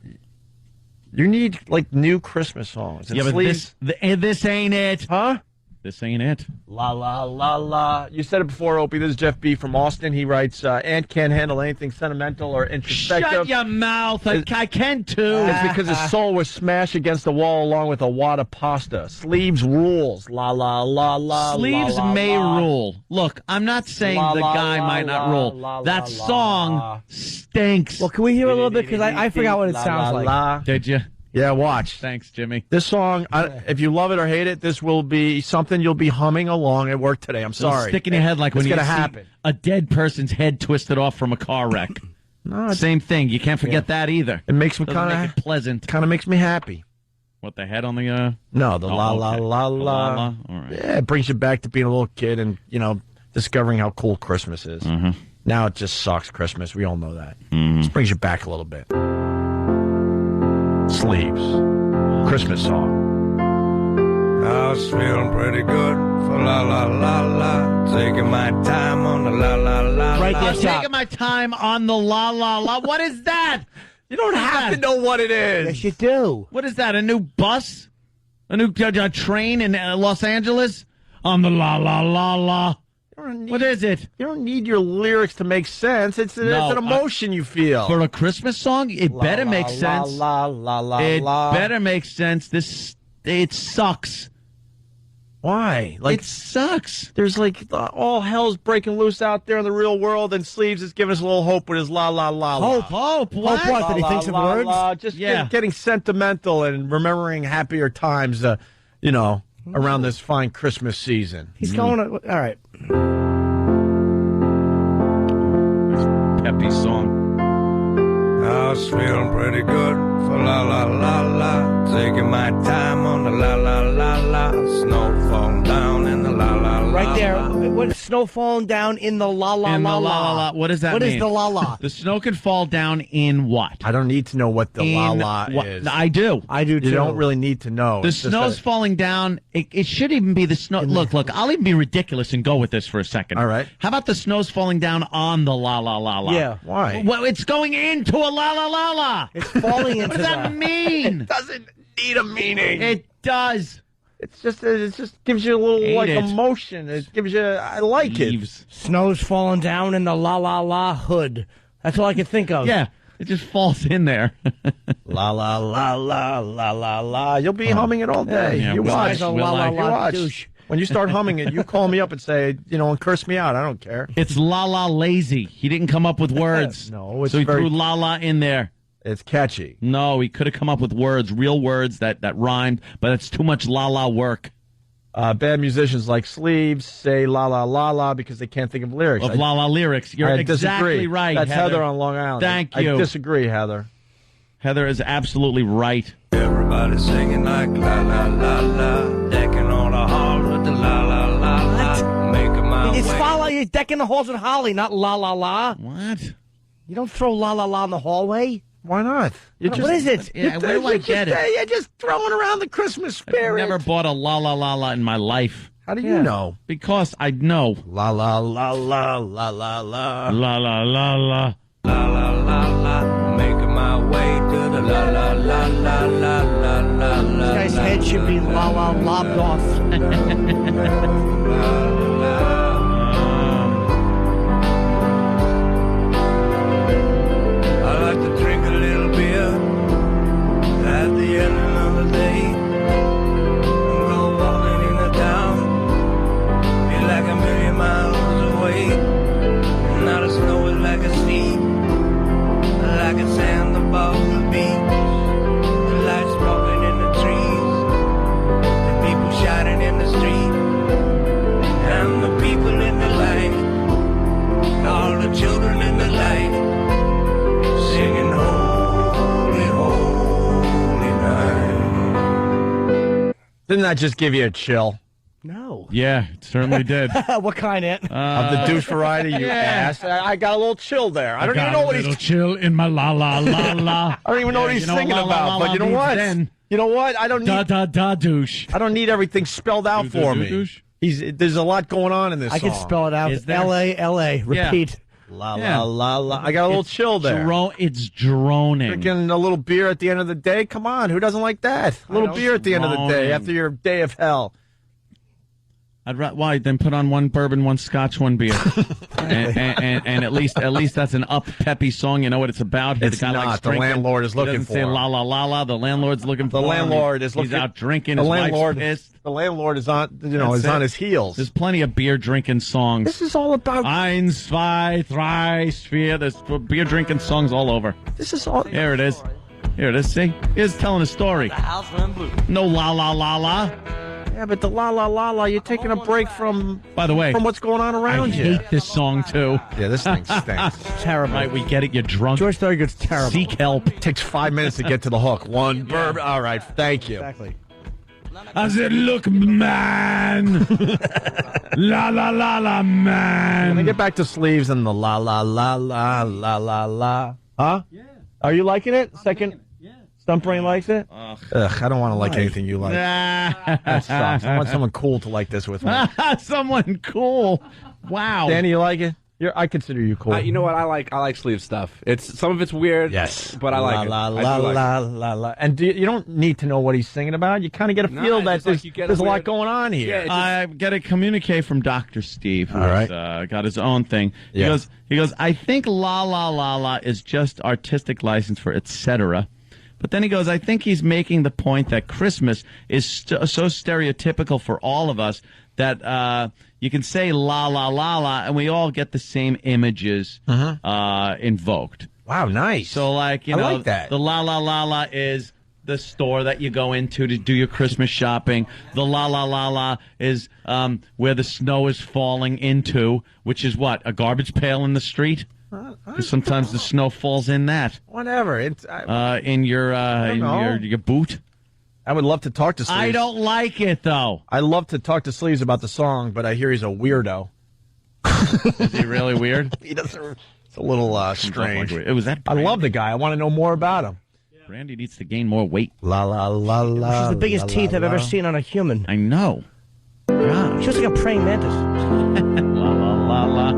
You need, new Christmas songs. And Yeah, but Sleeves... this ain't it. Huh? This ain't it. La, la, la, la. You said it before, Opie. This is Jeff B. from Austin. He writes, Ant can't handle anything sentimental or introspective. Shut your mouth. I can too. It's because his soul was smashed against the wall along with a wad of pasta. Sleeves rules. La, la, la, la. Sleeves la, la, may la. rule. Look, I'm not saying La, the la, guy la, might not la, rule. la, That la, song la. stinks. Well, can we hear a little bit? Because I forgot what it sounds like. Did you? Yeah, watch. Thanks, Jimmy. This song, if you love it or hate it, this will be something you'll be humming along at work today. I'm sorry. Stick in your head like when it's you gonna see happen. a dead person's head twisted off from a car wreck. No, Same thing. You can't forget that either. It makes me Doesn't kind make it pleasant. of makes me happy. What, the head on the No, the Oh, la la okay. la The la. la. All right. Yeah, it brings you back to being a little kid and discovering how cool Christmas is. Mm-hmm. Now it just sucks. Christmas. We all know that. Just brings you back a little bit. Sleeves. Christmas song. I was feeling pretty good for la la la la. Taking my time on the la la la. Right there, I'm taking my time on the la la la. What is that? You don't have to know what it is. Yes, you do. What is that? A new bus? A new train in Los Angeles? On the la la la la. What is it? You don't need your lyrics to make sense. It's an emotion you feel. For a Christmas song, it better make sense. La la la It la. better make sense. It sucks. Why? It sucks. There's all hell's breaking loose out there in the real world, and Sleeves is giving us a little hope with his la la la la. Hope. What? Hope what? Did he think of words? Just Yeah. getting sentimental and remembering happier times, around this fine Christmas season. He's going to... All right. Peppy song. I was feeling pretty good for la la la la. Taking my time on the la la la la. Snow falling down in the la la la. Right there. What snow falling down in the la la In la the la la. la la. What does that What mean? is the la la? The snow can fall down in what? I don't need to know what the la In la what- is. I do. I do too. You don't really need to know. The It's just snow's a- falling down. It should even be the snow. Look, I'll even be ridiculous and go with this for a second. All right. How about the snow's falling down on the la la la la? Yeah. Why? Well, it's going into a la la la la. It's falling into What does that mean? It doesn't need a meaning. It does. It just gives you a little Hate like it. emotion. It gives you. I like it. Snow's falling down in the la la la hood. That's all I can think of. Yeah, it just falls in there. La la la la la la la. You'll be humming it all day. Yeah, you will watch. I? Will I? You watch. douche. When you start humming it, you call me up and say, and curse me out. I don't care. It's la la lazy. He didn't come up with words. No, it's so he very- threw la la in there. It's catchy. No, he could have come up with words, real words that rhymed, but it's too much la la work. Bad musicians like Sleeves say la la la la because they can't think of lyrics. Of la la lyrics. You're I exactly disagree. right. That's Heather on Long Island. Thank you. I disagree, Heather. Heather is absolutely right. Everybody singing like la la la la, decking all the halls with the la la la la, making my It's way. follow you decking the halls with holly, not la la la. What? You don't throw la la la in the hallway. Why not? What is it? Yeah, where do I get it? You're just throwing around the Christmas I've spirit. never bought a la la la la in my life. How do you know? Because I know. La la la la la la la. La la la la. La la la la, making my way to the la la la la la la la la. This guy's head should be la la lobbed off. I like to drink a little beer at the end of the day and go walking in the town. Feel like a million miles away. Now the snow is like a sea, like a sand above the beach. The lights smoking in the trees, the people shouting in the street, and the people in the light, all the children in the light. Singing holy, holy night. Didn't that just give you a chill? No. Yeah, it certainly did. What kind, Ant? Of the douche variety, you ass. I got a little chill there. I don't even know what he's. chill in my la la la la. I don't even know what he's singing about. But you know what? You know what? I don't need. Da da da douche. I don't need everything spelled out for me. douche. There's a lot going on in this I song. can spell it out. Is there? L-A, L-A. Repeat. La Yeah. la la la. I got a little chill there. It's droning. Drinking a little beer at the end of the day. Come on, who doesn't like that? A little beer at the end of the day droning. after your day of hell. Why? Then put on one bourbon, one scotch, one beer, and at least that's an up peppy song. You know what it's about. It's the guy not. likes The drinking. landlord is He looking doesn't for say him. la la la la. The landlord's looking for The him. landlord is looking. He's out drinking. The His landlord. wife's pissed. The landlord is on. Is That's on it. his heels. There's plenty of beer drinking songs. This is all about. Eins, zwei, drei, vier. There's beer drinking songs all over. This is all. Here it is. Here it is. See, he's telling a story. No la la la la. Yeah, but the la la la la. You're taking a break from. By the way, from what's going on around I you. hate this song too. Yeah, this thing stinks. Terrible. Right, we get it. You're drunk. George Thorogood's terrible. Seek help. Takes 5 minutes to get to the hook. One bourbon. All right, thank you. Exactly. I said, look, man. La la la la, man. Can I get back to Sleeves and the la la la la la la la? Huh? Yeah. Are you liking it? Second. Stump Brain likes it? Ugh, I don't want to like anything you like. That sucks. I want someone cool to like this with me. Someone cool. Wow. Danny, you like it? I consider you cool. You know what? I like sleeve stuff. Some of it's weird. Yes, but I like la, it. La I la do like la it. la la. And you don't need to know what he's singing about. You kind of get a feel that it's like you get there's a lot weird- going on here. I get a communique from Dr. Steve, who's All right. got his own thing. Yeah. He goes, I think la la la la is just artistic license for etc. But then he goes, I think he's making the point that Christmas is so stereotypical for all of us that you can say la la la la and we all get the same images invoked. Wow, nice. So like, you I know, like that. the la la la la is the store that you go into to do your Christmas shopping. The la la la la is where the snow is falling into, which is what? A garbage pail in the street? Because sometimes the snow falls in that. Whatever. In your boot. I would love to talk to Sleeves. I don't like it though. I love to talk to Sleeves about the song, but I hear he's a weirdo. Is he really weird? He doesn't. It's a little strange. It was that. I love the guy. I want to know more about him. Brandy needs to gain more weight. La la la la. This is the biggest la, teeth la, I've ever la. seen on a human. I know. God. She looks like a praying mantis. La la la la.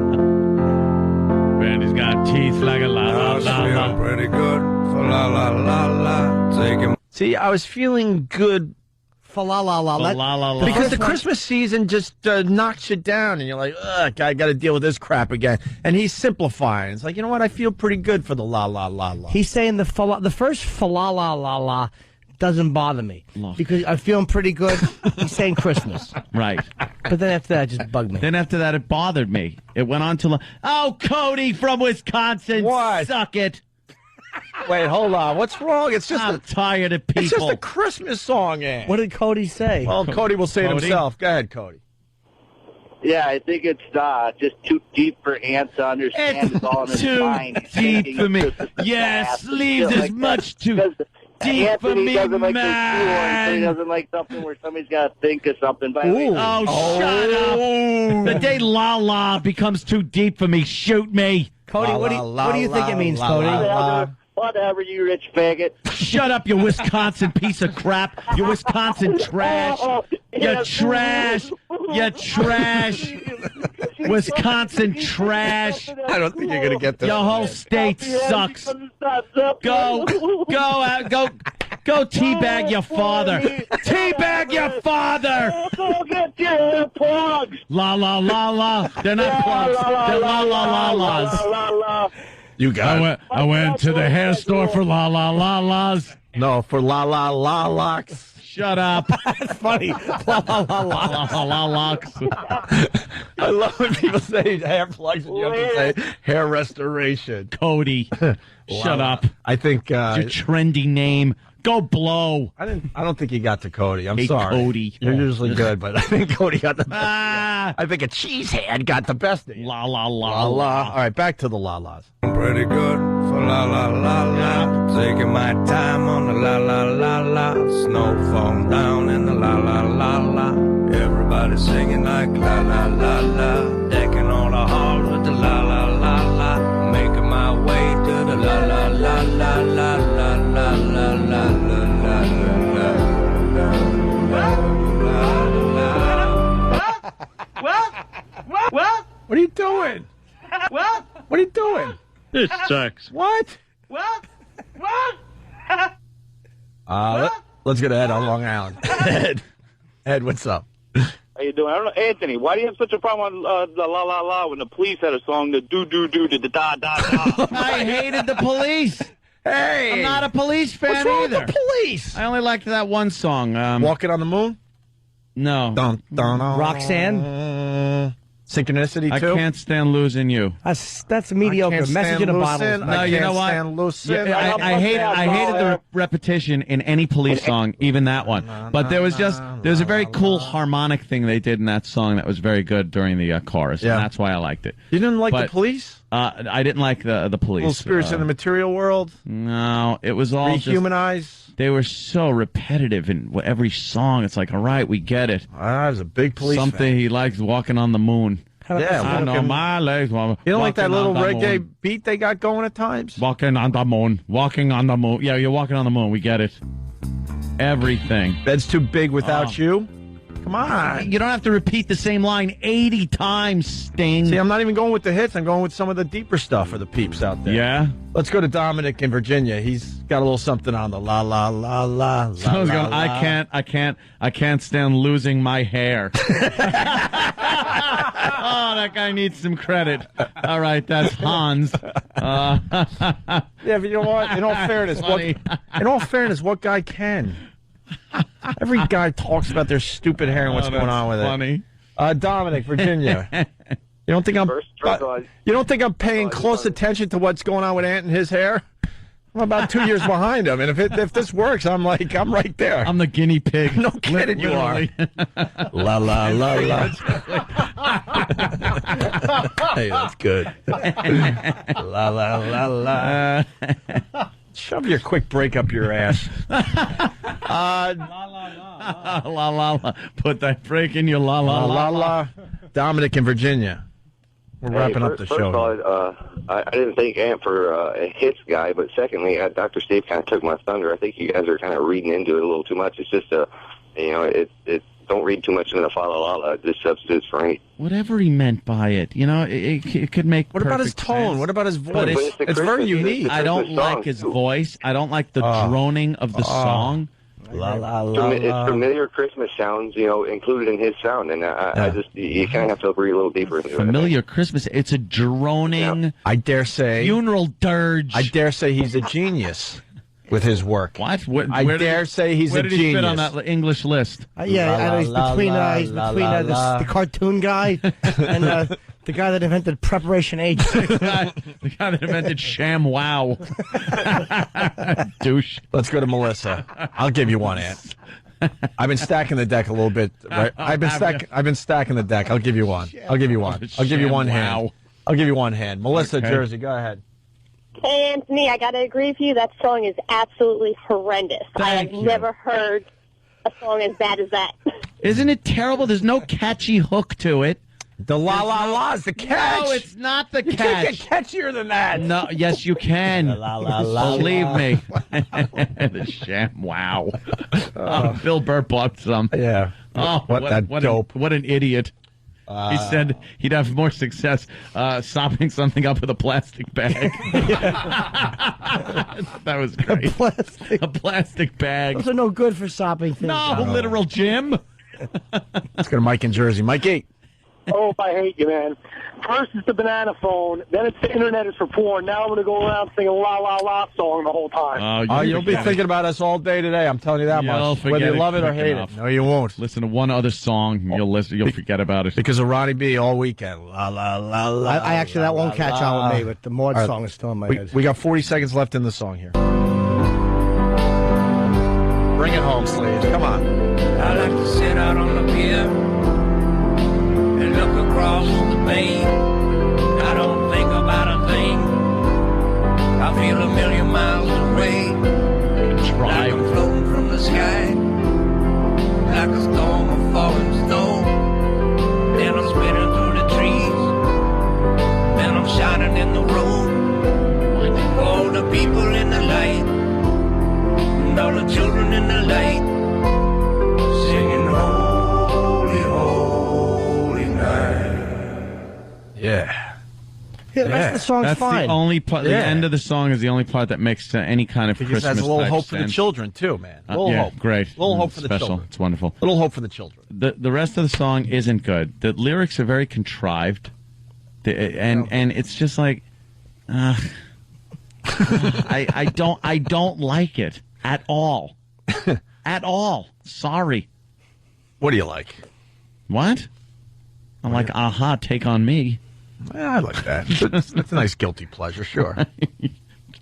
Brandy's got teeth like a la la la la. Pretty good for la la la la. Take him. See, I was feeling good For la la la. For la la la. Because the Christmas season just knocks you down, and you're like, ugh, I got to deal with this crap again. And he's simplifying. It's like, you know what? I feel pretty good for the la la la la. He's saying the first fa la la la la doesn't bother me because I'm feeling pretty good. He's saying Christmas. Right. But then after that, it just bugged me. Then after that, it bothered me. It went on to, oh, Cody from Wisconsin. What? Suck it. Wait, hold on. What's wrong? It's just I'm tired of people. It's just a Christmas song, Ann. What did Cody say? Well, Cody will say it himself. Go ahead, Cody. Yeah, I think it's just too deep for Ant to understand. It's all in his too mind. deep for me. Yes, leaves is much too deep for me, doesn't like man. so he doesn't like something where somebody's got to think of something. By the way, Shut up. The day la la becomes too deep for me, shoot me. Cody, what do you think it means, Cody? Whatever, you rich faggot. Shut up, you Wisconsin piece of crap. You Wisconsin trash. You trash. You trash. Wisconsin trash. I don't think you're going to get this. Your whole state sucks. Go teabag your father. Teabag your father. Go get your plugs. La la la la. They're not plugs. They're la la la las. You got it. I went to the hair store for la la la las. No, for la la la locks. Shut up. That's funny. La la la la la la locks. I love when people say hair plugs and you have to say hair restoration. Cody, shut up. I think your trendy name. Go blow. I don't think you got to Cody. I'm Hey, sorry. Cody. You're usually good, but I think Cody got the best. I think a cheesehead got the best of you. La la La la. All right, back to the la las. Pretty good for la la la la. Taking my time on the la la la la. Snow falling down in the la la la la. Everybody singing like la la la la. Decking all the halls with the la la la la. Making my way to the la la la la la la la la la la la. What are you doing? What are you doing? This sucks. What? Let's get Ed on Long Island. Ed, what's up? How you doing? I don't know, Anthony. Why do you have such a problem on the la la la when the Police had a song, the do do do the da da da? I hated the Police. Hey, I'm not a Police fan what's wrong either. with the Police? I only liked that one song. Walking on the Moon? No. Dun, dun, dun. Roxanne? Synchronicity I too? can't stand losing you. That's mediocre. can't Message in stand a bottle. losing. No, you know what? Yeah, I hated the repetition in any Police song, even that one. But there was a very cool harmonic thing they did in that song that was very good during the chorus, and that's why I liked it. You didn't like the Police? I didn't like the Police. Little Spirits in the Material World? No, it was all Rehumanize? They were so repetitive in every song. It's like, all right, we get it. I was a big Police Something fan. he likes walking on the moon. Yeah, I know my legs. You don't like that little reggae beat they got going at times? Walking on the moon. Walking on the moon. Yeah, you're walking on the moon. We get it. Everything. Bed's too big without you? Come on. You don't have to repeat the same line 80 times, Sting. See, I'm not even going with the hits. I'm going with some of the deeper stuff for the peeps out there. Yeah? Let's go to Dominic in Virginia. He's got a little something on the la la la la la. Someone's la, going, la. I can't stand losing my hair. Oh, that guy needs some credit. All right, that's Hans. Yeah, but you know what? In all fairness, what guy can? Every guy talks about their stupid hair and what's going on with funny. it. Dominic, Virginia. You don't think I'm paying close attention to what's going on with Ant and his hair? I'm about 2 years behind him, and if this works, I'm right there. I'm the guinea pig. No kidding, you are. La la la la. Hey, that's good. La la la la. Shove your quick break up your ass. La la la. Put that break in your la la la la. Dominic in Virginia. We're wrapping up the show. First of all, I didn't think Ant for a hits guy, but secondly, Dr. Steve kind of took my thunder. I think you guys are kind of reading into it a little too much. It's just don't read too much into the fa la la la. This substitutes for any. Whatever he meant by it, it could make. What about his perfect tone? sense. What about his voice? But it's very unique. I don't like his voice. I don't like the droning of the song. It's familiar Christmas sounds, included in his sound, and I just you kind of have to read a little deeper into it. Familiar Christmas. It's a droning. I dare say funeral dirge. I dare say he's a genius with his work. What? I dare say he's a where did he genius. fit on that English list? I know he's between the cartoon guy and the guy that invented Preparation H. the guy that invented Sham Wow. Douche. Let's go to Melissa. I'll give you one, Aunt. I've been stacking the deck a little bit. Right? I've been stacking the deck. I'll give you one. I'll give you one hand. I'll give you one hand. Melissa, Okay. Jersey, go ahead. Hey, Anthony, I got to agree with you. That song is absolutely horrendous. I have never heard a song as bad as that. Isn't it terrible? There's no catchy hook to it. The la la la is the catch. No, it's not the You catch. can't get catchier than that. No, yes, you can. La, la, la, Believe la. me. The Sham Wow. Bill Burr bought some. Yeah. Oh, What dope. What an idiot. He said he'd have more success sopping something up with a plastic bag. That was great. A plastic bag. Those are no good for sopping things. No, literal Jim. Let's go to Mike in Jersey. Mike 8. Oh, I hate you, man. First it's the banana phone, then it's the internet is for porn. Now I'm going to go around singing La La La song the whole time. You'll be thinking about us all day today. I'm telling you that much. Whether you love it or hate it. No, you won't. Listen to one other song, you'll forget about it. Because of Ronnie B all weekend. La la la la. I actually, that won't catch on with me, but the Maud song is still in my head. We got 40 seconds left in the song here. Bring it home, Slade. Come on. I like to sit out on the pier and look across the bay. I don't think about a thing. I feel a million miles away. Like I'm floating from the sky, like a storm of falling snow. Then I'm spinning through the trees. Then I'm shining in the road. All the people in the light, and all the children in the light, singing holy, holy night. Yeah. Yeah, the rest of the song's That's fine. the only part. The Yeah. end of the song is the only part that makes any kind of Because Christmas. that's a little type hope for the sense. children, too, man. A little yeah, hope. Great. Little hope for the Special. children. It's wonderful. Little hope for the children. The rest of the song isn't good. The lyrics are very contrived, and it's just like, I don't like it at all, at all. Sorry. What do you like? What? I'm like, aha, take on me. I like that. That's a nice guilty pleasure, sure.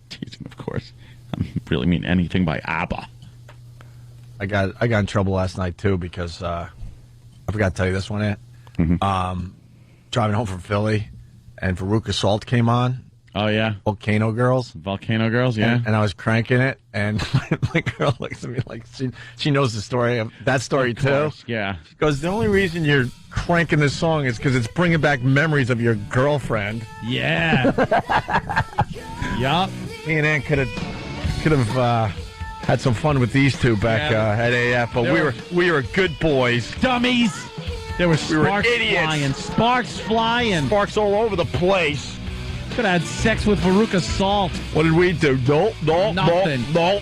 Teasing, of course. I don't really mean anything by ABBA. I got in trouble last night too because I forgot to tell you this one, Aunt. Driving home from Philly, and Veruca Salt came on. Oh yeah, Volcano Girls. Volcano Girls, yeah. And I was cranking it, and my girl looks at me like she knows the story of that story too. Yeah. She goes, the only reason you're cranking this song is because it's bringing back memories of your girlfriend. Yeah. Yup. Me and Aunt could have had some fun with these two back at AF, but we were good boys. Dummies. There were sparks idiots. flying. Sparks flying. Sparks all over the place. Could have had sex with Veruca Salt. What did we do? No. Nothing. No.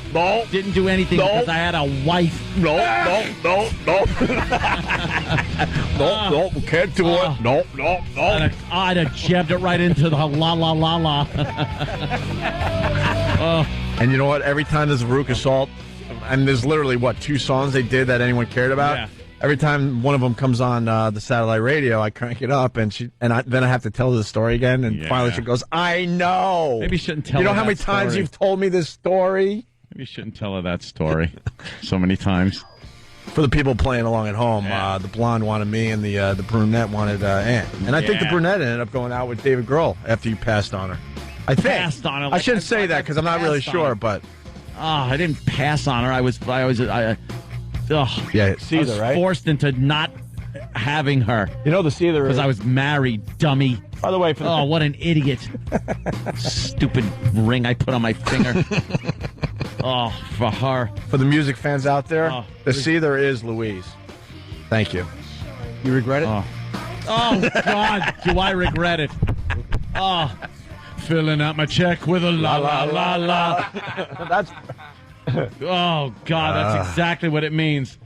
Didn't do anything because I had a wife. No. No, we can't do it. No. I'd have jabbed it right into the la la la la. And you know what? Every time there's a Veruca Salt, and there's literally, 2 songs they did that anyone cared about? Yeah. Every time one of them comes on the satellite radio, I crank it up, and then I have to tell the story again, and finally she goes, I know. Maybe you shouldn't tell You know her how many that times story. you've told me this story? Maybe you shouldn't tell her that story so many times. For the people playing along at home, the blonde wanted me, and the brunette wanted Aunt. And I think the brunette ended up going out with David Grohl after you passed on her. I think. Passed on her. I shouldn't say that because I'm not really sure, but. I didn't pass on her. I was forced into not having her. You know the Seether because I was married, dummy. By the way, what an idiot! Stupid ring I put on my finger. For her. For the music fans out there, the Seether is Louise. Thank you. You regret it? Oh God, do I regret it? Filling out my check with a la la la la. Oh, God, that's exactly what it means.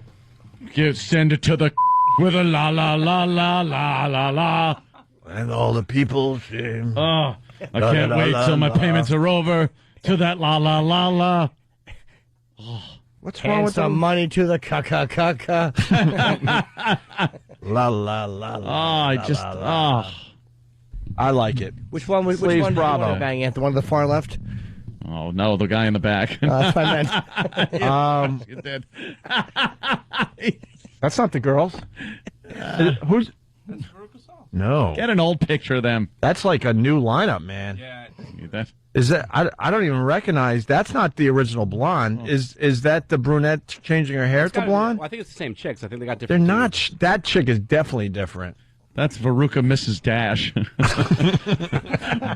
Send it to the with a la la la la la la la. And all the people sing. Oh, I can't wait till my payments are over to that la la la la. Oh, what's wrong with some money to the ka-ka-ka-ka? La la la la. I like it. Which one was Sleeves which one Bravo. do you want to bang, Ant? The one on the far left? Oh, no, the guy in the back. That's what I meant. You did. That's not the girls. Who's? No. Get an old picture of them. That's like a new lineup, man. Yeah. Is that? I don't even recognize. That's not the original blonde. Oh. Is that the brunette changing her hair to blonde? Well, I think it's the same chicks. I think they got They're different. not. That chick is definitely different. That's Veruca Mrs. Dash.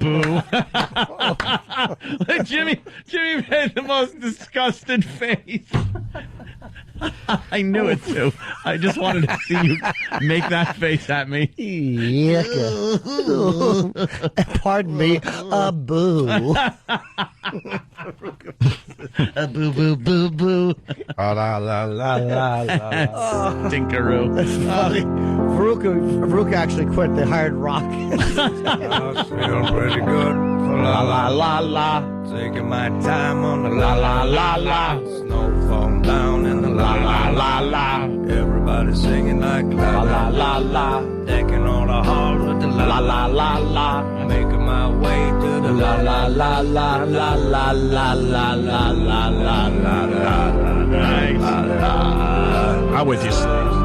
Boo. Jimmy made the most disgusted face. I knew it, too. I just wanted to see you make that face at me. Pardon me, a boo. A boo, boo, boo, boo. La la la la la la. Stinkeroo. That's funny. Veruca actually quit. They hired Rock. Feeling pretty good. La la la la. Taking my time on the la la la la. Snow falling down in the la la la la. Everybody singing like la la la la. Decking all the halls with the la la la la. Making my way to the la la la la la la la la la la la la la. I'm with you, Sleeves.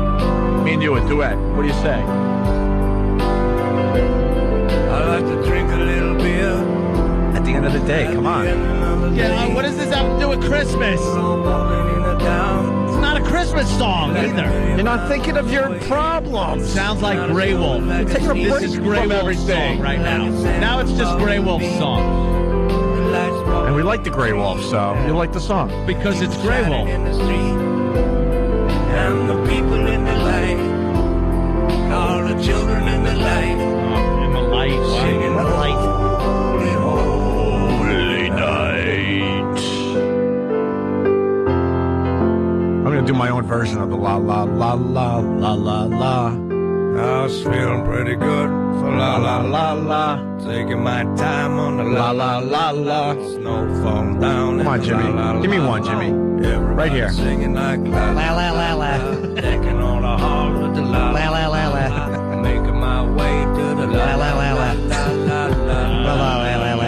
Me and you a duet. What do you say? I like to drink a little beer. At the end of the day, come on. Yeah, what does this have to do with Christmas? It's not a Christmas song either. You're not thinking of your problems. Sounds like Grey Wolf. Take a break This is Grey from Wolf's everything song right now. Now it's just Grey Wolf's song. And we like the Grey Wolf, so you like the song. Because it's Grey Wolf. And the people in the light, all the children in the light, in the light, singing the light. Holy, holy night. I'm gonna do my own version of the la la la la la la la. I was feeling pretty good. So la la la la. Taking my time on the la la la la. Snow falling down. Come on, Jimmy. Give me one, Jimmy. Right here. Singing like la La la la la. Decking all the halls with the la La la la la. Making my way to the la la la la la la la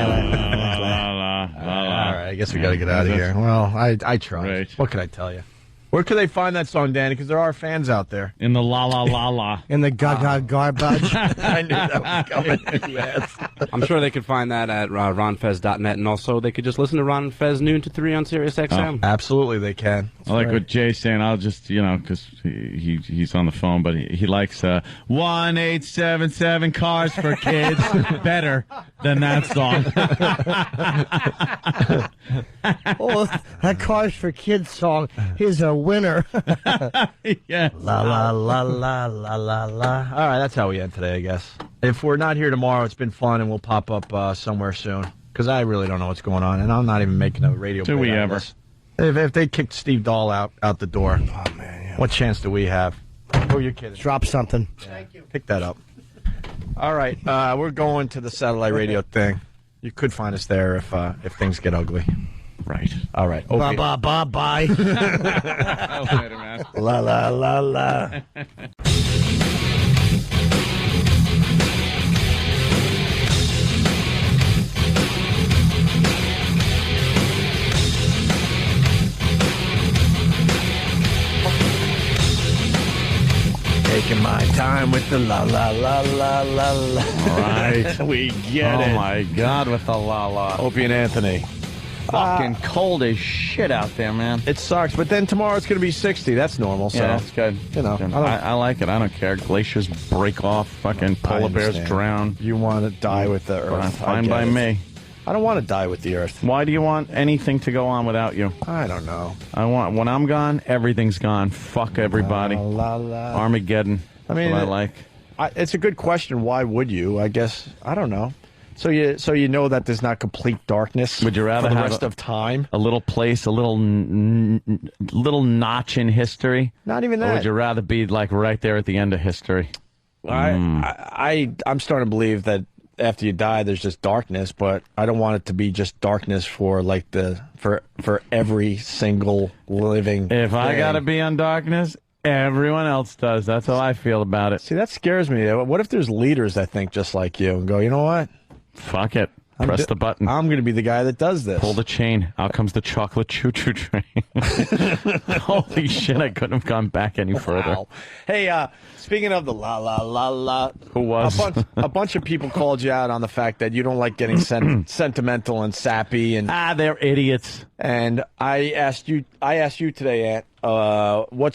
All right, I guess we got to get out of here. Well, I tried. Right. What could I tell you? Where could they find that song, Danny? Because there are fans out there. In the la la la la. In the gaga garbage. I knew that was coming. Yes. I'm sure they could find that at ronfez.net, and also they could just listen to Ron and Fez noon to 3 on Sirius XM. Absolutely, they can. I like what Jay's saying. I'll just, because he's on the phone, but he likes 1877 Cars for Kids better than that song. Oh, that Cars for Kids song is a winner. Yeah. La la la la la la la. All right, that's how we end today, I guess. If we're not here tomorrow, it's been fun, and we'll pop up somewhere soon. Because I really don't know what's going on, and I'm not even making a radio. Do we bit out of ever? this. If they kicked Steve Dahl out the door, oh man, yeah. What chance do we have? Oh, you're kidding. Drop something. Thank you. Pick that up. All right, we're going to the satellite radio thing. You could find us there if things get ugly. Right. All right. Bye bye bye bye. Later, man. La la la la. Taking my time with the la la la la la la. All right. We get it. Oh, my God, with the la la. Opie and Anthony. Fucking cold as shit out there, man. It sucks, but then tomorrow it's going to be 60. That's normal. So Yeah, it's good. You know, I like it. I don't care. Glaciers break off. Fucking polar bears understand. drown. You want to die with the Fine, earth. fine by me. I don't want to die with the earth. Why do you want anything to go on without you? I don't know. When I'm gone, everything's gone. Fuck everybody. La, la, la. Armageddon. I mean, That's what I like. It's a good question. Why would you? I guess, I don't know. So you know that there's not complete darkness. Would you rather for the have rest of time? A little place, a little notch in history? Not even Or that. would you rather be like right there at the end of history? I'm starting to believe that after you die, there's just darkness, but I don't want it to be just darkness for like for every single living. If I thing. gotta be on darkness, everyone else does. That's how I feel about it. See, that scares me. What if there's leaders that think just like you and go, you know what? Fuck it. Press the button. I'm going to be the guy that does this. Pull the chain. Out comes the chocolate choo-choo train. Holy shit, I couldn't have gone back any further. Wow. Hey, speaking of the la la la la, who was? A bunch of people called you out on the fact that you don't like getting sentimental and sappy, and they're idiots. And I asked you today, Ant, what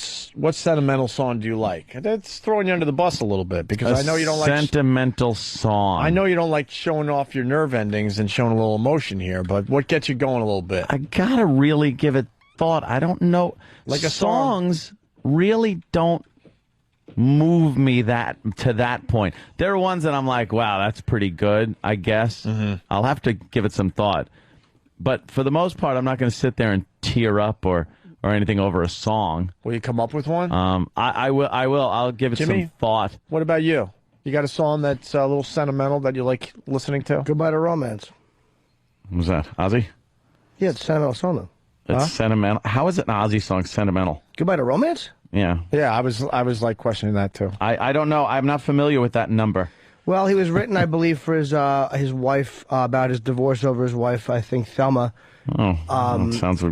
sentimental song do you like? That's throwing you under the bus a little bit because I know you don't like sentimental song. I know you don't like showing off your nerve endings and showing a little emotion here, but what gets you going a little bit? I gotta really give it thought. I don't know. Like a songs really don't move me to that point. There are ones that I'm like, wow, that's pretty good, I guess. I'll have to give it some thought. But for the most part, I'm not going to sit there and tear up or anything over a song. Will you come up with one? I will. I'll give it Jimmy, some thought. What about you? You got a song that's a little sentimental that you like listening to? Goodbye to Romance. What was that, Ozzy? Yeah, it's a sentimental song, though. It's sentimental. How is it an Ozzy song sentimental? Goodbye to Romance? Yeah. Yeah, I was like questioning that too. I don't know. I'm not familiar with that number. Well, he was written, I believe, for his wife, about his divorce over his wife, I think, Thelma. Oh, that sounds...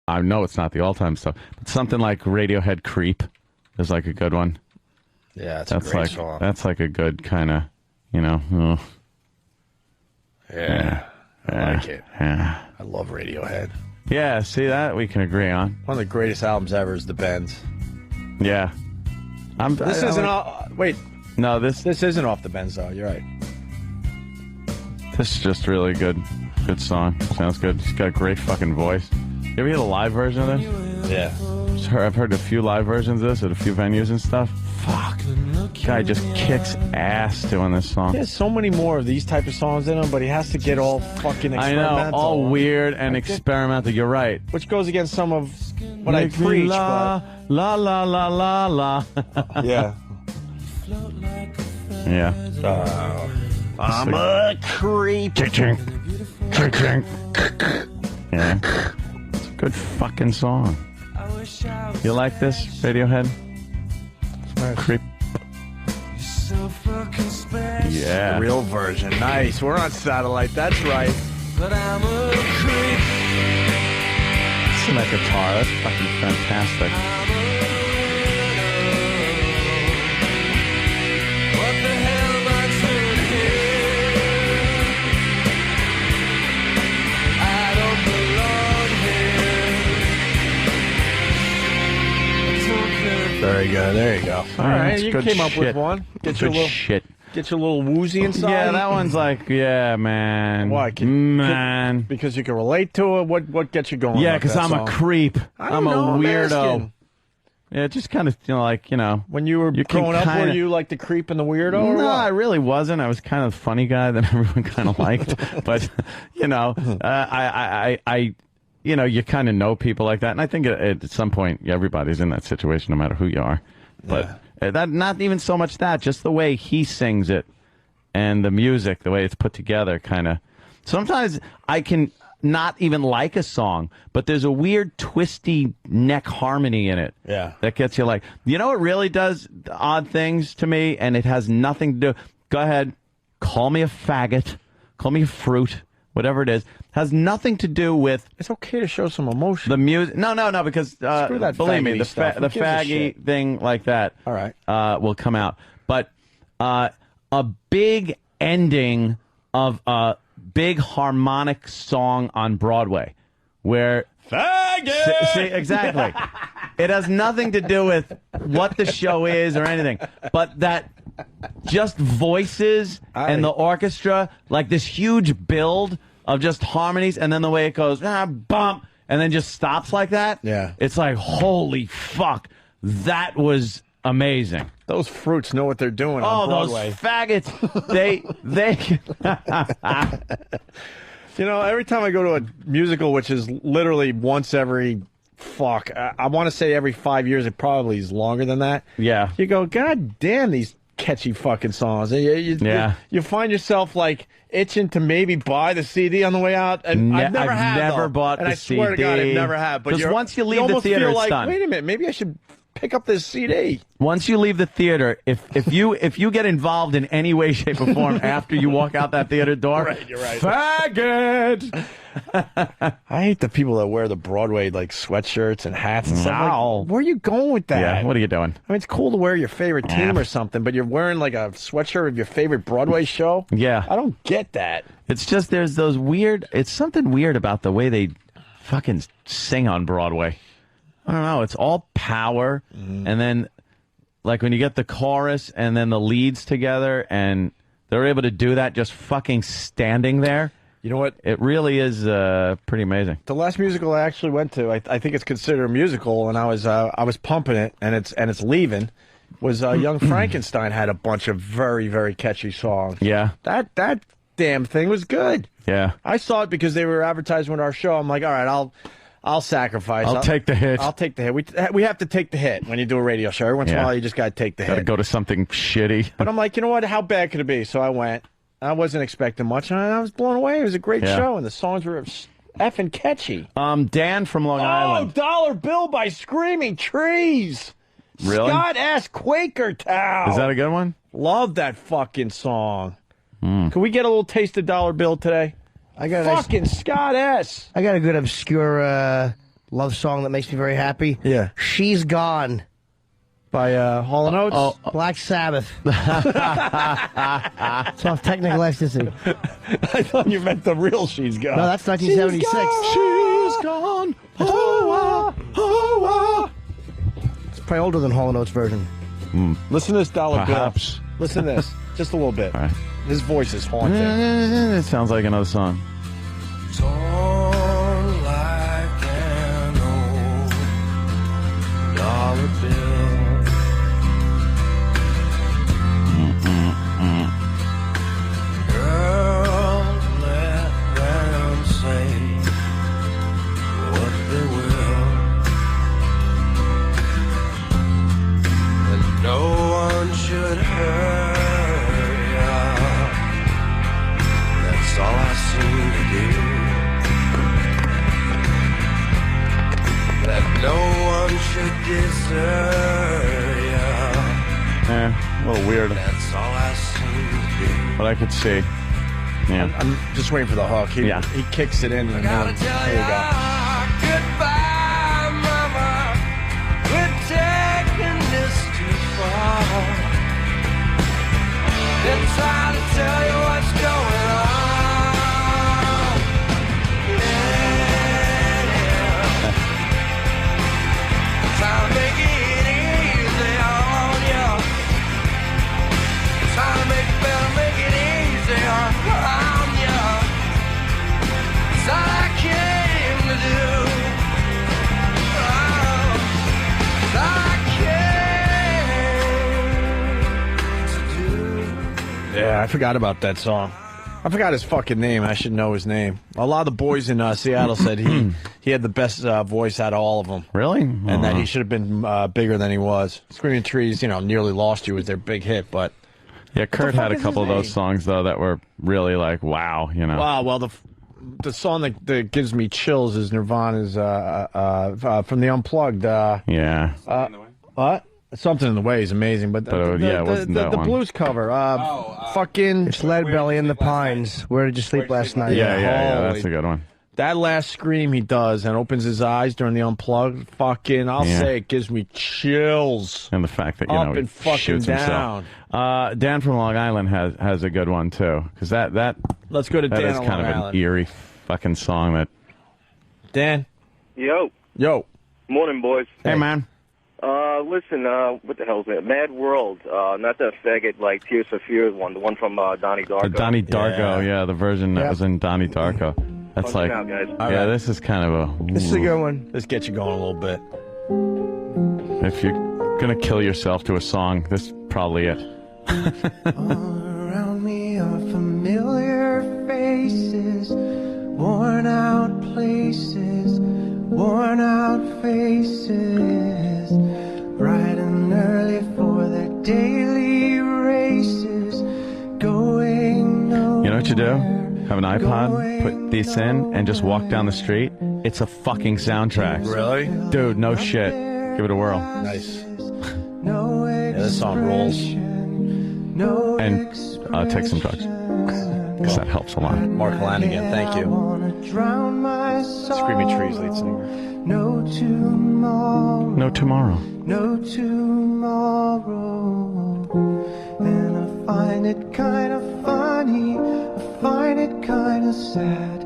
I know it's not the all-time stuff, but something like Radiohead "Creep" is like a good one. Yeah, that's a great like song. that's like a good kind of, you know. Yeah, I like it. Yeah, I love Radiohead. Yeah, see that we can agree on. One of the greatest albums ever is The Bends. Yeah, This isn't wait. No, this isn't off The Bends though. You're right. This is just really good song. Sounds good. He's got a great fucking voice. You ever hear the live version of this? Yeah. I've heard a few live versions of this at a few venues and stuff. Fuck. Guy just kicks ass doing this song. He has so many more of these type of songs in him, but he has to get all fucking I experimental. know, all weird and experimental. You're right. Which goes against some of what Make I me preach. la, la la la la la. Yeah. Yeah. I'm a creep. Yeah. It's a good fucking song. You like this, Radiohead? Creep. Yeah. The real version. Nice. We're on satellite. That's right. But I'm a creep. Listen to that guitar. That's fucking fantastic. What the hell am I doing here? I don't belong here. Very good. There you go. All right, that's you good came up with shit. one. Get Good your little shit. Get your little woozy inside. Yeah, that one's like, yeah, man. Why? Man. Because you can relate to it. What gets you going? Yeah, about because that I'm song? a creep. I don't I'm a know, I'm weirdo. asking. Yeah, just kind of, like, When you were you can growing up, were kinda- you like the creep and the weirdo? Or No, what? I really wasn't. I was kind of the funny guy that everyone kind of liked. But, you kind of know people like that. And I think at some point, everybody's in that situation, no matter who you are. But that not even so much that, just the way he sings it and the music, the way it's put together, kind of. Sometimes I can not even like a song, but there's a weird twisty neck harmony in it. Yeah. That gets you like, it really does odd things to me, and it has nothing to do. Go ahead, call me a faggot, call me a fruit, whatever it is. Has nothing to do with. It's okay to show some emotion. The music. No, because Screw that believe me, faggoty the stuff. Who gives a faggy shit? thing like that. All right. Will come out, but a big ending of a big harmonic song on Broadway, where faggot. See, exactly. It has nothing to do with what the show is or anything, but that just voices and the orchestra, like this huge build of just harmonies, and then the way it goes, bump, and then just stops like that. Yeah. It's like, holy fuck, that was amazing. Those fruits know what they're doing on Broadway. Those faggots, they every time I go to a musical, which is literally once every I want to say every 5 years, it probably is longer than that. Yeah. You go, God damn, these catchy fucking songs. You find yourself like itching to maybe buy the CD on the way out. And I've never bought and the I swear CD. to God, I've never have. But Because once you leave the almost theater, feel it's like, done. wait a minute, maybe I should pick up this CD. Once you leave the theater, if you get involved in any way, shape, or form after you walk out that theater door, Right, you're right. faggot. I hate the people that wear the Broadway like sweatshirts and hats and stuff. Wow. Like, where are you going with that? Yeah, what are you doing? I mean, it's cool to wear your favorite team or something, but you're wearing like a sweatshirt of your favorite Broadway show? Yeah. I don't get that. It's just there's those weird. It's something weird about the way they fucking sing on Broadway. I don't know. It's all power, and then like when you get the chorus and then the leads together, and they're able to do that just fucking standing there. You know what? It really is pretty amazing. The last musical I actually went to, I think it's considered a musical, and I was pumping it, and it's leaving. Was Young Frankenstein had a bunch of very, very catchy songs. Yeah. That damn thing was good. Yeah. I saw it because they were advertising with our show. I'm like, all right, I'll sacrifice. I'll take the hit. I'll take the hit. We have to take the hit when you do a radio show. Every once in a while, you just got to take the Gotta hit. go to something shitty. But I'm like, you know what? How bad could it be? So I went. I wasn't expecting much, and I was blown away. It was a great show, and the songs were effing catchy. Dan from Long Island. Dollar Bill by Screaming Trees. Really? Scott S. Quakertown. Is that a good one? Love that fucking song. Can we get a little taste of Dollar Bill today? I got fucking Scott S. I got a good obscure love song that makes me very happy. Yeah. She's Gone. By Hall & Oates? Black Sabbath. It's off Technical Ecstasy. I thought you meant the real She's Gone. No, that's 1976. She's gone. It's probably older than Hall & Oates version. Listen to this Dollar Perhaps. Bill. Listen to this. Just a little bit. All right. His voice is haunting. It sounds like another song. Torn like an old dollar bill. Girl, let them say what they will, and no one should hurt ya. That's all I seem to do. That no one should desert ya. A little weird. That's all I seem to do. But I could see. Yeah. I'm just waiting for the hook. He kicks it in. And Gotta tell there you go. goodbye, mama. We're taking this too far. Been trying to tell you what's going on. Yeah. Trying to make it easy on you. Trying to make it better, make it easy on you. It's all I came to do. It's all I came to do. Yeah, I forgot about that song. I forgot his fucking name. I should know his name. A lot of the boys in Seattle said he had the best voice out of all of them. Really? And that he should have been bigger than he was. Screaming Trees, Nearly Lost You was their big hit, but... Yeah, Kurt had a couple of those songs, though, that were really like, wow, Wow, well, the song that gives me chills is Nirvana's from the Unplugged. Yeah. What? Something in the Way is amazing, but it wasn't that the one. blues cover. Fucking... It's Lead Belly in the Pines. Where did you sleep last night? Yeah, that's a good one. That last scream he does and opens his eyes during the Unplugged, I'll say it gives me chills. And the fact that, Up he and fucking shoots down. himself. Dan from Long Island has a good one, too. Because that Let's go to that Dan is on kind Long of Island. an eerie fucking song that... Dan? Yo. Morning, boys. Hey, man. Listen, what the hell is that? Mad World. Not the faggot, like, Tears for Fears one, the one from Donnie Darko. The Donnie Darko, the version that was in Donnie Darko. That's Punch like... it out, guys. Yeah, this is kind of a... This is a good one. This gets you going a little bit. If you're going to kill yourself to a song, this is probably it. Around me are familiar faces, worn out places, worn out faces, bright and early for their daily races, going nowhere. You know what you do? Have an iPod, put this in, and just walk down the street. It's a fucking soundtrack. Really? Dude, no shit. Give it a whirl. Nice. Yeah, this song rolls. And take some drugs. Because that helps a lot. Mark Lanigan, thank you. Screaming Trees lead singer. No tomorrow. No tomorrow. No tomorrow. And I find it kind of funny. I find it kind of sad.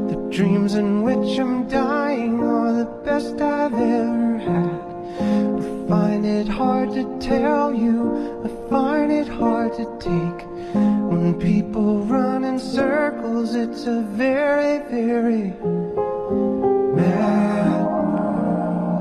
The dreams in which I'm dying are the best I've ever had. I find it hard to tell you. I find it hard to take. When people run in circles, it's a very, very mad.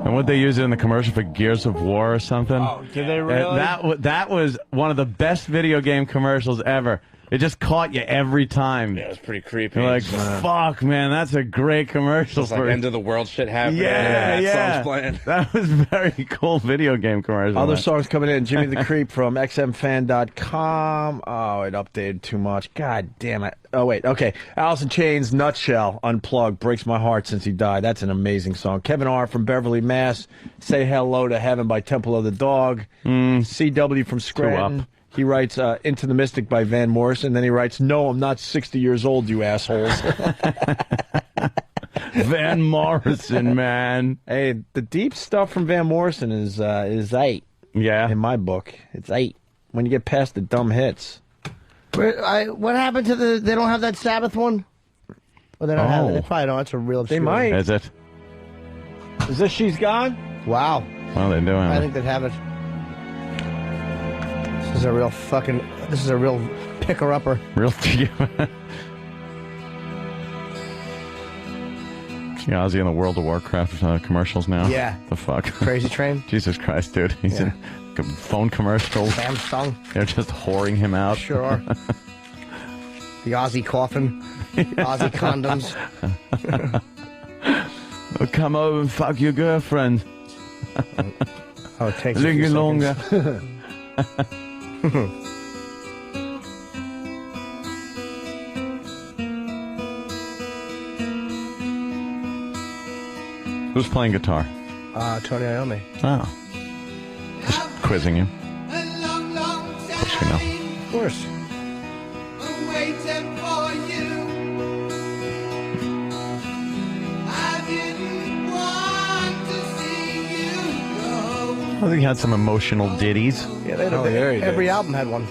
And would they use it in the commercial for Gears of War or something? Oh, did they really? That was one of the best video game commercials ever. It just caught you every time. Yeah, it was pretty creepy. You're like, fuck, man, that's a great commercial. It's like end of the world shit happening. Yeah, and yeah. Songs playing. That was a very cool video game commercial. Other man. songs coming in. Jimmy the Creep from xmfan.com. Oh, it updated too much. God damn it. Oh, wait. Okay. Alice in Chains, Nutshell, Unplugged. Breaks my heart since he died. That's an amazing song. Kevin R. from Beverly, Mass. Say Hello to Heaven by Temple of the Dog. CW from Scranton. He writes Into the Mystic by Van Morrison. Then he writes, No, I'm not 60 years old, you assholes. Van Morrison, man. Hey, the deep stuff from Van Morrison is 8. Yeah. In my book, it's 8. When you get past the dumb hits. What happened to the... They don't have that Sabbath one? Well, they don't have it. They probably don't. It's a real obscure. They might. Is it? Is this She's Gone? Wow. Well, they're doing I it. think they'd have it. This is a real fucking... This is a real picker-upper. Real... Ozzy in the World of Warcraft commercials now. Yeah. The fuck? Crazy Train? Jesus Christ, dude. He's in phone commercials. Samsung. They're just whoring him out. Sure are. The Ozzy coffin. Ozzy condoms. Oh, come over and fuck your girlfriend. Oh, it takes a little longer. Who's playing guitar? Tony Iommi. Oh. Just quizzing you. Of course you know. Of course. Waiting for you. I didn't want to see you go. I think he had some emotional ditties. Yeah, they had every album had one.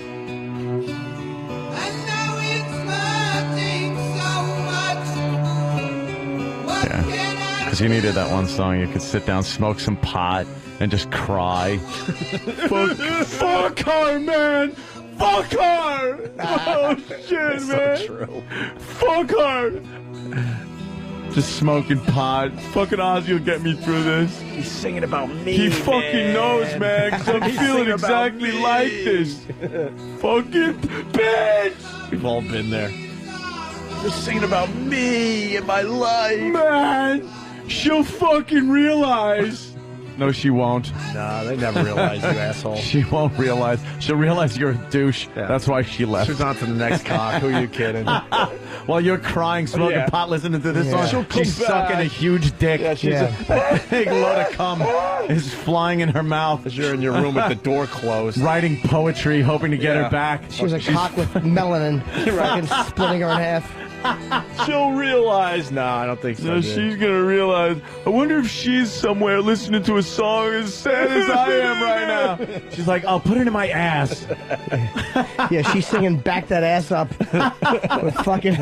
Yeah. Because you needed that one song. You could sit down, smoke some pot, and just cry. fuck her, man! Fuck her! Oh, shit, That's man! so true. Fuck her! Just smoking pot. Fucking Ozzy will get me through this. He's singing about me, He fucking knows, man, because I'm He's feeling singing about exactly me. like this. Fucking bitch! We've all been there. Just singing about me and my life. Man, she'll fucking realize. No, she won't. Nah, they never realize, you asshole. She won't realize. She'll realize you're a douche. Yeah. That's why she left. She's on to the next cock. Who are you kidding? While you're crying, smoking Yeah. pot, listening to this Yeah. song, She'll she's come sucking back. a huge dick. Yeah, she's a big load of cum is flying in her mouth. As you're in your room with the door closed. Writing poetry, hoping to get Yeah. her back. She was a cock with melanin, fucking splitting her in half. She'll realize. No, I don't think so. No, dude. she's gonna realize. I wonder if she's somewhere listening to a song as sad as I am right now. She's like, I'll put it in my ass. Yeah, she's singing "Back That Ass Up" with fucking.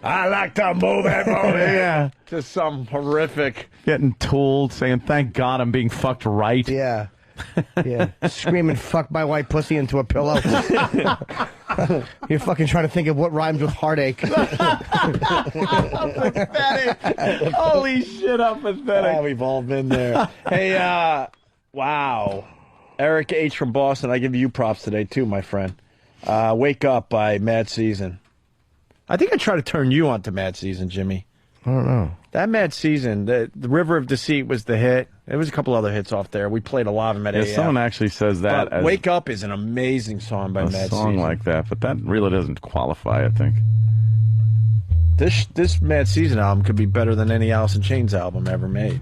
I like to move it, move it. Yeah. Just some horrific. Getting tooled, saying, thank God I'm being fucked right. Yeah. Yeah. Screaming "fuck my white pussy" into a pillow. You're fucking trying to think of what rhymes with heartache. Pathetic. Holy shit, I'm pathetic. Oh, we've all been there. Hey, wow. Eric H. from Boston, I give you props today, too, my friend. Wake Up by Mad Season. I think I tried to turn you on to Mad Season, Jimmy. I don't know. That Mad Season, the River of Deceit was the hit. There was a couple other hits off there. We played a lot of them at Yeah, AF. someone actually says that But as Wake Up is an amazing song by a Mad song Season. like that, but that really doesn't qualify, I think. This Mad Season album could be better than any Alice in Chains album ever made.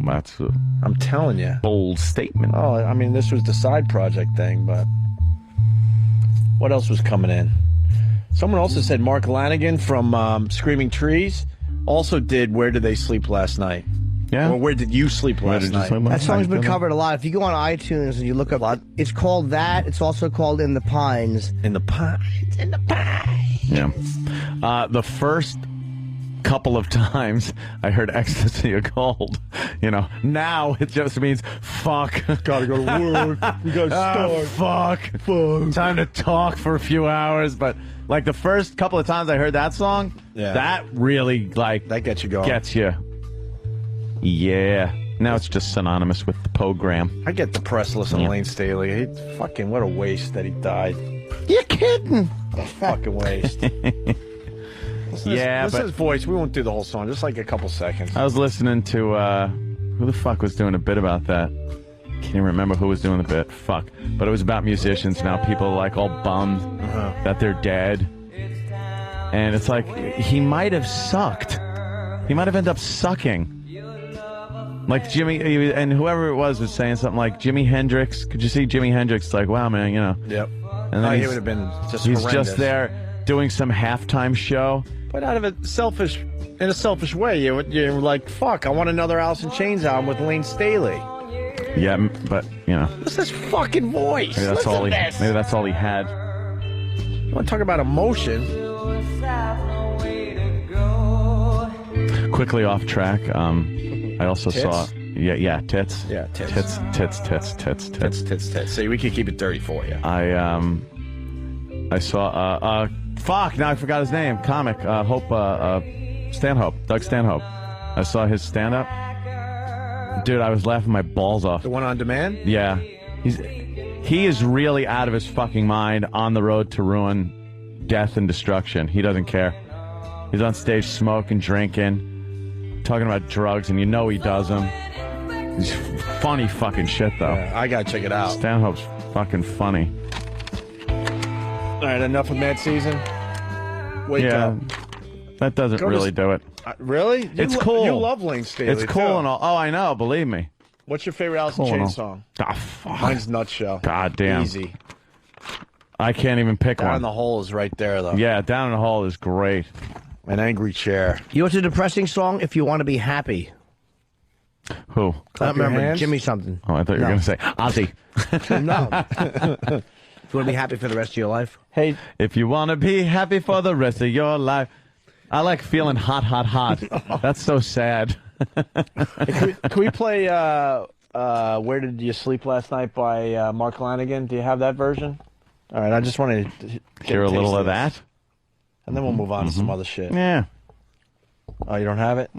That's a I'm telling you. bold statement. Oh, I mean, this was the side project thing, but what else was coming in? Someone also said Mark Lanigan from Screaming Trees also did Where Did They Sleep Last Night? Yeah. Or Where Did You Sleep Last Night? That song's been covered a lot. If you go on iTunes and you look up, it's called that. It's also called "In the Pines." In the Pines. In the Pines. Yeah. The first couple of times I heard Ecstasy of Gold, now it just means fuck. Gotta go to work. We gotta start. Fuck. Time to talk for a few hours. But like the first couple of times I heard that song, Yeah. that really That gets you going. gets you. Yeah. Now it's just synonymous with the program. I get depressed listening to Lane Staley. Fucking what a waste that he died. You're kidding. What a fucking waste. Listen to his voice. We won't do the whole song. Just like a couple seconds. I was listening to who the fuck was doing a bit about that? Can't even remember who was doing the bit. Fuck. But it was about musicians. Now people are like all bummed that they're dead. And it's like he might have sucked. He might have ended up sucking. Like Jimmy and whoever it was saying something like Jimi Hendrix. Could you see Jimi Hendrix? It's like, wow, man, Yep. And then he he's- would have been just he's horrendous. just there doing some halftime show. But out of in a selfish way, you're like, fuck, I want another Alice in Chains album with Lane Staley. Yeah, but Listen to this fucking voice. maybe that's Listen all to he. this. Maybe that's all he had. You want to talk about emotion? Quickly off track. I also Tits? saw. Yeah, tits. Yeah, tits. Tits. See, we can keep it dirty for you. I saw. Fuck! Now I forgot his name. Comic. Hope. Stanhope. Doug Stanhope. I saw his stand-up. Dude, I was laughing my balls off. The one on demand? Yeah. He is really out of his fucking mind, on the road to ruin, death, and destruction. He doesn't care. He's on stage smoking, drinking, talking about drugs, and he does them. He's funny fucking shit, though. I gotta check it out. Stanhope's fucking funny. All right, enough of Mad Season. Wake up. That doesn't Go to really do it. Really? It's cool. You love Lane Staley. It's cool too. and all. Oh, I know. Believe me. What's your favorite Alice in Cool and Chains all. song? Ah, fuck. Mine's Nutshell. God damn. Easy. I can't even pick Down one. in the Hole is right there, though. Yeah, Down in the Hole is great. An Angry Chair. You know what's a depressing song? If You Want to Be Happy. Who? I don't remember. Jimmy something. Oh, I thought you were going to say Ozzy. No. If you want to be happy for the rest of your life. Hey, if you want to be happy for the rest of your life. I like feeling hot, hot, hot. That's so sad. Can we play Where Did You Sleep Last Night by Mark Lanigan? Do you have that version? All right, I just wanted to get Hear a taste little of this. that? And then we'll move on to some other shit. Yeah. Oh, you don't have it?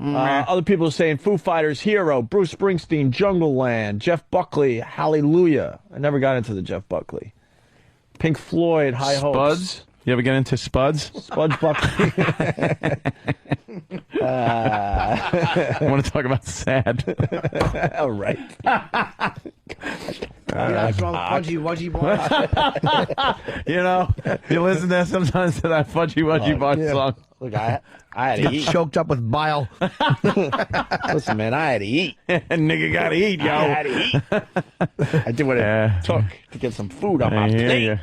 Other people are saying Foo Fighters, Hero, Bruce Springsteen, Jungle Land, Jeff Buckley, Hallelujah. I never got into the Jeff Buckley. Pink Floyd, High Hopes. Spuds? You ever get into Spuds? Spuds Buckley. I want to talk about sad. All right. What's wrong with Fudgy Wudgy Boy? You know, you listen to sometimes to that Fudgy Wudgy Boy song. Look, I had to Got eat. choked up with bile. Listen, man, I had to eat. Nigga gotta eat, yo. I had to eat. I did what it took to get some food on my I hear plate. you.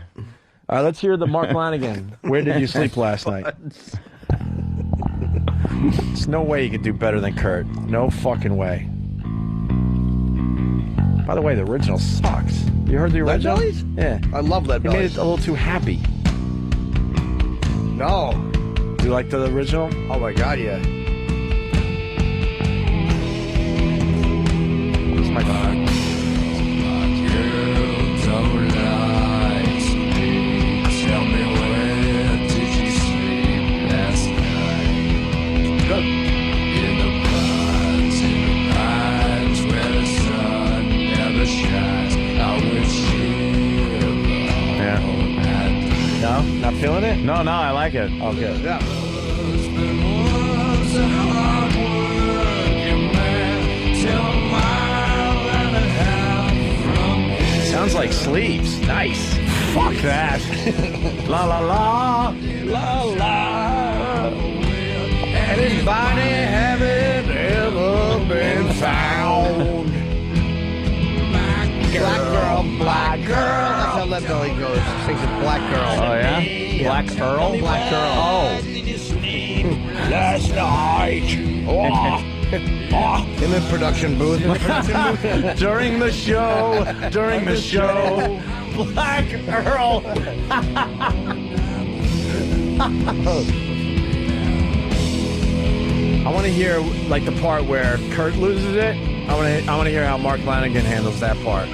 All right, let's hear the Mark Lanigan. Where did you sleep last night? There's no way you could do better than Kurt. No fucking way. By the way, the original sucks. You heard the Lead original? Bellies? Yeah. I love Lead He made Bellies. it a little too happy. No. Do you like the original? Oh my God, yeah. It's my God. No? Not feeling it? No, I like it. Oh, good. Yeah. Sounds like Sleeves. Nice. Fuck that. La la la. La la. Anybody haven't ever been found? Black girl. That's how Lead Belly goes. Sings it, Black girl. Oh, yeah? Black Earl? Black girl. Oh. Last night. In the production booth. During the show. Black Earl. I want to hear like the part where Kurt loses it. I want to hear how Mark Lanigan handles that part.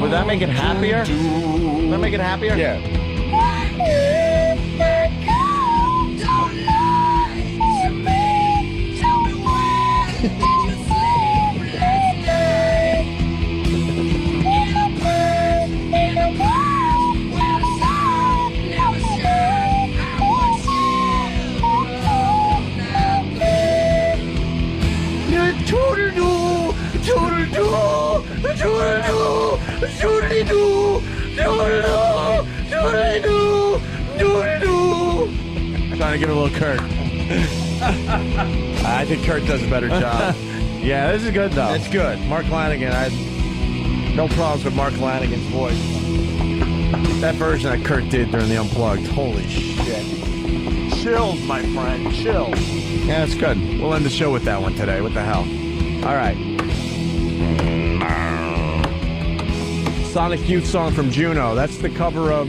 Would that make it happier? Would that make it happier? Yeah. Trying to give it a little Kurt. I think Kurt does a better job. Yeah, this is good though. It's good. Mark Lanigan. I have no problems with Mark Lanigan's voice. That version that Kurt did during the Unplugged. Holy shit. Chills, my friend. Chills. Yeah, it's good. We'll end the show with that one today. What the hell? All right. Sonic Youth song from Juno. That's the cover of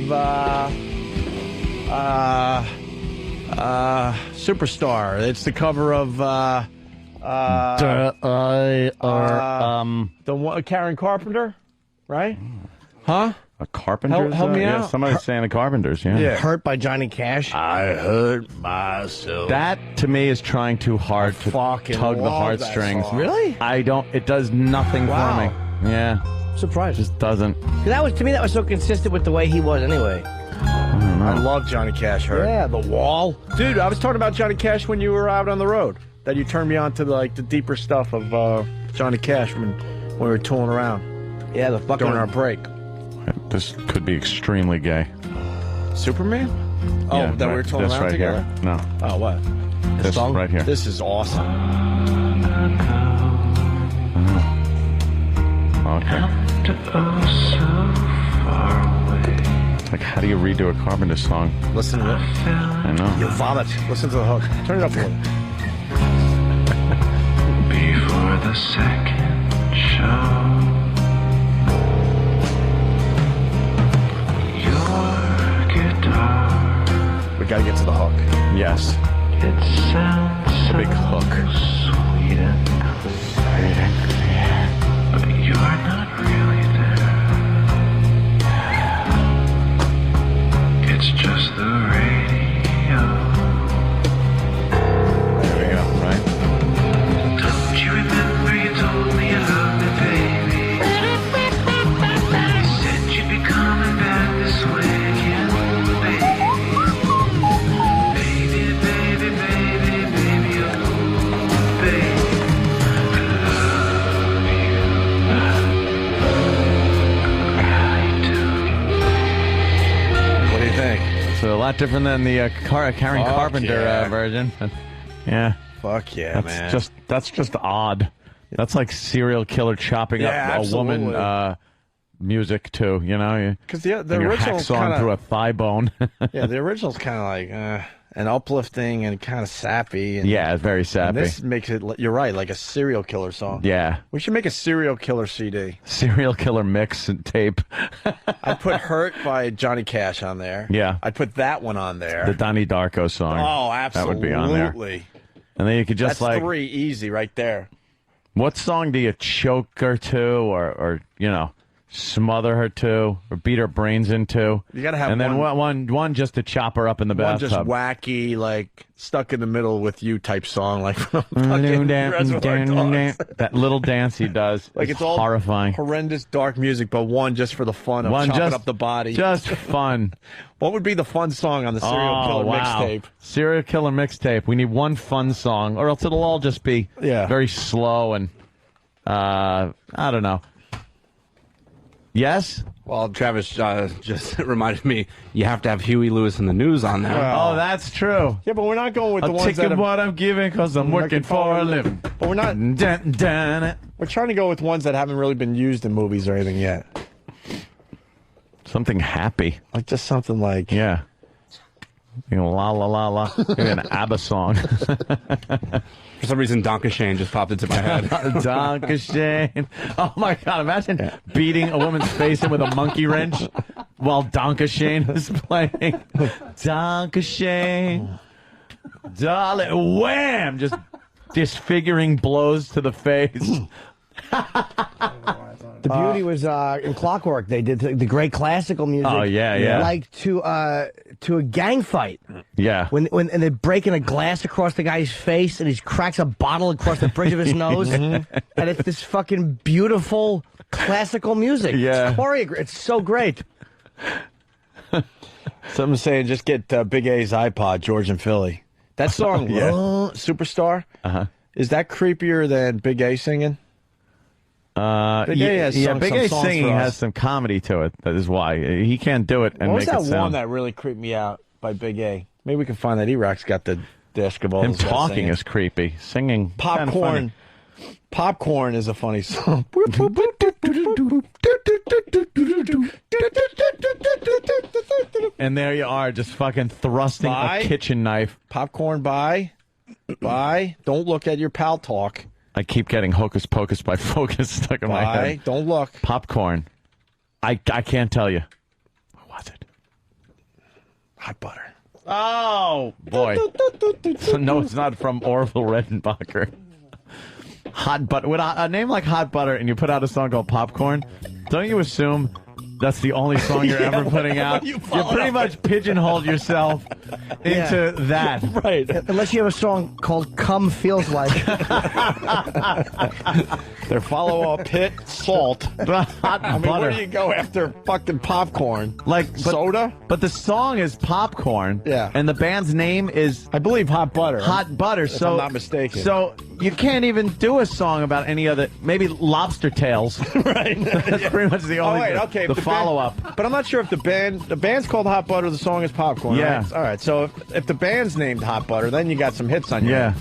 Superstar. It's the cover of the one, Karen Carpenter, right? Huh? A Carpenters? Help me Yeah, out. somebody's saying the Carpenters, yeah. Hurt by Johnny Cash. I hurt myself. That, to me, is trying too hard to fucking tug the love that heartstrings. song. Really? I don't, it does nothing Wow. for me. Yeah. Surprised. Just doesn't. That was, to me, that was so consistent with the way he was anyway. I love Johnny Cash. Hurt. Yeah, The Wall. Dude, I was talking about Johnny Cash when you were out on the road. That you turned me on to the deeper stuff of Johnny Cash when we were tooling around. Yeah, the fucking... During our break. This could be extremely gay. Superman? Oh, Yeah, that we were right. tooling This around right together? Here. No. Oh, what? This song right here. This is awesome. Okay. Like, how do you redo a Carpenter song? Listen to it. I know. You'll vomit. Listen to the hook. Turn it up a little. Before the second show, your guitar. We gotta get to the hook. Yes. It sounds Big hook. sweet and clear, but you're not really there. It's just the radio. There we go, right? Don't you remember you told me you loved me, baby? You said you'd be coming back this way again, baby. Baby, baby, baby, baby, oh, baby. What do you think? So a lot different than the Karen Fuck Carpenter yeah. version. Yeah. Fuck yeah, That's man. just odd. That's like serial killer chopping Yeah, up a woman absolutely. music too, you know? 'Cause the And your original's hacksaw kinda- through a thigh bone. Yeah, the original's kind of like and uplifting and kind of sappy. And, Yeah, it's very and sappy. this makes it, you're right, like a serial killer song. Yeah. We should make a serial killer CD. Serial killer mix and tape. I'd put Hurt by Johnny Cash on there. Yeah. I'd put that one on there. The Donnie Darko song. Oh, That absolutely. would be on there. And then you could just That's like, 3 easy right there. what song do you choke her to, or you know, smother her to, or beat her brains into? You gotta have and then one- one just to chop her up in the One bathtub. just wacky, like stuck in the middle with you type song, like from fucking Reservoir Dogs. That little dance he does, Like is it's all horrifying. horrendous dark music, but one just for the fun of One chopping just- up the body. Just fun. What would be the fun song on the Serial Killer mixtape? Serial Killer mixtape. We need one fun song, or else it'll all just be very slow and I don't know. Yes? Well, Travis just reminded me you have to have Huey Lewis and the News on there. Oh, that's true. Yeah, but we're not going with the I'm ones that taking have, what I'm giving because I'm working for a living. But we're not. We're trying to go with ones that haven't really been used in movies or anything yet. Something happy. Like just something like Yeah. You know, la la la la. Maybe an ABBA song. For some reason, Donka Shane just popped into my head. Donka Shane. Oh my God! Imagine beating a woman's face in with a monkey wrench while Donka Shane is playing. Donka Shane, darling, wham! Just disfiguring blows to the face. The beauty was in Clockwork. They did the great classical music. Oh, yeah, yeah. Like to a gang fight. Yeah. When they're breaking a glass across the guy's face and he cracks a bottle across the bridge of his nose, and it's this fucking beautiful classical music. Yeah. It's choreographed. It's so great. Someone's saying just get Big A's iPod, George and Philly. That song, Yeah. Superstar, is that creepier than Big A singing? Big A has sung Big some A songs singing for us. has some comedy to it. That is why he can't do it and What was make that it sound. one that really creeped me out by Big A? Maybe we can find that. E-Rock's got the disc of all Him those guys talking singing. is creepy. Singing kinda Popcorn. funny. Popcorn is a funny song. And there you are, just fucking thrusting Bye. a kitchen knife. Popcorn by. Don't look at your pal talk. I keep getting Hocus Pocus by Focus stuck in my Bye. head. Don't look. Popcorn. I can't tell you. What was it? Hot butter. Oh, boy. So, no, it's not from Orville Redenbacher. Hot Butter. With a name like Hot Butter and you put out a song called Popcorn, don't you assume that's the only song you're Yeah, ever putting what out? you You follow pretty up much pigeonholed yourself into that. Right. Unless you have a song called "Cum Feels Like." Their follow-up hit, Salt. Hot I mean, Butter. where do you go after fucking Popcorn? Like soda? But the song is Popcorn. Yeah. And the band's name is, I believe, Hot Butter. Hot Butter. If So I'm not mistaken. So you can't even do a song about any other. Maybe Lobster Tails. Right. That's pretty much the only. Okay. The follow up. But I'm not sure if the band's called Hot Butter. The song is Popcorn. Yeah. Right? All right. So if the band's named Hot Butter, then you got some hits on you. Yeah.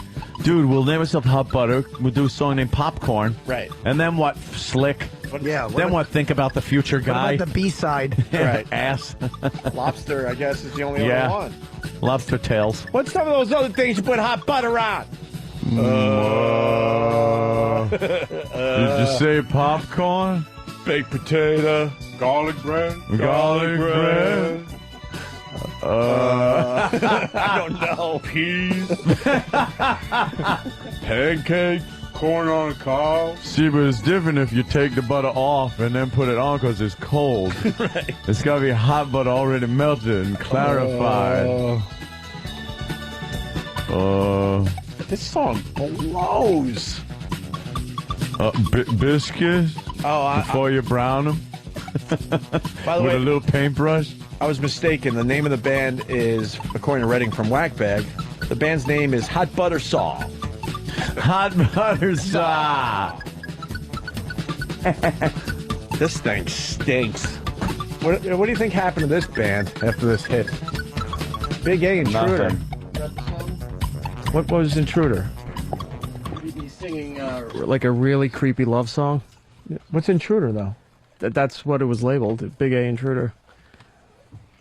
Dude, we'll name ourselves Hot Butter. We'll do a song named Popcorn. Right. And then what? Slick. Then what? Think about the future guy. What about the B-side? Right. Ass. Lobster, I guess, is the only other one. Lobster Tails. What's some of those other things you put hot butter on? Did you say popcorn? Baked potato. Garlic bread. Garlic bread. I don't know. Peas. Pancakes. Corn on a cob. See, but it's different if you take the butter off and then put it on because it's cold. Right. It's got to be hot butter already melted and clarified. This song blows. Biscuits? Before you brown them? By the With way, a little paintbrush? I was mistaken. The name of the band is, according to Redding from Whackbag, the band's name is Hot Butter Saw. Hot Butter Saw. This thing stinks. What do you think happened to this band after this hit? Big A Intruder. What was Intruder? He's singing like a really creepy love song. What's Intruder, though? That's what it was labeled, Big A Intruder.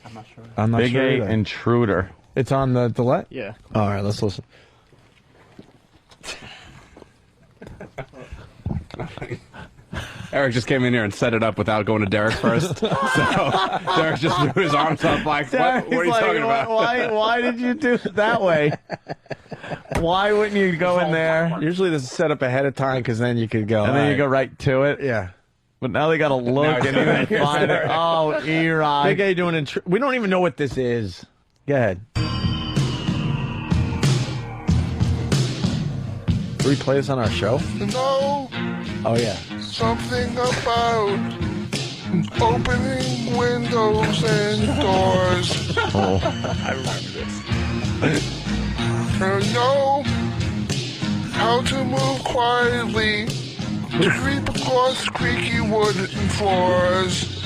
I'm not Big sure. A either. Intruder. It's on the delete? Yeah. All right, let's listen. Eric just came in here and set it up without going to Derek first. So Derek just threw his arms up like, what are you talking about? Why did you do it that way? Why wouldn't you go in there? Usually this is set up ahead of time because then you could go. And then you go right to it? Yeah. But now they got to look and even find it. Oh, Eli. Big A doing we don't even know what this is. Go ahead. Can we play this on our show? No. Oh, yeah. Something about opening windows and doors. Oh, I remember this. I know how to move quietly to creep across creaky wooden floors.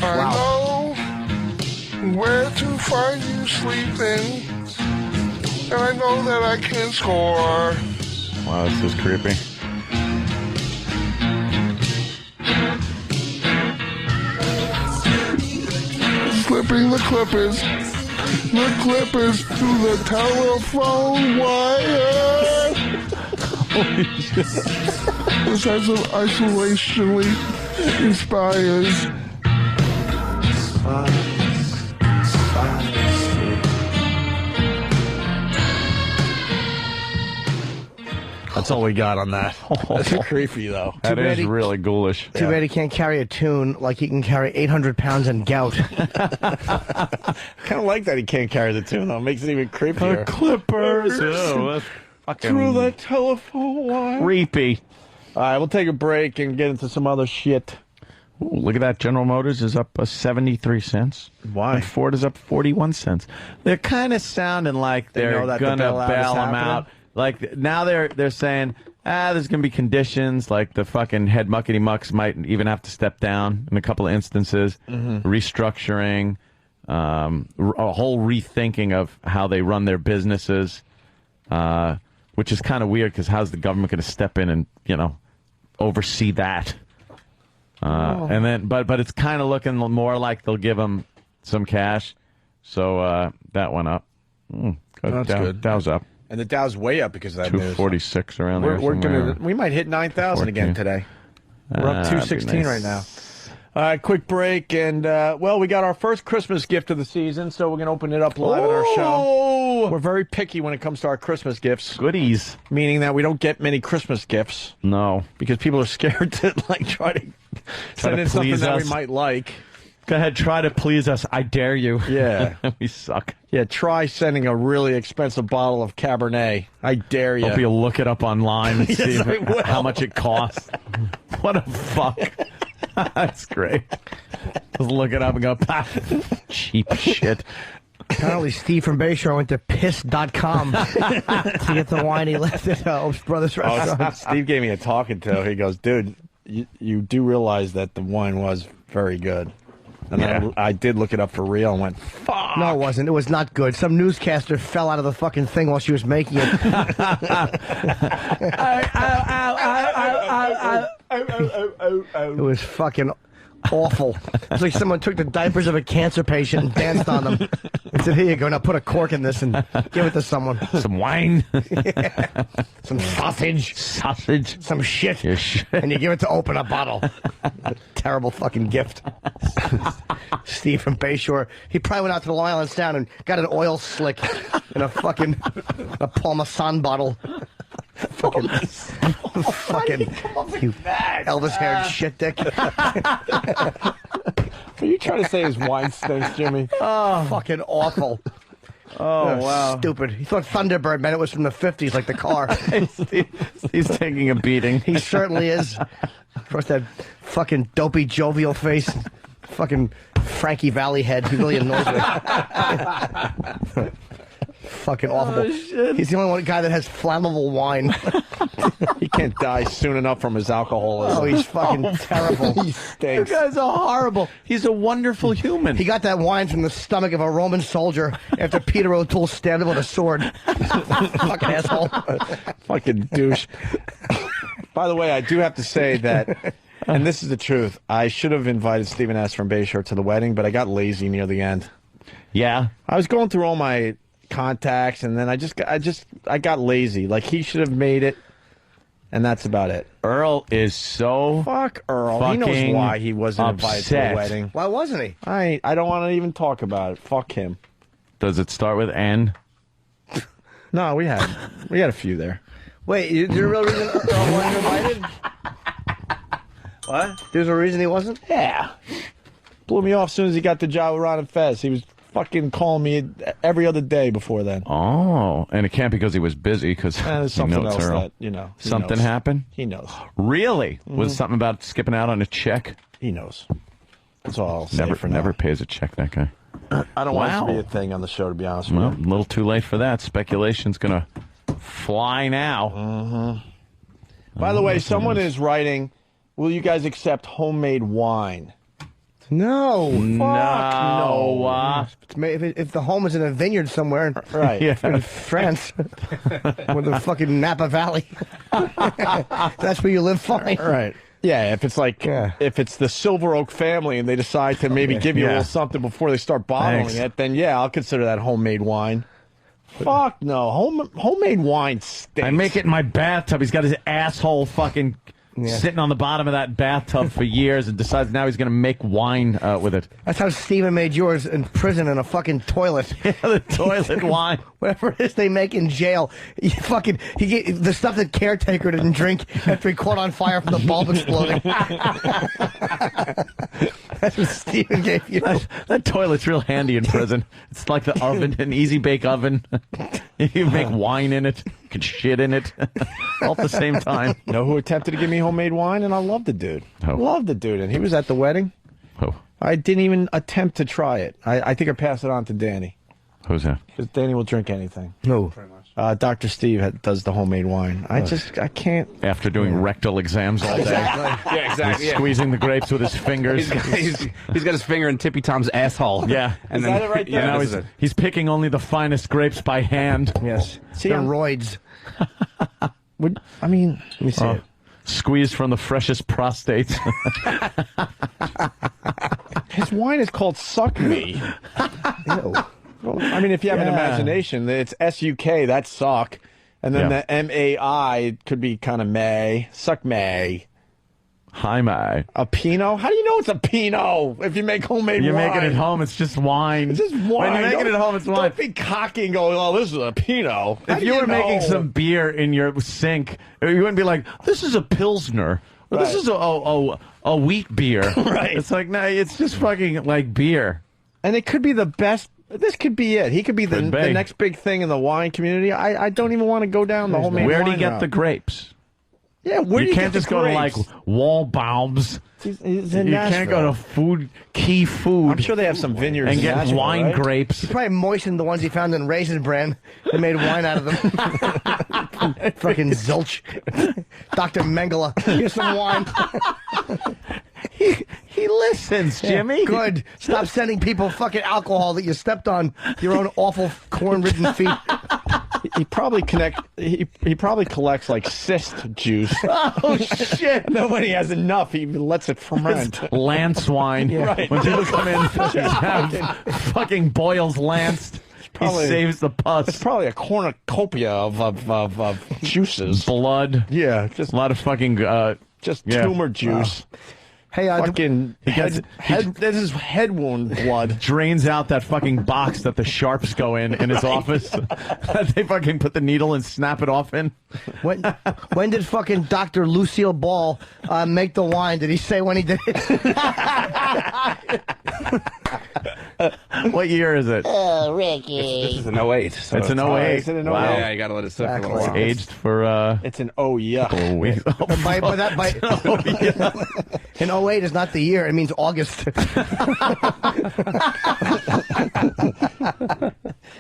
I know where to find you sleeping, and I know that I can score. Wow, this is creepy. Slipping the clippers to the telephone wire. Holy shit. The sense of isolationally inspires. That's all we got on that. That's creepy, though. That is really ghoulish. Too bad he can't carry a tune like he can carry 800 pounds in gout. Kind of like that he can't carry the tune, though. It makes it even creepier. Clippers. Oh, that's fucking Through the telephone wire. creepy. All right, we'll take a break and get into some other shit. Ooh, look at that. General Motors is up 73 cents. Why? And Ford is up 41 cents. They're kind of sounding like They they're know that the going to bailout is bail them happening? out. Like, now they're saying, there's going to be conditions, like the fucking head muckety-mucks might even have to step down in a couple of instances, restructuring, a whole rethinking of how they run their businesses, which is kind of weird because how's the government going to step in and, oversee that? And then, but it's kind of looking more like they'll give them some cash. So that went up. That's good. Dow's up. And the Dow's way up because of that news. 246 around there. We might hit 9,000 again today. We're up 216 right now. All right, quick break, and we got our first Christmas gift of the season, so we're going to open it up live on our show. We're very picky when it comes to our Christmas gifts. Goodies. Meaning that we don't get many Christmas gifts. No. Because people are scared to try to send in something that we might like. Go ahead, try to please us. I dare you. Yeah. We suck. Yeah, try sending a really expensive bottle of Cabernet. I dare you. Hope you look it up online and Yes, see I will. how much it costs. What a fuck. That's great. Just look it up and go, cheap shit. Apparently, Steve from Bayshore went to piss.com to get the wine he left at Obst Brothers restaurant. Steve gave me a talking to. He goes, dude, you do realize that the wine was very good. And I did look it up for real and went, fuck. No, it wasn't. It was not good. Some newscaster fell out of the fucking thing while she was making it. It was fucking awful. It's like someone took the diapers of a cancer patient and danced on them. And said, here you go, now put a cork in this and give it to someone. Some wine. Yeah. Some sausage. Sausage. Some shit. And you give it to open a bottle. Terrible fucking gift. Steve from Bayshore. He probably went out to the Long Island Sound and got an oil slick in a fucking Parmesan bottle. Fucking you Elvis-haired shit dick. Are you trying to say his wine stinks, Jimmy? Oh, fucking awful. Oh, wow. Stupid. He thought Thunderbird meant it was from the 50s, like the car. He's taking a beating. He certainly is. Of course, that fucking dopey, jovial face. Fucking Frankie Valli head. He really annoys me. Fucking awful. Oh, shit. He's the only one guy that has flammable wine. He can't die soon enough from his alcoholism. Oh, he's fucking terrible. He stinks. You guys are horrible. He's a wonderful human. He got that wine from the stomach of a Roman soldier after Peter O'Toole stabbed him with a sword. Fucking asshole. Fucking douche. By the way, I do have to say that, and this is the truth, I should have invited Stephen S. from Bayshore to the wedding, but I got lazy near the end. Yeah? I was going through all my contacts, and then I got lazy. Like, he should have made it, and that's about it. Earl is so fuck Earl. He knows why he wasn't invited to the wedding. Why wasn't he? I don't want to even talk about it. Fuck him. Does it start with N? No, we had a few there. Wait, is there a real reason Earl wasn't invited? What? There's a reason he wasn't? Yeah. Blew me off as soon as he got the job with Ron and Fez. He was fucking calling me every other day before then. Oh, and it can't because he was busy because there's something else that, you know. Something happened? He knows. Really? Was it something about skipping out on a check? He knows. That's all I'll say for now. Never pays a check, that guy. I don't want it to be a thing on the show, to be honest with Well, you. a little too late for that. Speculation's going to fly now. Mm-hmm. By the way, someone is writing, will you guys accept homemade wine? No. No. If the home is in a vineyard somewhere in, right. in France, with the fucking Napa Valley, that's where you live fine. Right. Yeah, if it's like, if it's the Silver Oak family and they decide to maybe give you a little something before they start bottling it, then yeah, I'll consider that homemade wine. Fuck no. Homemade wine stinks. I make it in my bathtub. He's got his asshole fucking sitting on the bottom of that bathtub for years and decides now he's going to make wine with it. That's how Steven made yours in prison in a fucking toilet. Yeah, the toilet wine. Whatever it is they make in jail. The stuff that caretaker didn't drink after he caught on fire from the bulb exploding. That's what Steven gave you. That toilet's real handy in prison. It's like the oven, an easy bake oven. You make wine in it. You can shit in it. All at the same time. You know who attempted to give me homemade wine? And I love the dude. Love the dude. And he was at the wedding. Who? I didn't even attempt to try it. I think I passed it on to Danny. Who's that? Because Danny will drink anything. No. Dr. Steve does the homemade wine. I can't. After doing rectal exams all day. Exactly. Yeah, exactly. He's squeezing the grapes with his fingers. He's got his finger in Tippy Tom's asshole. Yeah. And Is that it right there? Yeah, he's picking only the finest grapes by hand. Yes. See, the roids. Let me see it. Squeezed from the freshest prostates. His wine is called Suck Me. Ew. Well, I mean, if you have an imagination, it's S-U-K, that's suck. And then the M-A-I could be kind of May. Suck May. Hi, May. A Pinot? How do you know it's a Pinot if you make homemade You wine? make it at home, it's just wine. It's just wine. When you make it at home, it's wine. Don't be cocky and go, oh, this is a Pinot. If you were making some beer in your sink, you wouldn't be like, this is a Pilsner. Or this is a wheat beer. Right. It's like, no, it's just fucking like beer. And it could be the best. This could be it. He could be the next big thing in the wine community. I don't even want to go down the homemade wine Where do you get route. the grapes? Yeah, where do you can't get just the go to grapes? like Wallbaum's He's in You can't go to Key Food. I'm sure they have some vineyards and in get Nashville, wine right? grapes. He probably moistened the ones he found in Raisin Bran and made wine out of them. Fucking zilch. Dr. Mengele, here's some wine. He listens, Jimmy. Yeah, good. Stop sending people fucking alcohol that you stepped on your own awful corn-ridden feet. He probably he probably collects like cyst juice. Oh shit! And then when he has enough, he lets it ferment. Lance wine. Yeah. Right. When people come in, have fucking boils lanced. Probably, he saves the pus. It's probably a cornucopia of juices. Blood. Yeah, just a lot of fucking tumor juice. Hey, fucking this is head wound blood. Drains out that fucking box that the sharps go in his office. They fucking put the needle and snap it off in. When did fucking Dr. Lucille Ball make the wine? Did he say when he did it? What year is it? Oh, Ricky. This is an 08. So it's an 08. It's an 08. Wow. Yeah, you got to let it sit for a little while. Aged for It's an yeah. couple of weeks. In 08 is not the year. It means August.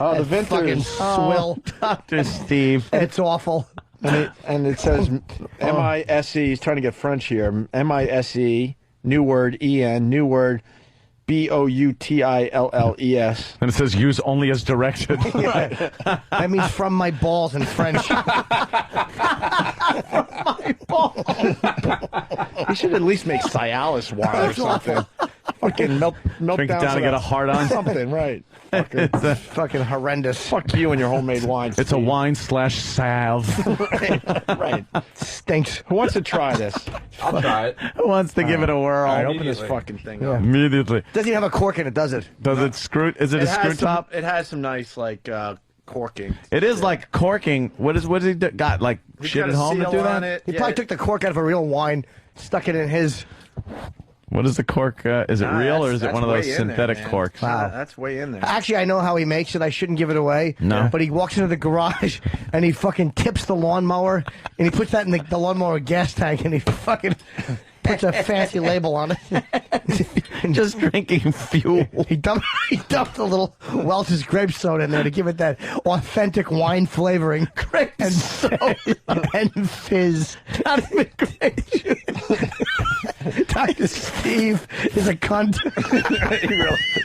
Oh, the fucking Vintners. swill. Dr. Steve. It's awful. And it says M-I-S-E. He's trying to get French here. M-I-S-E, new word, E-N, new word, B-O-U-T-I-L-L-E-S. And it says use only as directed. That means from my balls in French. My balls. He should at least make Cialis wine or something. Fucking melt Drink it down and get a hard on. Something, right. It's a fucking horrendous. Fuck you and your homemade wine. It's a wine/salve. Right. Stinks. Who wants to try this? I'll try it. Who wants to give it a whirl? All right, open this fucking thing up. Immediately. Doesn't even have a cork in it, does it? Does it screw? Is it a screw top? It has some nice, like, corking. It is like corking. What has he got? Like He's shit got at a home to seal do on that? it. He Yeah. probably took the cork out of a real wine, stuck it in his. What is the cork? Is it Nah, real or that's- is it that's one of those way in there, synthetic man. corks? Wow. That's way in there. Actually, I know how he makes it. I shouldn't give it away. No. But he walks into the garage and he fucking tips the lawnmower and he puts that in the lawnmower gas tank and he fucking puts a fancy label on it. Just drinking fuel. He dumped a little Welch's grape soda in there to give it that authentic wine flavoring. Grape soda. And fizz. Not even grape. Dr. Steve is a cunt.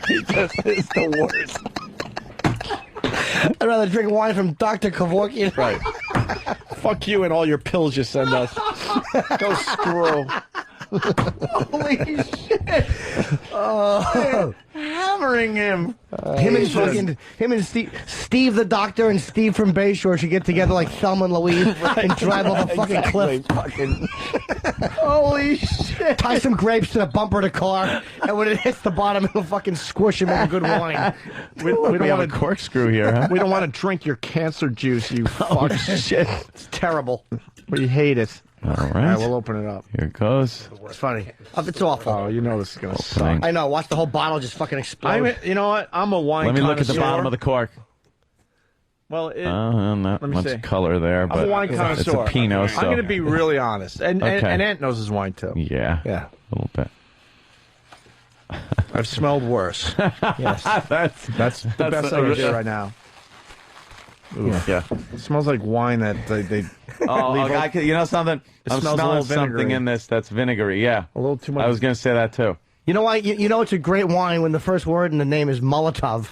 He just is the worst. I'd rather drink wine from Dr. Kevorkian. Right. Fuck you and all your pills you send us. Go screw. Holy shit. Oh. Hammering him. Him and Steve the doctor and Steve from Bayshore should get together like Thelma and Louise and drive off a fucking cliff. Holy shit. Tie some grapes to the bumper of the car, and when it hits the bottom, it'll fucking squish him into good wine. We don't have a want to. corkscrew here, huh? We don't want to drink your cancer juice, you Oh, fuck. shit. It's terrible. We hate it. All All right, right. we'll open it up. Here it goes. It's funny. It's awful. Oh, you know this is gonna suck. I know. Watch the whole bottle just fucking explode. You know what? I'm a wine. Let me look at the connoisseur. bottom of the cork. Well, it, Not let me much see. color there, I'm but a wine it's connoisseur. a Pinot. So. I'm going to be really honest, and Okay. and Ant knows his wine too. Yeah. Yeah. A little bit. I've smelled worse. Yes. That's the best I can do right now. Oof. Yeah. It smells like wine that they Oh, leave okay, you know something? It I'm smells a smelling little something vinegary. in this that's vinegary. Yeah. a little too much. I was going to say that too. You know why? You know it's a great wine when the first word in the name is Molotov.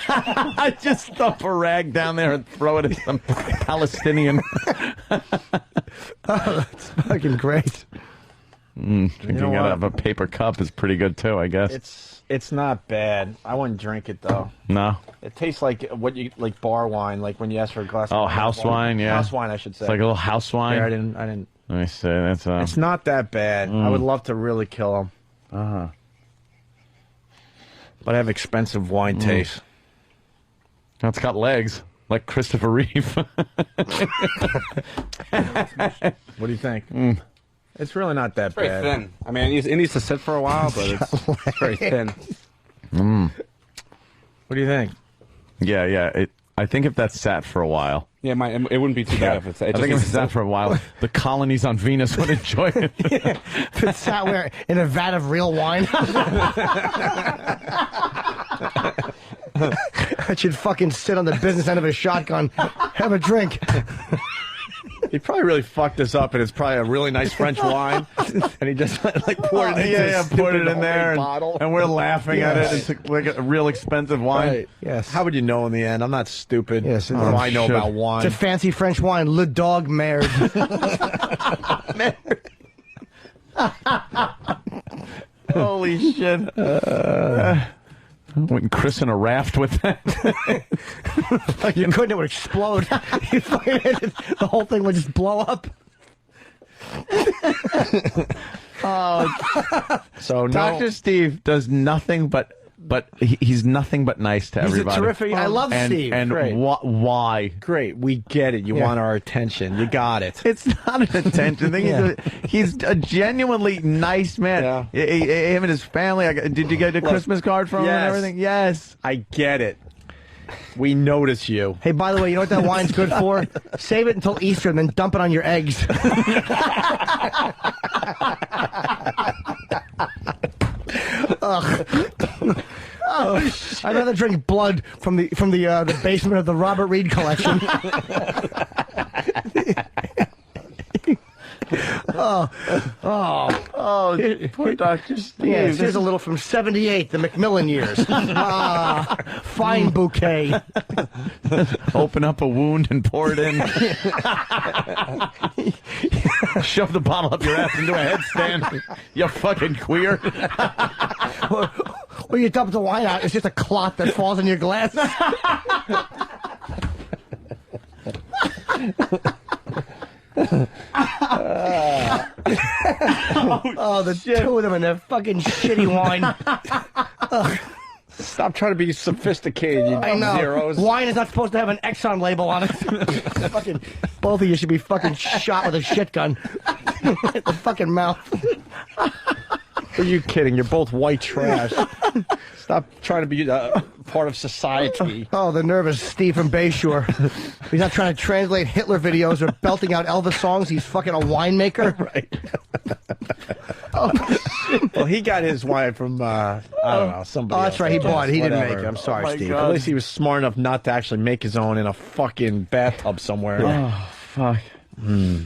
I just stuff a rag down there and throw it at some Palestinian. Oh, that's fucking great. Drinking know out what? of a paper cup is pretty good too, I guess. It's not bad. I wouldn't drink it though. No. It tastes like what you like bar wine, like when you ask for a glass. Oh, of house wine, yeah. House wine, I should say. It's like a little house wine. Yeah, I didn't. Let me see. That's It's not that bad. I would love to really kill him. uh-huh. But I have expensive wine taste. It's got legs, like Christopher Reeve. What do you think? It's really not that Very bad. thin. I mean, it needs to sit for a while, but it's very thin. What do you think? Yeah. I think if that sat for a while, Yeah, it wouldn't be too bad if it's. I think if it's that for a while, the colonies on Venus would enjoy it. If it's sat where in a vat of real wine. I should fucking sit on the business end of a shotgun, have a drink. He probably really fucked this up, and it's probably a really nice French wine, and he just like poured it into poured it in there, bottle. and we're laughing at it. It's like a real expensive wine. Right. Yes. How would you know in the end? I'm not stupid. Yes. What do I know about wine? It's a fancy French wine, Le Dog Merde. Holy shit. Wouldn't christen a raft with that. You couldn't, it would explode. The whole thing would just blow up. So Dr. Steve does nothing but he's nothing but nice to everybody. He's a terrific. I love Steve. And Great. why? Great, we get it. You want our attention. You got it. It's not an attention thing. He's a genuinely nice man. Yeah. Him and his family. Did you get a Christmas card from him and everything? Yes. I get it. We notice you. Hey, by the way, you know what that wine's good for? Save it until Easter and then dump it on your eggs. I'd rather drink blood from the basement of the Robert Reed collection. Poor Dr. Steve. Yes, here's a little from '78, the Macmillan years. Fine bouquet. Open up a wound and pour it in. Shove the bottle up your ass into a headstand. You fucking queer. When you dump the wine out, it's just a clot that falls in your glass. The two of them and their fucking shitty wine. Stop trying to be sophisticated, you I know. zeros. Wine is not supposed to have an Exxon label on it. Fucking, both of you should be fucking shot with a shit gun. In the fucking mouth. Are you kidding? You're both white trash. Stop trying to be part of society. Oh, the nervous Steve from Bayshore. He's not trying to translate Hitler videos or belting out Elvis songs. He's fucking a winemaker. Right. Well, he got his wine from, I don't know, somebody else. That's right. He bought it. He didn't Whatever. make it. I'm sorry, Steve. At least he was smart enough not to actually make his own in a fucking bathtub somewhere. Oh, fuck. Who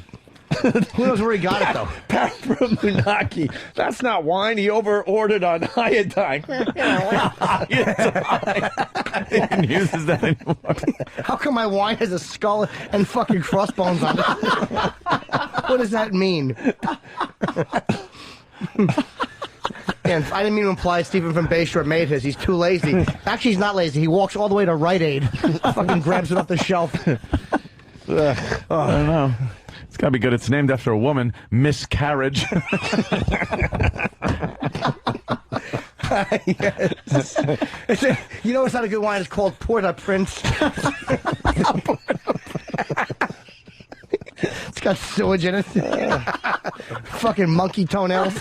knows where he got it, though? Paramunaki. That's not wine. He over-ordered on iodine. He even uses that anymore. How come my wine has a skull and fucking crossbones on it? What does that mean? And I didn't mean to imply Stephen from Bayshore made his. He's too lazy. Actually, he's not lazy. He walks all the way to Rite Aid. Fucking grabs it off the shelf. I don't know. It's got to be good. It's named after a woman, Miscarriage. Yes. You know it's not a good wine? It's called Port-au-Prince. It's got sewage in it. Fucking monkey toenails.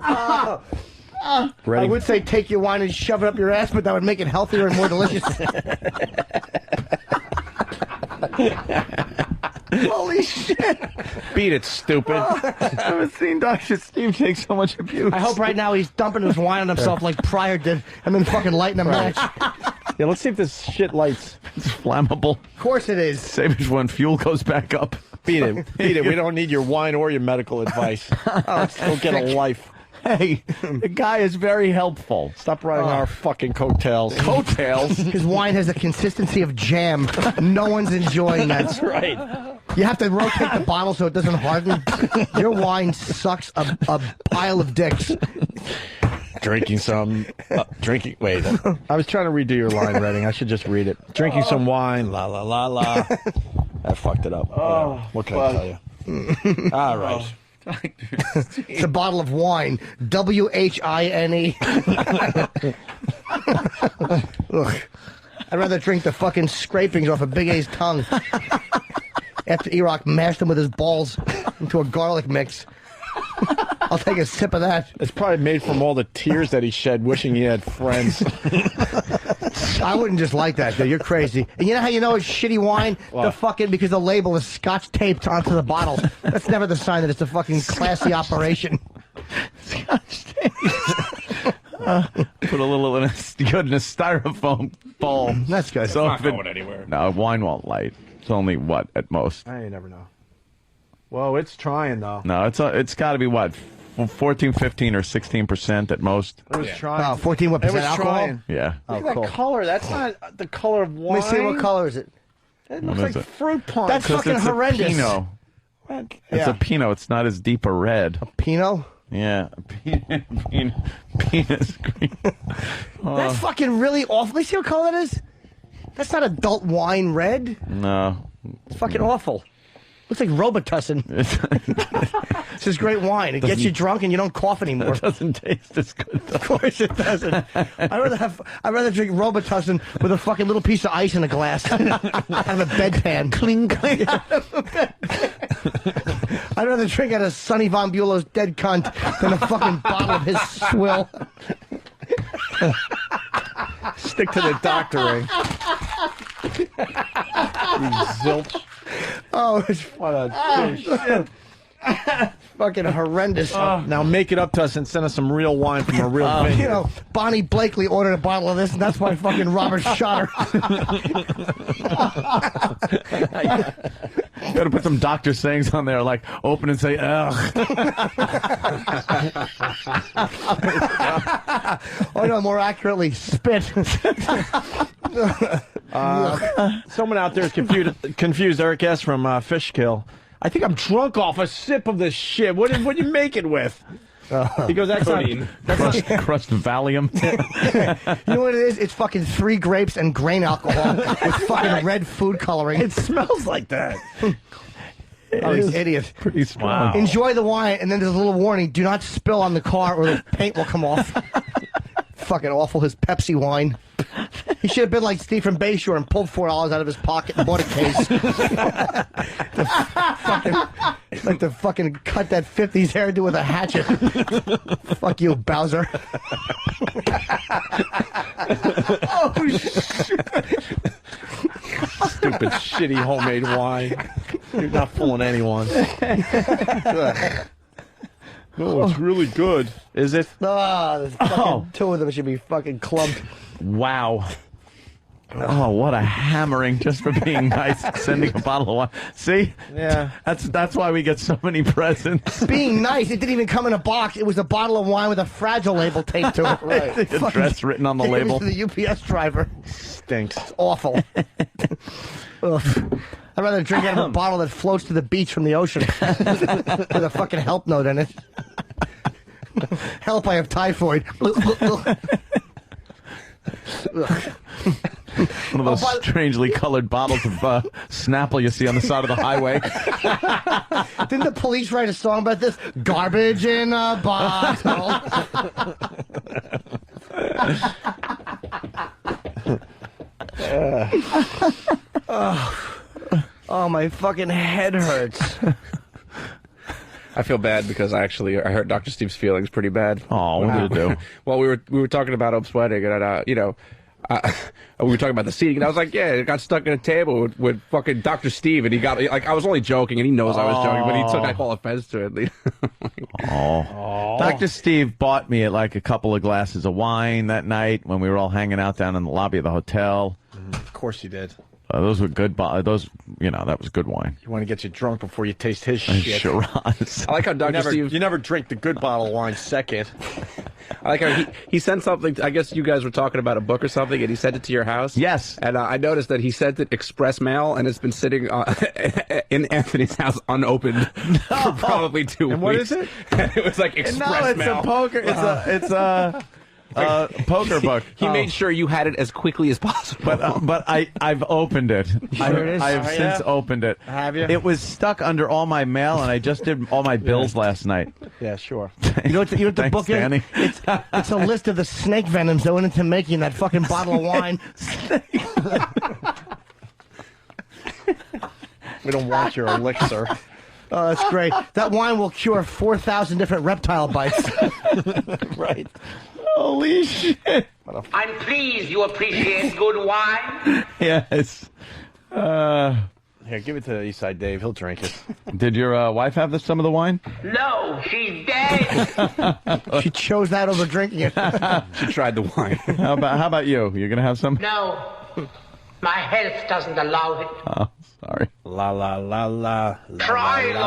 I would say take your wine and shove it up your ass, but that would make it healthier and more delicious. Holy shit. Beat it, stupid. I haven't seen Dr. Steve take so much abuse. I hope right now he's dumping his wine on himself like Pryor did and then fucking lighting a match. Yeah, let's see if this shit lights. It's flammable. Of course it is. Save it when fuel goes back up. Beat it. Beat it. We don't need your wine or your medical advice. Let's go get a life. Hey, the guy is very helpful. Stop riding our fucking coattails. Coattails? His wine has the consistency of jam. No one's enjoying that. That's right. You have to rotate the bottle so it doesn't harden. Your wine sucks a pile of dicks. Drinking some... Wait. I was trying to redo your line, Redding. I should just read it. Drinking some wine, la, la, la, la. I fucked it up. What can I tell you? All right. It's a bottle of wine. WHINE. Ugh. I'd rather drink the fucking scrapings off of Big A's tongue. After E-Rock mashed him with his balls into a garlic mix. I'll take a sip of that. It's probably made from all the tears that he shed wishing he had friends. I wouldn't just like that, dude. You're crazy. And you know how you know it's shitty wine? Because the label is scotch taped onto the bottle. That's never the sign that it's a fucking classy operation. Scotch tape. Put a little in a styrofoam bowl. That's good. So It's not going anywhere. No, wine won't light. It's only what at most. You never know. Whoa, it's trying though. No, it's got to be what 14, 15, or 16% at most. It was trying. 14 what It was percent alcohol? trying. Yeah. Look at that color. That's not the color of wine. Let me see, what color is it? It What looks is like it? fruit punch. That's 'Cause fucking it's horrendous. A Pinot. It's a Pinot. It's not as deep a red. Pinot? Yeah, a Pinot's green. That's fucking really awful. Let me see what color that is. That's not adult wine red. No. It's fucking awful. Looks like Robitussin. This is great wine. It gets you drunk and you don't cough anymore. It doesn't taste as good, though. Of course it doesn't. I'd rather drink Robitussin with a fucking little piece of ice in a glass out of a bedpan. Cling, cling. Out of a bedpan. I'd rather drink out of Sonny Von Bulow's dead cunt than a fucking bottle of his swill. Stick to the doctoring. Zilch. Oh, it's What a shit. fucking horrendous. Now make it up to us and send us some real wine from a real vineyard. You know, Bonnie Blakely ordered a bottle of this, and that's why fucking Robert shot her. You got to put some doctor sayings on there, like open and say, ugh. Oh, no, more accurately, spit. Someone out there is confused Eric S. from Fishkill. I think I'm drunk off a sip of this shit. What do you make it with? He goes, that's not... Crushed Valium. You know what it is? It's fucking 3 grapes and grain alcohol with fucking red food coloring. It smells like that. Oh, he's an idiot. Pretty strong. Enjoy the wine, and then there's a little warning. Do not spill on the car or the paint will come off. Fucking awful, his Pepsi wine. He should have been like Steve from Bayshore and pulled $4 out of his pocket and bought a case. Like to fucking cut that 50s hairdo with a hatchet. Fuck you, Bowser. Oh, shit. Stupid, shitty homemade wine. You're not fooling anyone. Oh, it's really good. Is it? Ah, two of them should be fucking clumped. Wow. Oh, what a hammering just for being nice, sending a bottle of wine. See? Yeah. That's why we get so many presents. Being nice, it didn't even come in a box. It was a bottle of wine with a Fragile label taped to it. Right. Address written on the label. The UPS driver. Stinks. It's awful. Ugh. I'd rather drink out of a bottle that floats to the beach from the ocean with a fucking help note in it. Help, I have typhoid. One of those strangely colored bottles of Snapple you see on the side of the highway. Didn't the police write a song about this? Garbage in a bottle. Oh, my fucking head hurts. I feel bad because I hurt Dr. Steve's feelings pretty bad. Oh, what did it do? Well, we were talking about Hope Sweating, and we were talking about the seating, and I was like, yeah, it got stuck in a table with fucking Dr. Steve, and he got, like, I was only joking, and he knows I was joking, but he took that whole offense to it. Dr. Steve bought me like a couple of glasses of wine that night when we were all hanging out down in the lobby of the hotel. Of course you did. Those were good. That was good wine. You want to get you drunk before you taste his shit. Shiraz. I like how Dr. Steve... You never drink the good bottle of wine second. I like how he sent something. I guess you guys were talking about a book or something, and he sent it to your house. Yes. And I noticed that he sent it express mail, and it's been sitting in Anthony's house unopened for probably 2 weeks. And what is it? It was like express mail. No, it's a poker. It's a poker book. He made sure you had it as quickly as possible. But I've opened it. I have since opened it. Have you? It was stuck under all my mail, and I just did all my bills last night. Yeah, sure. You know what the Thanks, book Danny. is? It's a list of the snake venoms that went into making that fucking bottle of wine. We don't want your elixir. Oh, that's great. That wine will cure 4,000 different reptile bites. Right. Holy shit. I'm pleased you appreciate good wine. Yes. Here, give it to Eastside Dave. He'll drink it. Did your wife have some of the wine? No, she's dead. She chose that over drinking it. She tried the wine. How about you? You're gonna have some? No, my health doesn't allow it. Oh, sorry. La la la la. Try the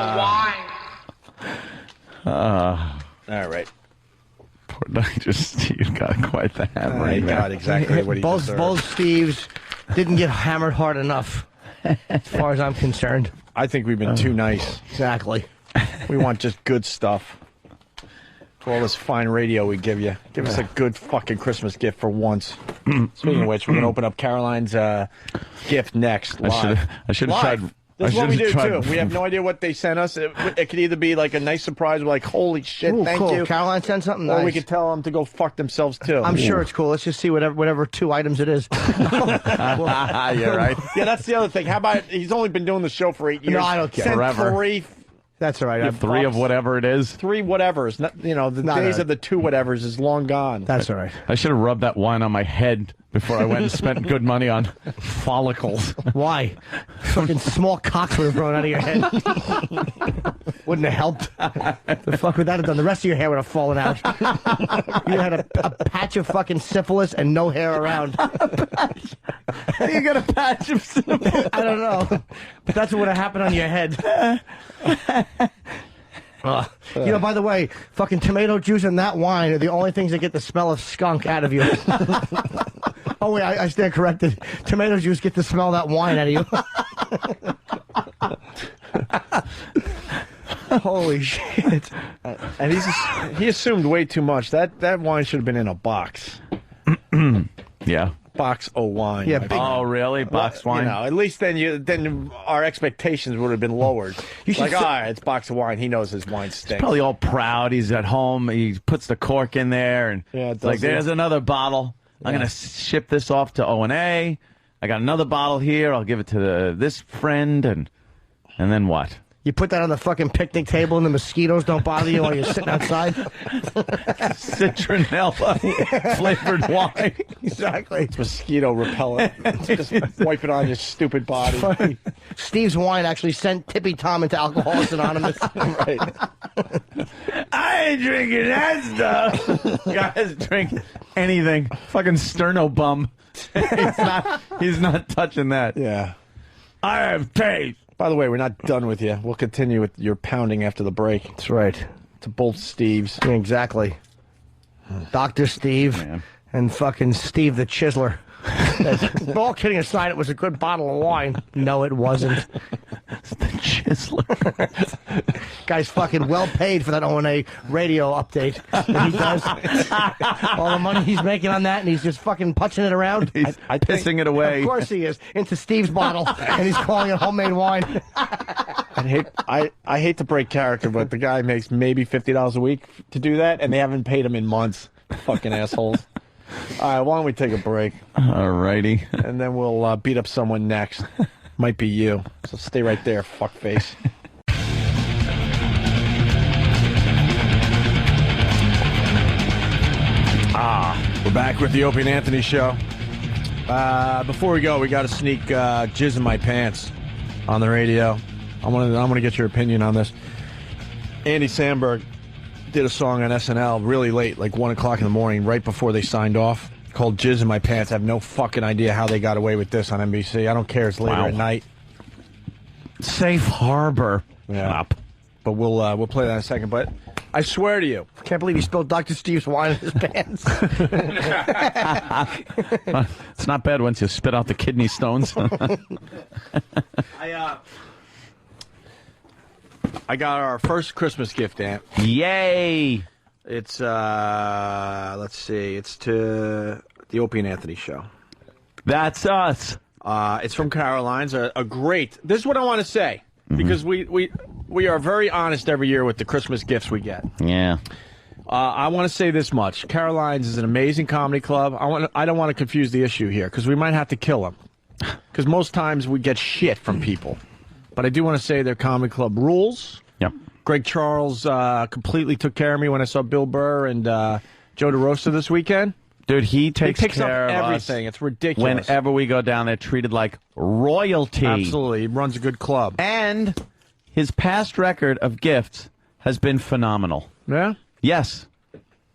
wine. All right. Poor Dr. Steve got quite the hammer. He got exactly what he both deserved. Steves didn't get hammered hard enough, as far as I'm concerned. I think we've been too nice. Exactly. We want just good stuff. For all this fine radio we give you. Give us a good fucking Christmas gift for once. Speaking of which, we're going to open up Caroline's gift next. Live. I should have Live. tried. This is I what we do, should've tried- too. We have no idea what they sent us. It could either be like a nice surprise. We're like, holy shit, Ooh, thank cool. you. Caroline sent something Or nice. we could tell them to go fuck themselves, too. I'm sure it's cool. Let's just see whatever 2 items it is. You're right. Yeah, that's the other thing. How about, he's only been doing the show for 8 years. No, I don't care. Sent Forever. 3. That's all right. You have 3 of whatever it is. 3 whatevers. Not, you know, the No, days no. of the 2 whatevers is long gone. That's all right. I should have rubbed that wine on my head before I went and spent good money on follicles. Why? Fucking small cocks would have grown out of your head. Wouldn't have helped. The fuck would that have done? The rest of your hair would have fallen out. You had a patch of fucking syphilis and no hair around. You got a patch of syphilis. I don't know. But that's what would have happened on your head. You know, by the way, fucking tomato juice and that wine are the only things that get the smell of skunk out of you. Oh, wait, I stand corrected. Tomato juice get the smell of that wine out of you. Holy shit. And he assumed way too much. That wine should have been in a box. Yeah. Box of wine. Yeah, my big- friend. Oh, really? Box wine? You know, at least then our expectations would have been lowered. You should Like, say- all right, it's box of wine. He knows his wine stinks. Probably all proud. He's at home. He puts the cork in there, and Yeah, it it's like, does, there's yeah. another bottle. I'm going to ship this off to O&A. I got another bottle here. I'll give it to this friend, and then what? You put that on the fucking picnic table and the mosquitoes don't bother you while you're sitting outside? Citronella flavored wine. Exactly. It's mosquito repellent. Just wipe it on your stupid body. Funny. Steve's wine actually sent Tippy Tom into Alcoholics Anonymous. Right. I ain't drinking that stuff. Guys drink anything. Fucking sterno bum. He's not touching that. Yeah. I have taste. By the way, we're not done with you. We'll continue with your pounding after the break. That's right. To both Steves. Yeah, exactly. Dr. Steve and fucking Steve the Chiseler. All kidding aside, it was a good bottle of wine. No, it wasn't. The Chiseler. Guy's fucking well paid for that O&A radio update that he does. All the money he's making on that, and he's just fucking punching it around. He's pissing it away. Of course he is. Into Steve's bottle, and he's calling it homemade wine. I hate to break character, but the guy makes maybe $50 a week to do that, and they haven't paid him in months. Fucking assholes. All right, why don't we take a break? All righty. And then we'll beat up someone next. Might be you. So stay right there, fuckface. We're back with the Opie and Anthony show. Before we go, we got to sneak Jizz in My Pants on the radio. I want to get your opinion on this. Andy Samberg did a song on SNL really late, like 1 o'clock in the morning, right before they signed off, called Jizz in My Pants. I have no fucking idea how they got away with this on NBC. I don't care. It's later at night. Safe harbor. Yeah. But we'll play that in a second. But I swear to you. Can't believe he spilled Dr. Steve's wine in his pants. It's not bad once you spit out the kidney stones. I got our first Christmas gift, Aunt. Yay! It's let's see, it's to the Opie and Anthony show. That's us. It's from Caroline's, a great. This is what I want to say because we are very honest every year with the Christmas gifts we get. Yeah. I want to say this much: Caroline's is an amazing comedy club. I don't want to confuse the issue here because we might have to kill them because most times we get shit from people. But I do want to say their comedy club rules. Yep. Greg Charles completely took care of me when I saw Bill Burr and Joe DeRosa this weekend? Dude, he takes picks care up of everything. us. It's ridiculous. Whenever we go down there, treated like royalty. Absolutely. He runs a good club. And his past record of gifts has been phenomenal. Yeah? Yes.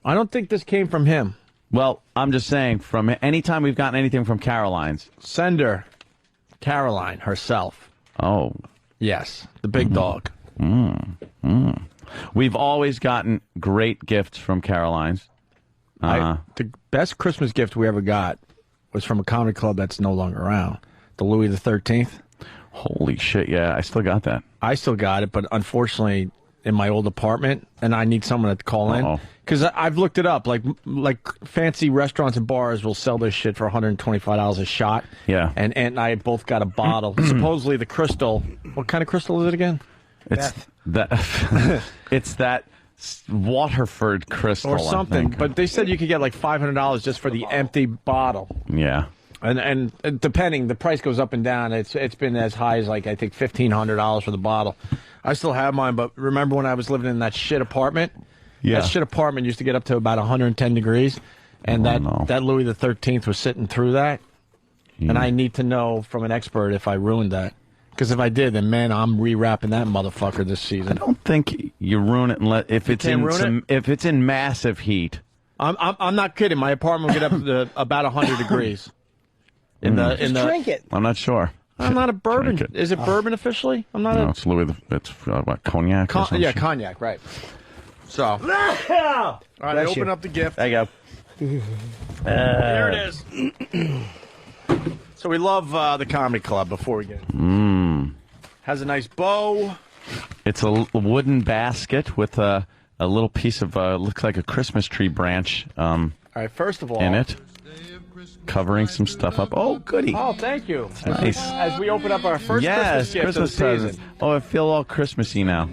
I don't think this came from him. Well, I'm just saying, from any time we've gotten anything from Caroline's. Sender Caroline herself. Oh. Yes, the big dog. We've always gotten great gifts from Caroline's. The best Christmas gift we ever got was from a comedy club that's no longer around, the Louis the 13th. Holy shit, yeah, I still got that. I still got it, but unfortunately in my old apartment, and I need someone to call in. Because I've looked it up. Like fancy restaurants and bars will sell this shit for $125 a shot. Yeah. And I both got a bottle. Supposedly the crystal. What kind of crystal is it again? It's it's that Waterford crystal or something. I think. But they said you could get like $500 just for the empty bottle. Yeah. And depending, the price goes up and down. It's been as high as like I think $1,500 for the bottle. I still have mine, but remember when I was living in that shit apartment? Yeah. That shit apartment used to get up to about 110 degrees, and that Louis the 13th was sitting through that. Yeah. And I need to know from an expert if I ruined that. Because if I did, then man, I'm rewrapping that motherfucker this season. I don't think you ruin it if it's if it's in massive heat. I'm not kidding. My apartment will get up to about 100 degrees. Drink it. I'm not sure. I'm not a bourbon. Is it bourbon officially? I'm not. No, it's Louis. It's what, cognac? Or some shit? Cognac, right? So, all right, I open up the gift. There you go. There it is. So we love the comedy club. Before we get has a nice bow. It's a wooden basket with a little piece of looks like a Christmas tree branch. All right, first of all, in it. Covering some stuff up. Oh, goody. Oh, thank you. Nice. As we open up our first Christmas gift Christmas of the season. presents. Oh, I feel all Christmassy now.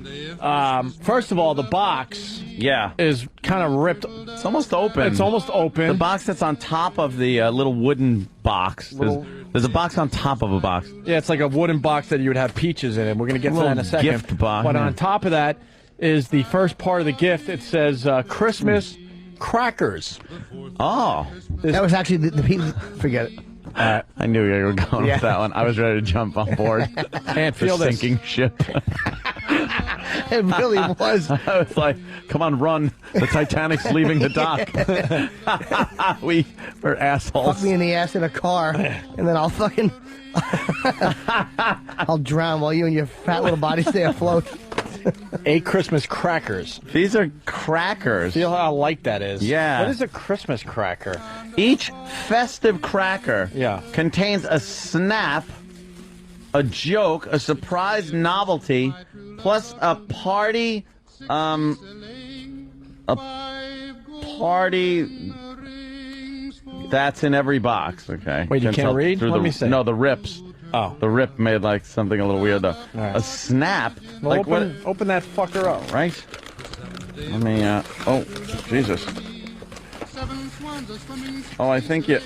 First of all, the box is kind of ripped. It's almost open. It's almost open. The box that's on top of the little wooden box. There's a box on top of a box. Yeah, it's like a wooden box that you would have peaches in it. We're going to get to that in a second. Gift box. But on top of that is the first part of the gift. It says Christmas crackers. Oh. That was actually the piece. Forget it. I knew you were going with that one. I was ready to jump on board. And feel the this. sinking ship. It really was. I was like, come on, run. The Titanic's leaving the dock. We're assholes. Fuck me in the ass in a car, and then I'll fucking... I'll drown while you and your fat little body stay afloat. 8 Christmas crackers. These are crackers. Feel how light that is. Yeah. What is a Christmas cracker? Each festive cracker contains a snap, a joke, a surprise novelty, plus a party, that's in every box, okay? Wait, you can't read? Let me see. No, the rips. Oh. The rip made like something a little weird though. Right. A snap. Well, like open that fucker up. Right? Let me, oh, Jesus. Oh, I think you...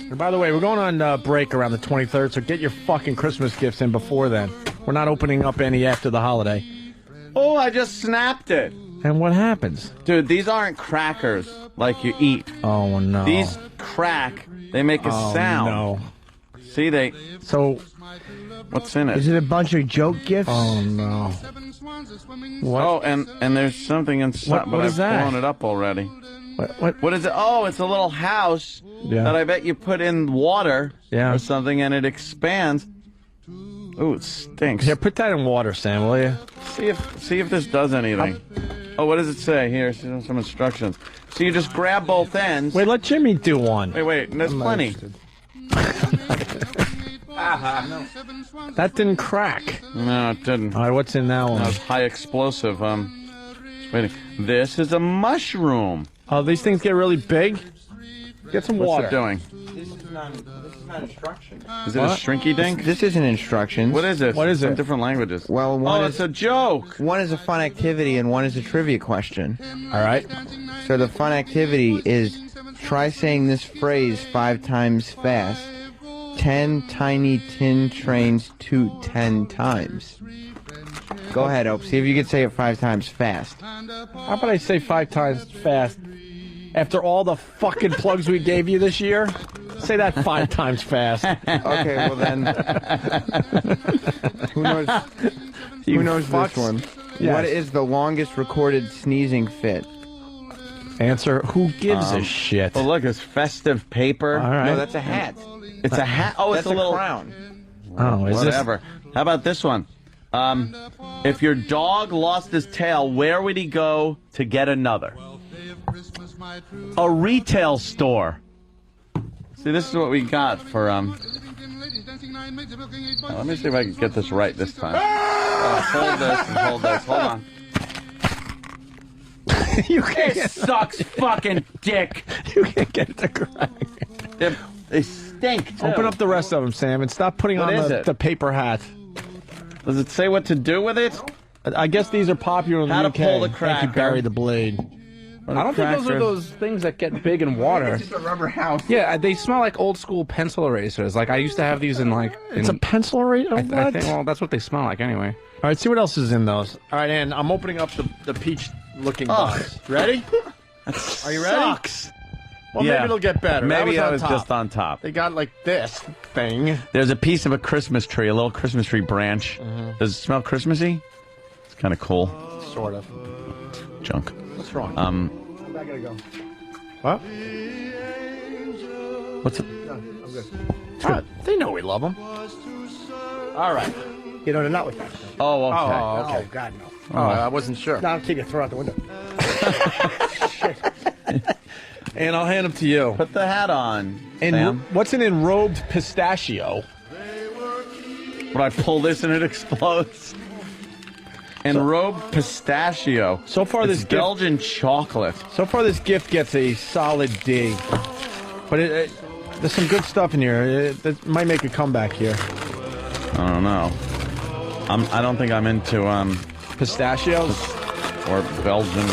And by the way, we're going on break around the 23rd, so get your fucking Christmas gifts in before then. We're not opening up any after the holiday. Oh, I just snapped it. And what happens? Dude, these aren't crackers like you eat. Oh, no. These crack. They make a sound. No. See, they... So... What's in it? Is it a bunch of joke gifts? Oh, no. What? Oh, and there's something inside, but I've blown it up already. What is it? Oh, it's a little house that I bet you put in water or something, and it expands. Ooh, it stinks. Here, put that in water, Sam, will you? See if this does anything. Oh, what does it say? Here, some instructions. So you just grab both ends. Wait, let Jimmy do one. Wait, there's plenty. That didn't crack. No, it didn't. All right, what's in that one? That was high explosive. Just waiting. This is a mushroom. Oh, these things get really big? Get some water. What's it doing? This is not instructions. Is it a shrinky dink? This isn't instructions. What is it? What is it? Some different languages. Well, one it's a joke. One is a fun activity and one is a trivia question. All right. So the fun activity is try saying this phrase 5 times fast. 10 tiny tin trains toot 10 times. Go ahead, Ope. See if you can say it 5 times fast. How about I say 5 times fast? After all the fucking plugs we gave you this year? Say that 5 times fast. Okay, well then. Who knows? Who knows this one? Yes. What is the longest recorded sneezing fit? Answer, who gives a shit? Oh, look, it's festive paper. All right. No, that's a hat. It's a hat. Oh, it's That's a little crown. Oh, is whatever. How about this one? If your dog lost his tail, where would he go to get another? A retail store. See, this is what we got for let me see if I can get this right this time. Hold this and hold this. Hold on. You can't. This sucks, fucking dick. You can't get it to crack. They stink, too. Open up the rest of them, Sam, and stop putting What on is it? the paper hat. Does it say what to do with it? I guess these are popular in the How to UK. pull the Thank cracker. you, Barry the Blade. I don't think those are those things that get big in water. It's just a rubber house. Yeah, they smell like old school pencil erasers. Like I used to have these in like. It's a pencil eraser? I What? think, well, that's what they smell like anyway. All right, see what else is in those. All right, and I'm opening up the peach-looking box. Ready? Are you ready? Sucks. Well, Yeah. maybe it'll get better. Maybe that I was was just on top. They got like this thing. There's a piece of a Christmas tree, a little Christmas tree branch. Mm-hmm. Does it smell Christmassy? It's kind of cool. Sort of. Junk. What's wrong? I gotta go. What? What's it? No, I'm good. Ah, they know we love them. All right. You know, they're not with that. Oh, okay. Oh, God, no. Oh, I wasn't sure. No, I'm taking it. Throw it out the window. And I'll hand them to you. Put the hat on, And Sam. what's an enrobed pistachio? When I pull this and it explodes. Enrobed pistachio. So far, It's this gift, Belgian chocolate. so far this gift gets a solid D. But there's some good stuff in here. It might make a comeback here. I don't know. I don't think I'm into Pistachios? or Belgian.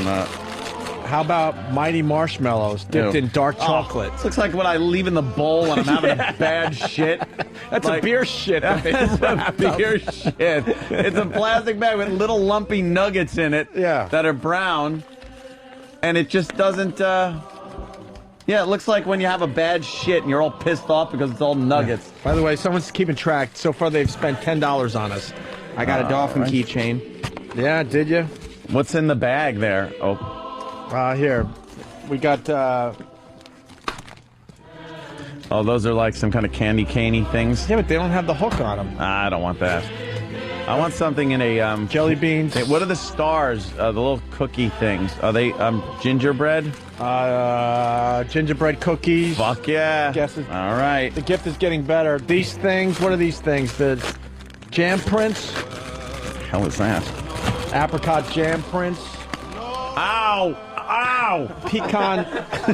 How about Mighty Marshmallows dipped Ew. in dark chocolate? This looks like what I leave in the bowl when I'm having bad shit. That's Like- a beer shit. that they That's a wrapped up. beer shit. It's a plastic bag with little lumpy nuggets in it that are brown, and it just doesn't. Yeah, it looks like when you have a bad shit and you're all pissed off because it's all nuggets. By the way, someone's keeping track. So far, they've spent $10 on us. I got a dolphin keychain. Yeah, did you? What's in the bag there? Oh, Here. We got. oh, those are like some kind of candy caney things. Yeah, but they don't have the hook on them. I don't want that. I want something in a jelly beans. What are the stars? The little cookie things. Are they gingerbread? Gingerbread cookies. Fuck yeah! Guess it. All right. The gift is getting better. These things. What are these things? The jam prints. Hell is that? Apricot jam prints. Ow! Ow! Pecan.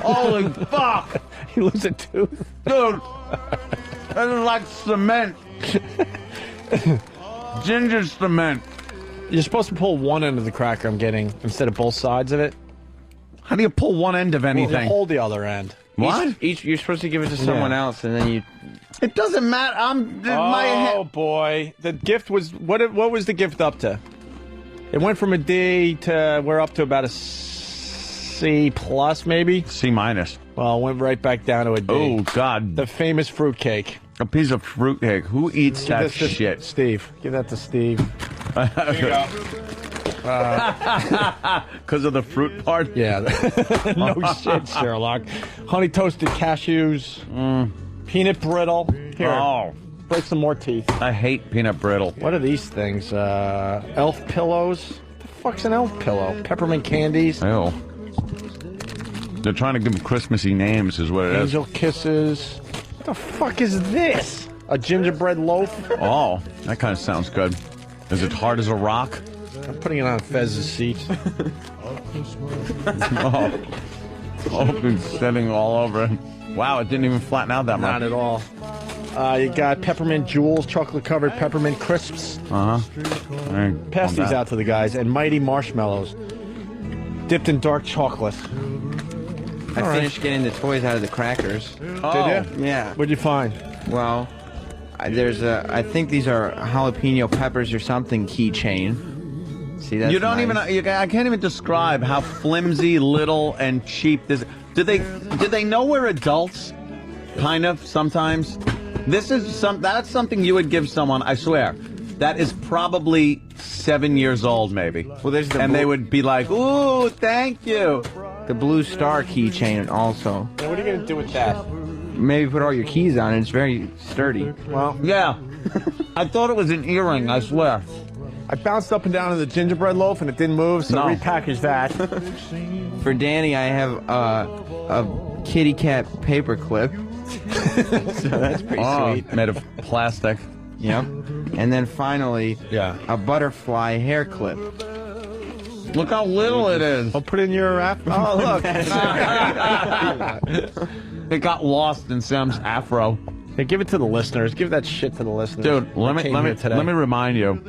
Holy fuck! You lose a tooth, dude. That is like cement. Ginger cement. You're supposed to pull one end of the cracker. I'm getting instead of both sides of it. How do you pull one end of anything? Well, you hold the other end. What? You're supposed to give it to someone else, and then you. It doesn't matter. Oh boy, the gift was what was the gift up to? It went from a D to we're up to about a C plus, maybe C minus. Well, it went right back down to a D. Oh God, the famous fruitcake. A piece of fruitcake. Who eats Give that this to shit? Steve. Give that to Steve. There you go. Because of the fruit part? Yeah. No shit, Sherlock. Honey toasted cashews. Peanut brittle. Here. Oh. Break some more teeth. I hate peanut brittle. What are these things? Elf pillows? What the fuck's an elf pillow? Peppermint candies. Ew. They're trying to give them Christmassy names, is what it is. Angel kisses. What the fuck is this? A gingerbread loaf? Oh, that kind of sounds good. Is it hard as a rock? I'm putting it on Fez's seat. Oh, it's sitting all over it. Wow, it didn't even flatten out that much. Not at all. You got peppermint jewels, chocolate-covered peppermint crisps. Pass these out to the guys. And mighty marshmallows, dipped in dark chocolate. I finished getting the toys out of the crackers. Did you? Yeah. What'd you find? Well, I think these are jalapeno peppers or something keychain. See, that's You don't nice. even. I can't even describe how flimsy, little, and cheap this. Do they know we're adults? Kind of sometimes. That's something you would give someone. I swear. That is probably 7 years old, maybe. Well, there's and they would be like, "Ooh, thank you." The Blue Star keychain also. Now, what are you going to do with that? Maybe put all your keys on it. It's very sturdy. Well, yeah. I thought it was an earring, I swear. I bounced up and down in the gingerbread loaf and it didn't move, so repackage that. For Danny, I have a kitty cat paper clip. So that's pretty sweet. Made of plastic. Yep. And then finally, a butterfly hair clip. Look how little it is. I'll put it in your app. Oh, look. It got lost in Sam's afro. Hey, give it to the listeners. Give that shit to the listeners. Dude, let me remind you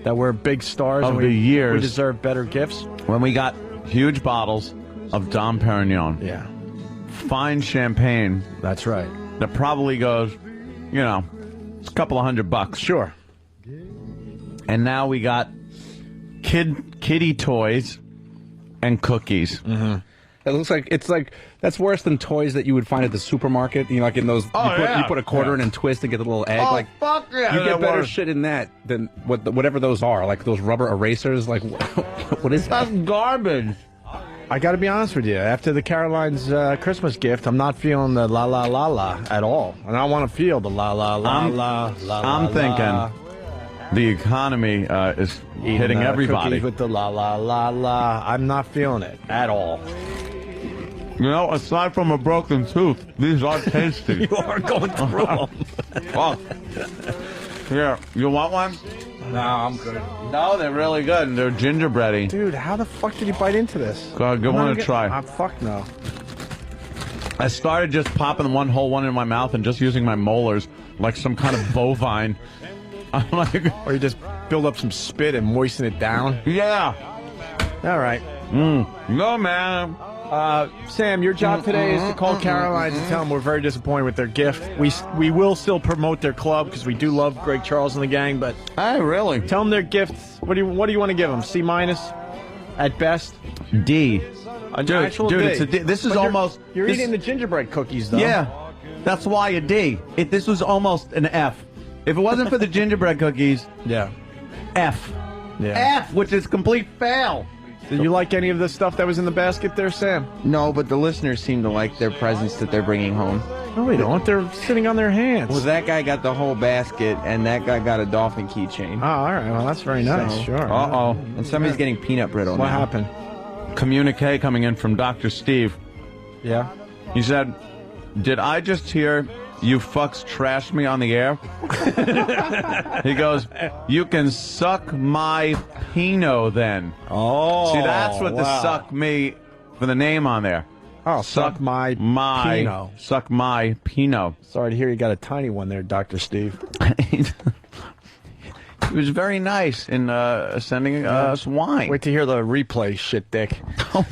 that we're big stars of and the years. We deserve better gifts. When we got huge bottles of Dom Perignon. Yeah. Fine champagne. That's right. That probably goes, it's a couple of $100. Sure. And now we got kitty toys and cookies. Mm-hmm. It looks like that's worse than toys that you would find at the supermarket. Like in those, you put a quarter in and twist and get the little egg. Oh, like fuck yeah! You get better shit in that than whatever those are. Like those rubber erasers. Like what is that? That's garbage. I got to be honest with you. After the Caroline's Christmas gift, I'm not feeling the la la la la at all, and I want to feel the la la la la la. I'm thinking the economy is hitting everybody cookies with the la la la la. I'm not feeling it at all. Aside from a broken tooth, these are tasty. You are going through them. Fuck. Here, you want one? No, I'm good. No, they're really good, and they're gingerbready. Dude, how the fuck did you bite into this? Give one a try. Fuck no. I started just popping one whole one in my mouth and just using my molars like some kind of bovine. I'm like, or you just build up some spit and moisten it down. Yeah. All right. No, man. Sam, your job today is to call Caroline's and tell them we're very disappointed with their gift. We will still promote their club because we do love Greg Charles and the gang, but really tell them their gift. What do you want to give them? C- at best. D. Actual dude, D. it's a D. This is But almost. You're eating the gingerbread cookies, though. Yeah, that's why a D. This was almost an F. If it wasn't for the gingerbread cookies, F. Yeah. F, which is complete fail. Did you like any of the stuff that was in the basket there, Sam? No, but the listeners seem to like their presents that they're bringing home. No, they don't. They're sitting on their hands. Well, that guy got the whole basket, and that guy got a dolphin keychain. Oh, all right. Well, that's very nice. So- Sure. Uh-oh. And somebody's getting peanut brittle What now. happened? Communique coming in from Dr. Steve. Yeah. He said, "Did I just hear you fucks trash me on the air?" He goes, "You can suck my Pinot then." Oh. See, that's what the suck me for the name on there. Oh, suck my Pinot. Suck my Pinot. Sorry to hear you got a tiny one there, Dr. Steve. He was very nice in sending us wine. Wait to hear the replay, shit dick. Oh,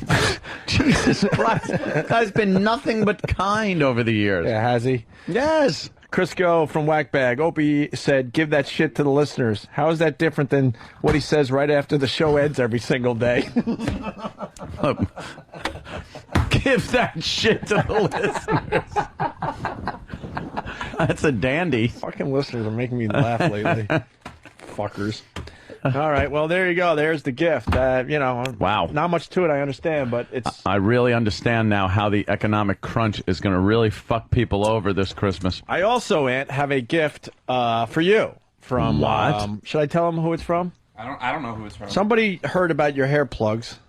Jesus Christ. Guy's been nothing but kind over the years. Yeah, has he? Yes. Crisco from Whackbag. Opie said, give that shit to the listeners. How is that different than what he says right after the show ends every single day? Give that shit to the listeners. That's a dandy. Fucking listeners are making me laugh lately. Fuckers. All right, well, there you go. There's the gift. Wow. Not much to it, I understand, but it's... I really understand now how the economic crunch is going to really fuck people over this Christmas. I also, Ant, have a gift for you. From what? Should I tell them who it's from? I don't know who it's from. Somebody heard about your hair plugs.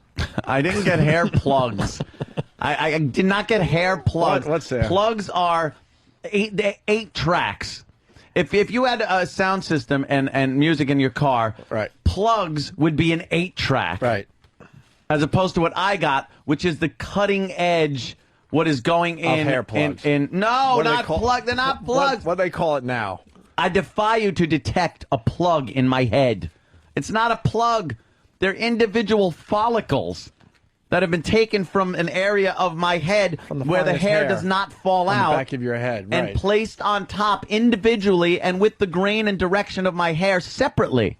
I didn't get hair plugs. I did not get hair plugs. What's there? Plugs are eight tracks. If you had a sound system and music in your car, right, plugs would be an 8-track. Right. As opposed to what I got, which is the cutting edge, what is going in. Of hair plugs. No, What do they not call- plugs. They're not plugs. What do they call it now? I defy you to detect a plug in my head. It's not a plug. They're individual follicles that have been taken from an area of my head where the finest hair hair does not fall on the out. back of your head, And right. placed on top individually and with the grain and direction of my hair separately.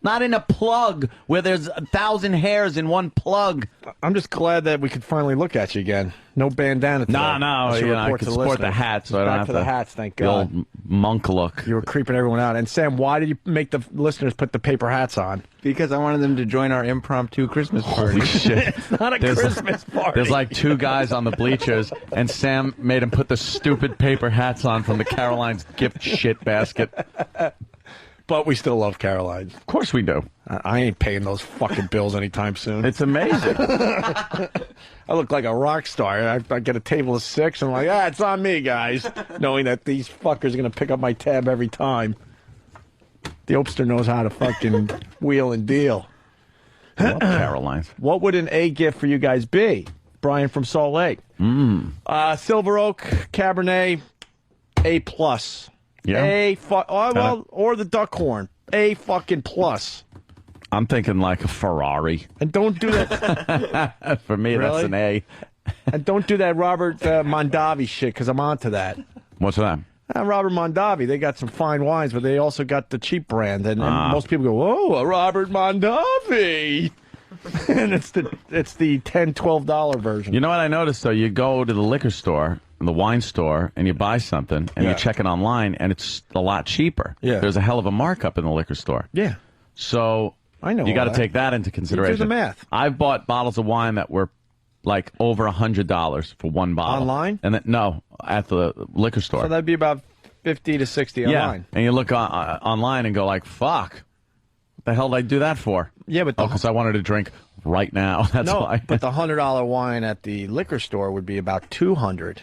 Not in a plug where there's 1,000 hairs in one plug. I'm just glad that we could finally look at you again. No bandana today. No, That's your I report can to sport the listeners. hat, so I don't Back have to to. the hats, thank the God. old monk look. You were creeping everyone out. And Sam, why did you make the listeners put the paper hats on? Because I wanted them to join our impromptu Christmas party. Holy shit. It's not a There's Christmas party. There's like two guys on the bleachers, and Sam made him put the stupid paper hats on from the Caroline's gift shit basket. But we still love Caroline's. Of course we do. I ain't paying those fucking bills anytime soon. It's amazing. I look like a rock star. I get a table of 6 and I'm like, it's on me, guys. Knowing that these fuckers are going to pick up my tab every time. The Opster knows how to fucking wheel and deal. I love Caroline's. What would an A gift for you guys be? Brian from Salt Lake. Silver Oak, Cabernet, A+. Yeah. Or the Duckhorn. A fucking plus. I'm thinking like a Ferrari. And don't do that. For me, Really? that's an A. And don't do that Robert Mondavi shit, because I'm onto that. What's that? Robert Mondavi, they got some fine wines, but they also got the cheap brand. And most people go, whoa, a Robert Mondavi. And it's the $10, $12 version. You know what I noticed, though? You go to the liquor store, the wine store, and you buy something, and you check it online, and it's a lot cheaper. Yeah. There's a hell of a markup in the liquor store. Yeah. So I know you got to all that. take that into consideration. You do the math. I've bought bottles of wine that were like over $100 for one bottle. Online? And no, at the liquor store. So that'd be about 50 to 60 online. And you look online and go like, fuck, what the hell did I do that for? Yeah, but because I wanted to drink right now. That's why. But the $100 wine at the liquor store would be about $200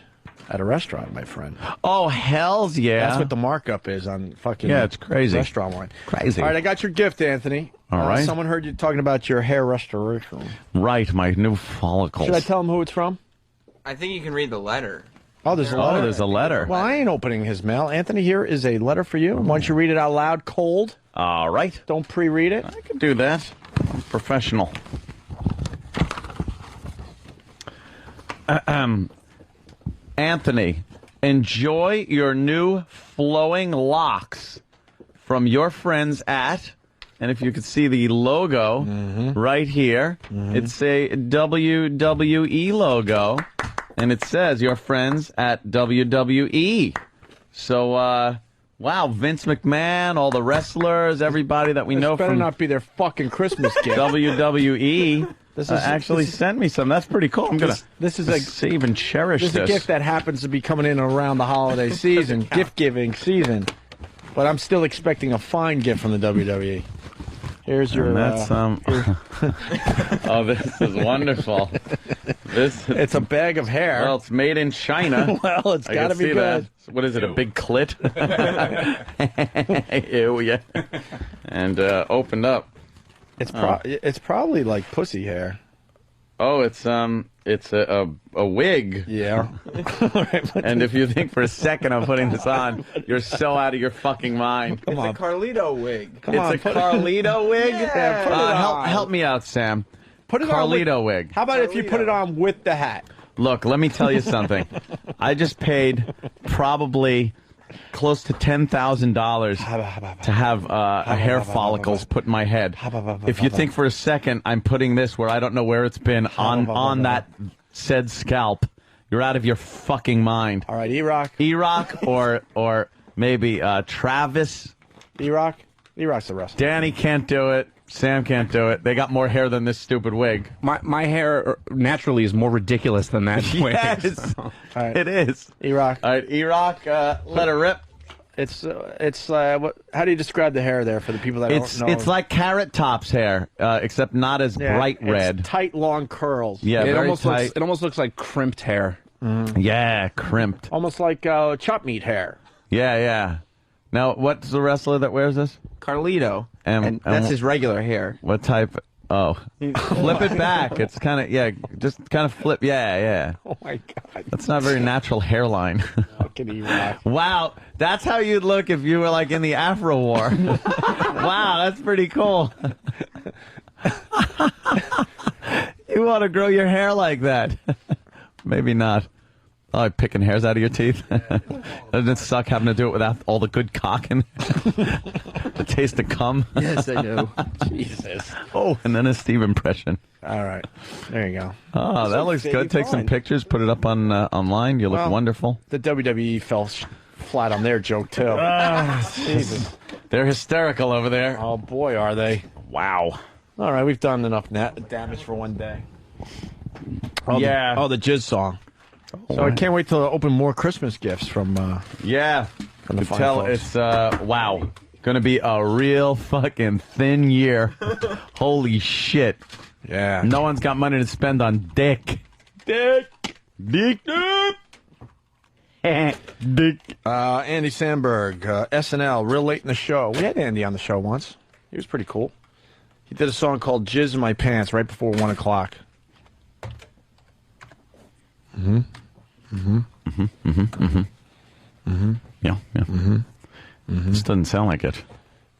at a restaurant, my friend. Oh, hells yeah. That's what the markup is on fucking it's crazy. restaurant wine. Crazy. All right, I got your gift, Anthony. All right. Someone heard you talking about your hair restoration. Right, my new follicles. Should I tell him who it's from? I think you can read the letter. Oh, there's a letter. there's a letter. Well, I ain't opening his mail. Anthony, here is a letter for you. Why don't you read it out loud, cold? All right. Don't pre-read it. I can do that. I'm professional. Anthony, enjoy your new flowing locks from your friends at, and if you could see the logo right here, it's a WWE logo, and it says your friends at WWE. So, wow, Vince McMahon, all the wrestlers, everybody that we know better from not be their fucking Christmas gift. WWE. This actually is- sent me some. That's pretty cool. I'm gonna This is a save and cherish This is a this. gift that happens to be coming in around the holiday season, gift-giving season. But I'm still expecting a fine gift from the WWE. Here's your. And that's oh, this is wonderful. It's a bag of hair. Well, it's made in China. Well, it's I got to can be see good. that. What is it? A big clit? Ew, yeah. And opened up. It's probably like pussy hair. Oh, it's a wig. Yeah. And if you think for a second I'm putting this on, you're so out of your fucking mind. It's a Carlito wig. It's a Carlito wig? Yeah, put it on. Help me out, Sam. Put it Carlito on wig. How about if you put it on with the hat? Look, let me tell you something. I just paid probably close to $10,000 to have hair follicles put in my head. If you think for a second I'm putting this where I don't know where it's been on that said scalp, you're out of your fucking mind. All right, E-Rock. E-Rock or maybe Travis. E-Rock? E-Rock's the wrestler. Danny can't do it. Sam can't do it. They got more hair than this stupid wig. My hair naturally is more ridiculous than that wig. Yes, All right. it is. E-Rock. All right, E-Rock, let her rip. It's what? How do you describe the hair there for the people that don't know? It's like Carrot Top's hair, except not as bright it's red. tight, long curls. Yeah, it very almost tight. looks like crimped hair. Yeah, crimped. Almost like chop meat hair. Yeah. Now, what's the wrestler that wears this? Carlito. And that's his regular hair. What type? Oh, flip it back. It's kind of just kind of flip. Yeah. Oh my God. That's not a very natural hairline. Fucking E-Rock. Wow, that's how you'd look if you were like in the Afro War. Wow, that's pretty cool. You want to grow your hair like that? Maybe not. Oh, picking hairs out of your teeth? Doesn't it suck having to do it without all the good cock in the taste of cum? Yes, I do. Jesus. Oh, and then a Steve impression. All right. There you go. Oh, that looks good. Take some pictures, put it up on online. You look wonderful. The WWE fell flat on their joke, too. Jesus. They're hysterical over there. Oh, boy, are they. Wow. All right, we've done enough damage for one day. Oh, yeah. The Jizz song. So I can't wait to open more Christmas gifts from from the fine tell folks. it's wow, gonna be a real fucking thin year. Holy shit. Yeah. No one's got money to spend on dick. Dick. Andy Samberg, SNL, real late in the show. We had Andy on the show once. He was pretty cool. He did a song called Jizz in My Pants right before 1 o'clock. Yeah. This doesn't sound like it.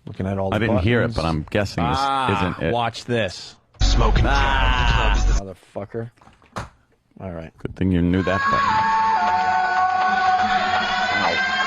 Looking at all the I didn't hear it, buttons. but I'm guessing this isn't it. Watch this. Smoking Motherfucker. All right. Good thing you knew that button.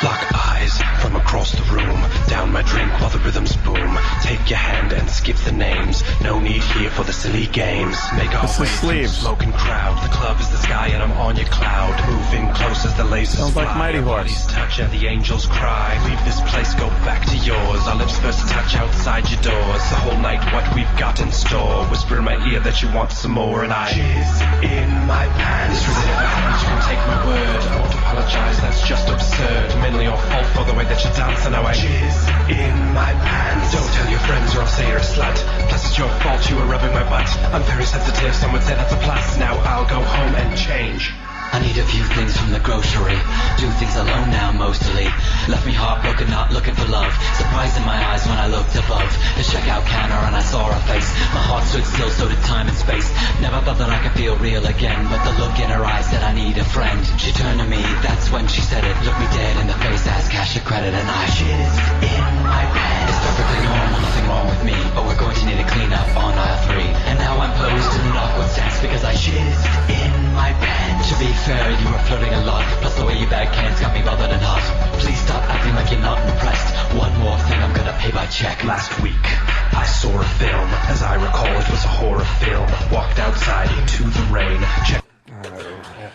Lock eyes from across the room. Down my drink while the rhythms boom. Take your hand and skip the names. No need here for the silly games. Make our way through the smoking crowd. The club is the sky and I'm on your cloud. Moving close as the lasers Sounds like fly. Mighty Our Horse. bodies touch and the angels cry. Leave this place, go back to yours. Our lips first touch outside your doors. The whole night, what we've got in store. Whisper in my ear that you want some more, and I jizz in my pants. This really never happened. You can take my word. I won't apologize. That's just absurd. Mainly your fault for the way that you dance, and now I jizz in my pants. Don't tell your friends or I'll say you're a slut. Plus it's your fault you were rubbing my butt. I'm very sensitive. Some would say that's a plus. Now I'll go home and change. I need a few things from the grocery. Do things alone now mostly. Left me heartbroken, not looking for love. Surprise in my eyes when I looked above the checkout counter and I saw her face. My heart stood still, so did time and space. Never thought that I could feel real again, but the look in her eyes said I need a friend. She turned to me, that's when she said it. Looked me dead in the face, asked cash or credit, and I jizzed in my pants. It's perfectly normal, nothing wrong with me, but we're going to need a cleanup on aisle 3. And now I'm posed in an awkward stance because I jizzed in my pants. To be fair, you were flirting a lot, plus the way you bag cans got me bothered and hot. Please stop acting like you're not impressed. One more thing, I'm gonna pay by check. Last week, I saw a film. As I recall, it was a horror film. Walked outside into the rain.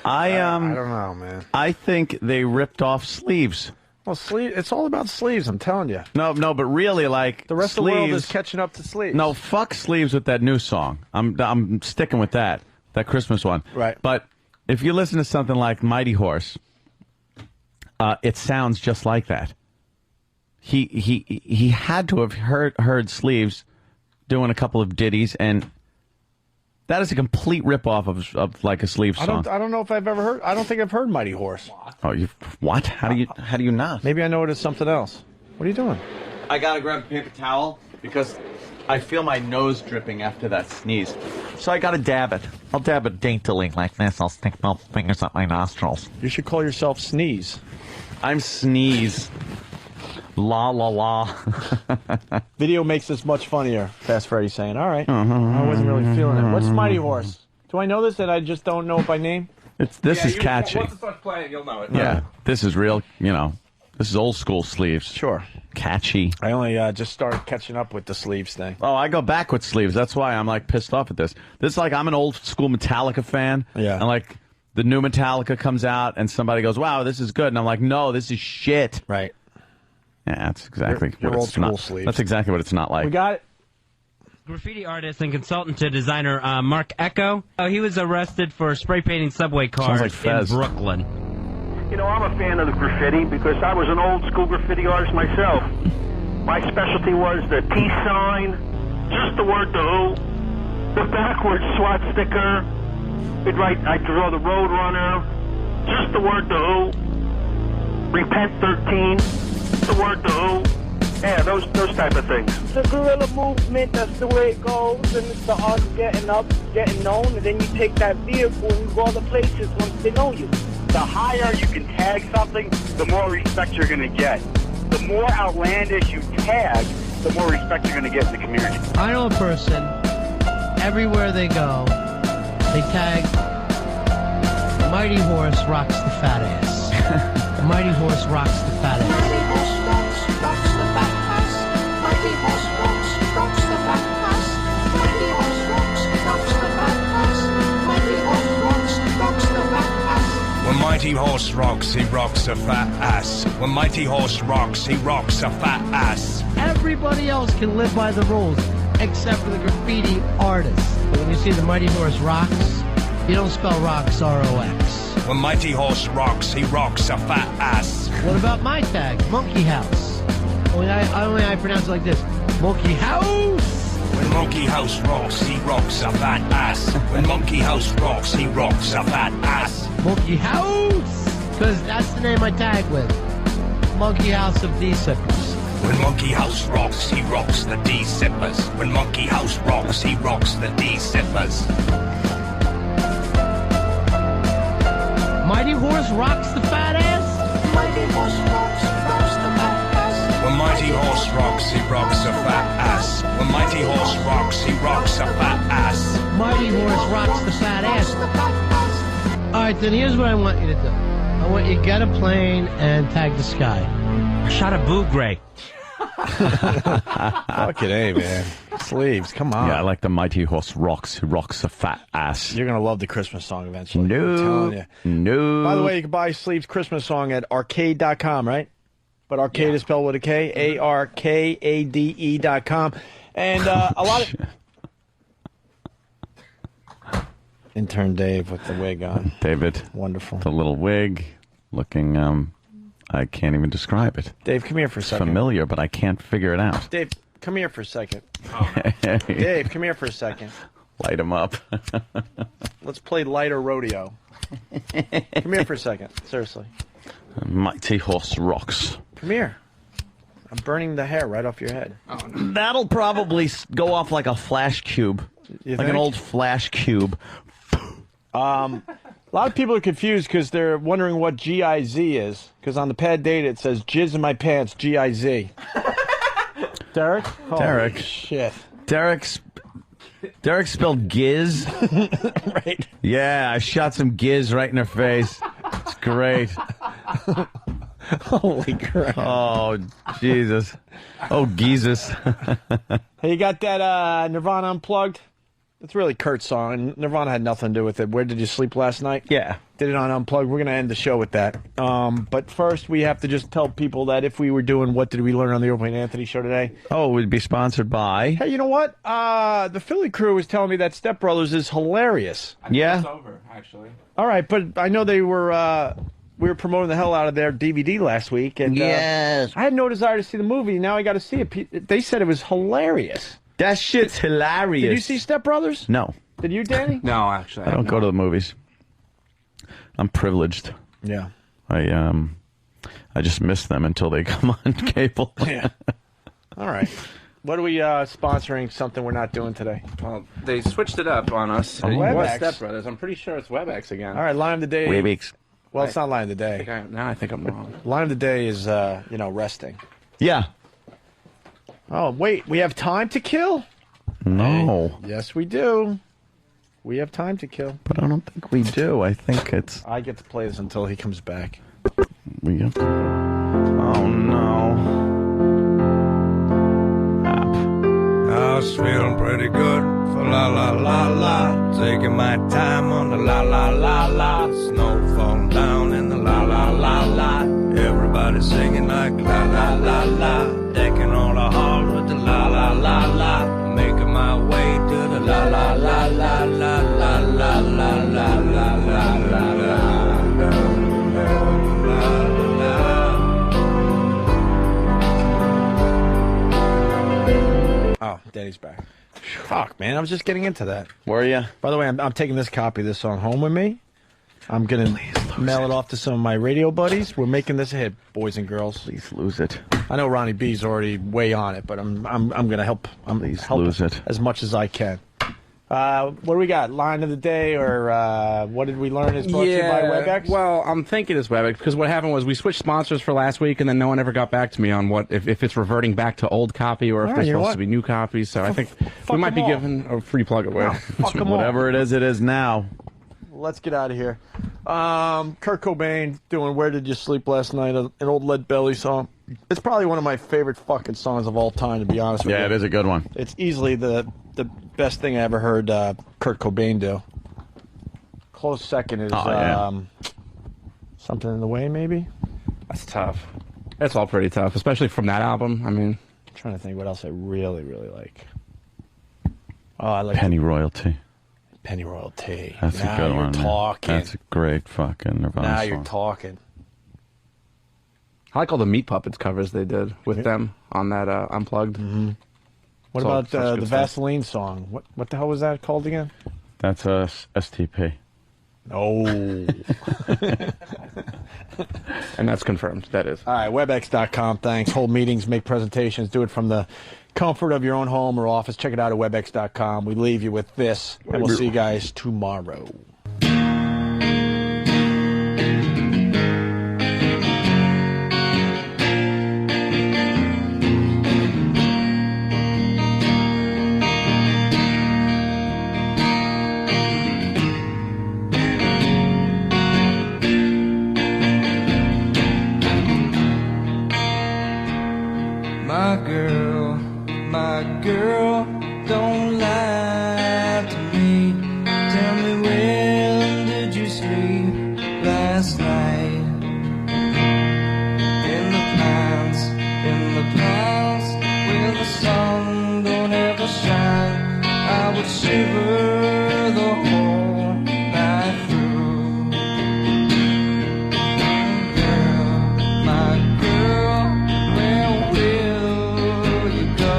I don't know, man. I think they ripped off Sleeves. Well, it's all about Sleeves, I'm telling you. No, but really, like The rest Sleeves, of the world is catching up to Sleeves. No, fuck Sleeves with that new song. I'm sticking with that Christmas one. Right. But if you listen to something like Mighty Horse, it sounds just like that. He had to have heard Sleeves doing a couple of ditties, and that is a complete ripoff of like a Sleeves song. I don't know if I've ever heard. I don't think I've heard Mighty Horse. Oh, you what? How do you not? Maybe I know it as something else. What are you doing? I gotta grab a paper towel because I feel my nose dripping after that sneeze. So I gotta dab it. I'll dab it daintily like this. I'll stick my fingers up my nostrils. You should call yourself Sneeze. I'm Sneeze. La la la. Video makes this much funnier. Fast Freddy saying, all right. I wasn't really feeling it. What's Mighty Horse? Do I know this and I just don't know it by name? This is catchy. Once it starts playing, you'll know it. Yeah, this is real, this is old school Sleeves. Sure. Catchy. I only just started catching up with the Sleeves thing. Oh, I go back with Sleeves. That's why I'm like pissed off at this. This is like I'm an old school Metallica fan. Yeah. And like the new Metallica comes out and somebody goes, wow, this is good. And I'm like, no, this is shit. Right. Yeah, that's exactly You're what old it's school not. Sleeves. That's exactly what it's not like. We got it. Graffiti artist and consultant to designer Mark Echo. He was arrested for spray painting subway cars like in Fez. Brooklyn. You know, I'm a fan of the graffiti because I was an old school graffiti artist myself. My specialty was the peace sign, just the word the who, the backwards SWAT sticker. I'd draw the road runner, just the word the who, repent 13, the word the who. Yeah, those type of things. The guerrilla movement, that's the way it goes, and it's the art of getting up, getting known, and then you take that vehicle and go other places once they know you. The higher you can tag something, the more respect you're going to get. The more outlandish you tag, the more respect you're going to get in the community. I know a person, everywhere they go, they tag Mighty Horse rocks the fat ass. The Mighty Horse rocks the fat ass. When Mighty Horse rocks, he rocks a fat ass. When Mighty Horse rocks, he rocks a fat ass. Everybody else can live by the rules, except for the graffiti artists. When you see the Mighty Horse rocks, you don't spell rocks R-O-X. When Mighty Horse rocks, he rocks a fat ass. What about my tag, Monkey House? Only I pronounce it like this, Monkey House. When Monkey House rocks, he rocks a fat ass. When Monkey House rocks, he rocks a fat ass. Monkey House, because that's the name I tag with. Monkey House of D-Sippers. When Monkey House rocks, he rocks the D-Sippers. When Monkey House rocks, he rocks the D-Sippers. Mighty Horse rocks the fat ass. Mighty Horse rocks the fat ass. When Mighty Horse rocks, he rocks a fat ass. When Mighty Horse rocks, he rocks a fat ass. Mighty Horse rocks the fat ass. All right, then here's what I want you to do. I want you to get a plane and tag the sky. Shot a boo gray. Fucking A, man. Sleeves, come on. Yeah, I like the Mighty Horse rocks, who rocks a fat ass. You're going to love the Christmas song eventually. No. I'm telling you. No. By the way, you can buy Sleeves' Christmas song at arcade.com, right? But arcade is spelled with a K. ARKADE.com. And a lot of... Intern Dave with the wig on. David. Wonderful. The little wig looking, I can't even describe it. Dave, come here for a second. Familiar, but I can't figure it out. Dave, come here for a second. Dave, come here for a second. Light him up. Let's play lighter rodeo. Come here for a second. Seriously. Mighty Horse rocks. Come here. I'm burning the hair right off your head. That'll probably go off like a flash cube. You like think? an old flash cube. A lot of people are confused because they're wondering what GIZ is. Because on the pad data it says jizz in my pants, GIZ. Derek? Derek. Holy shit. Derek spelled giz. Right. Yeah, I shot some giz right in her face. It's great. Holy crap. Oh, Jesus. Oh, Jesus. Hey, you got that Nirvana Unplugged? It's really Kurt's song, and Nirvana had nothing to do with it. Where Did You Sleep Last Night? Yeah. Did it on Unplugged. We're going to end the show with that. But first, we have to just tell people that if we were doing What Did We Learn on the Opie and Anthony show today? Oh, we'd be sponsored by... Hey, you know what? The Philly crew was telling me that Step Brothers is hilarious. Yeah? It's over, actually. All right, but I know they were... we were promoting the hell out of their DVD last week. And, Yes. I had no desire to see the movie. Now I got to see it. They said it was hilarious. That shit's hilarious. Did you see Step Brothers? No. Did you, Danny? No, actually. I don't go to the movies. I'm privileged. Yeah. I just miss them until they come on cable. Yeah. All right. What are we sponsoring? Something we're not doing today. Well, they switched it up on us. WebEx. Step Brothers. I'm pretty sure it's WebEx again. All right, line of the day. WebEx. Well, it's not line of the day. I think I'm wrong. Line of the day is, resting. Yeah. Oh, wait. We have time to kill? No. Yes, we do. We have time to kill. But I don't think we do. I think it's... I get to play this until he comes back. We get... Oh, no. I was feeling pretty good for la la la la. Taking my time on the la la la la. Snow falling down in the la la la la. Everybody singing like la la la la. Decking all the halls with the la la la la. Making my way to the la la la la la la la la la la la la. Oh, Daddy's back. Fuck, man. I was just getting into that. Were you? By the way, I'm taking this copy of this song home with me. I'm going to mail it off to some of my radio buddies. We're making this a hit, boys and girls. Please lose it. I know Ronnie B's already way on it, but I'm going to help. Please help lose it. as much as I can. What do we got? Line of the day, or what did we learn is brought to you by WebEx? Well, I'm thinking it's WebEx because what happened was we switched sponsors for last week, and then no one ever got back to me on what if it's reverting back to old copy or if there's supposed to be new copies. So I think we might be giving a free plug away. Fuck 'em all. Whatever it is now. Let's get out of here. Kurt Cobain doing "Where Did You Sleep Last Night," an old Lead Belly song. It's probably one of my favorite fucking songs of all time, to be honest with you. Yeah, it is a good one. It's easily the best thing I ever heard Kurt Cobain do. Close second is Something in the Way, maybe? That's tough. That's all pretty tough, especially from that album. I mean, I'm trying to think what else I really, really like. Oh, I like Penny Royalty. Penny Royalty. That's now a good you're one. man. talking. That's a great fucking Nirvana Now song. you're talking. I like all the Meat Puppets covers they did with them on that Unplugged. Mm-hmm. What It's all about such the good stuff. Vaseline song? What the hell was that called again? That's a STP. No. And that's confirmed. That is. All right, WebEx.com. Thanks. Hold meetings, make presentations, do it from the comfort of your own home or office. Check it out at WebEx.com. We leave you with this, and we'll see you guys tomorrow. My girl, don't lie to me. Tell me, when did you sleep last night? In the pines, where the sun don't ever shine, I would shiver the whole night through. Girl, my girl, where will you go?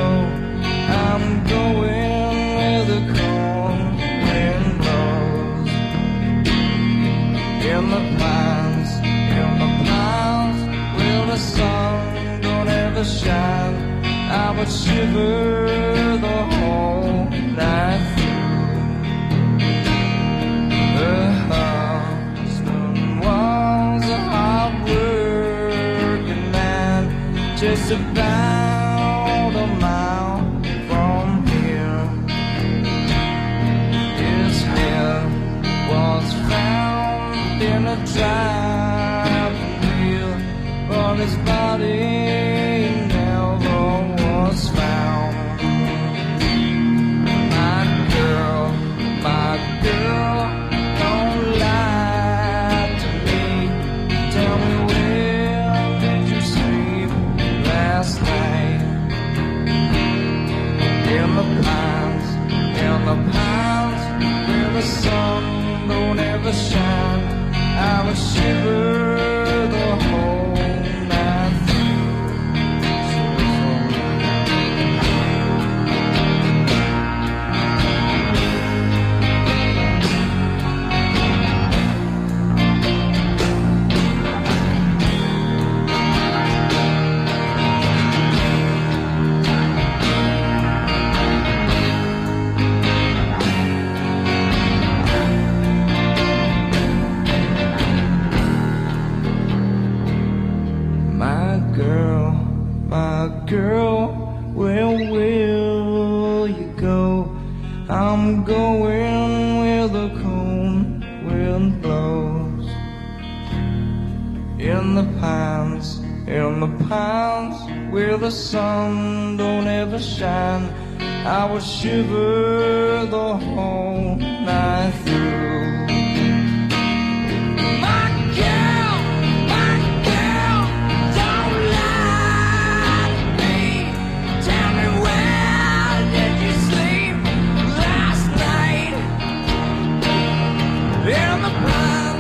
I'm going where the cold wind blows. In the pines, where the sun don't ever shine, I would shiver the whole night through. Her husband was a hard-working man, just about a mile from here. His head was found in a driving wheel, but his body never was found. My girl, don't lie to me. Tell me, where did you sleep last night? In the pines, where the sun don't ever shine, I would shiver the whole night my girl, where will you go? I'm going where the cold wind blows. In the pines, where the sun don't ever shine, I would shiver the whole night through. In the pines.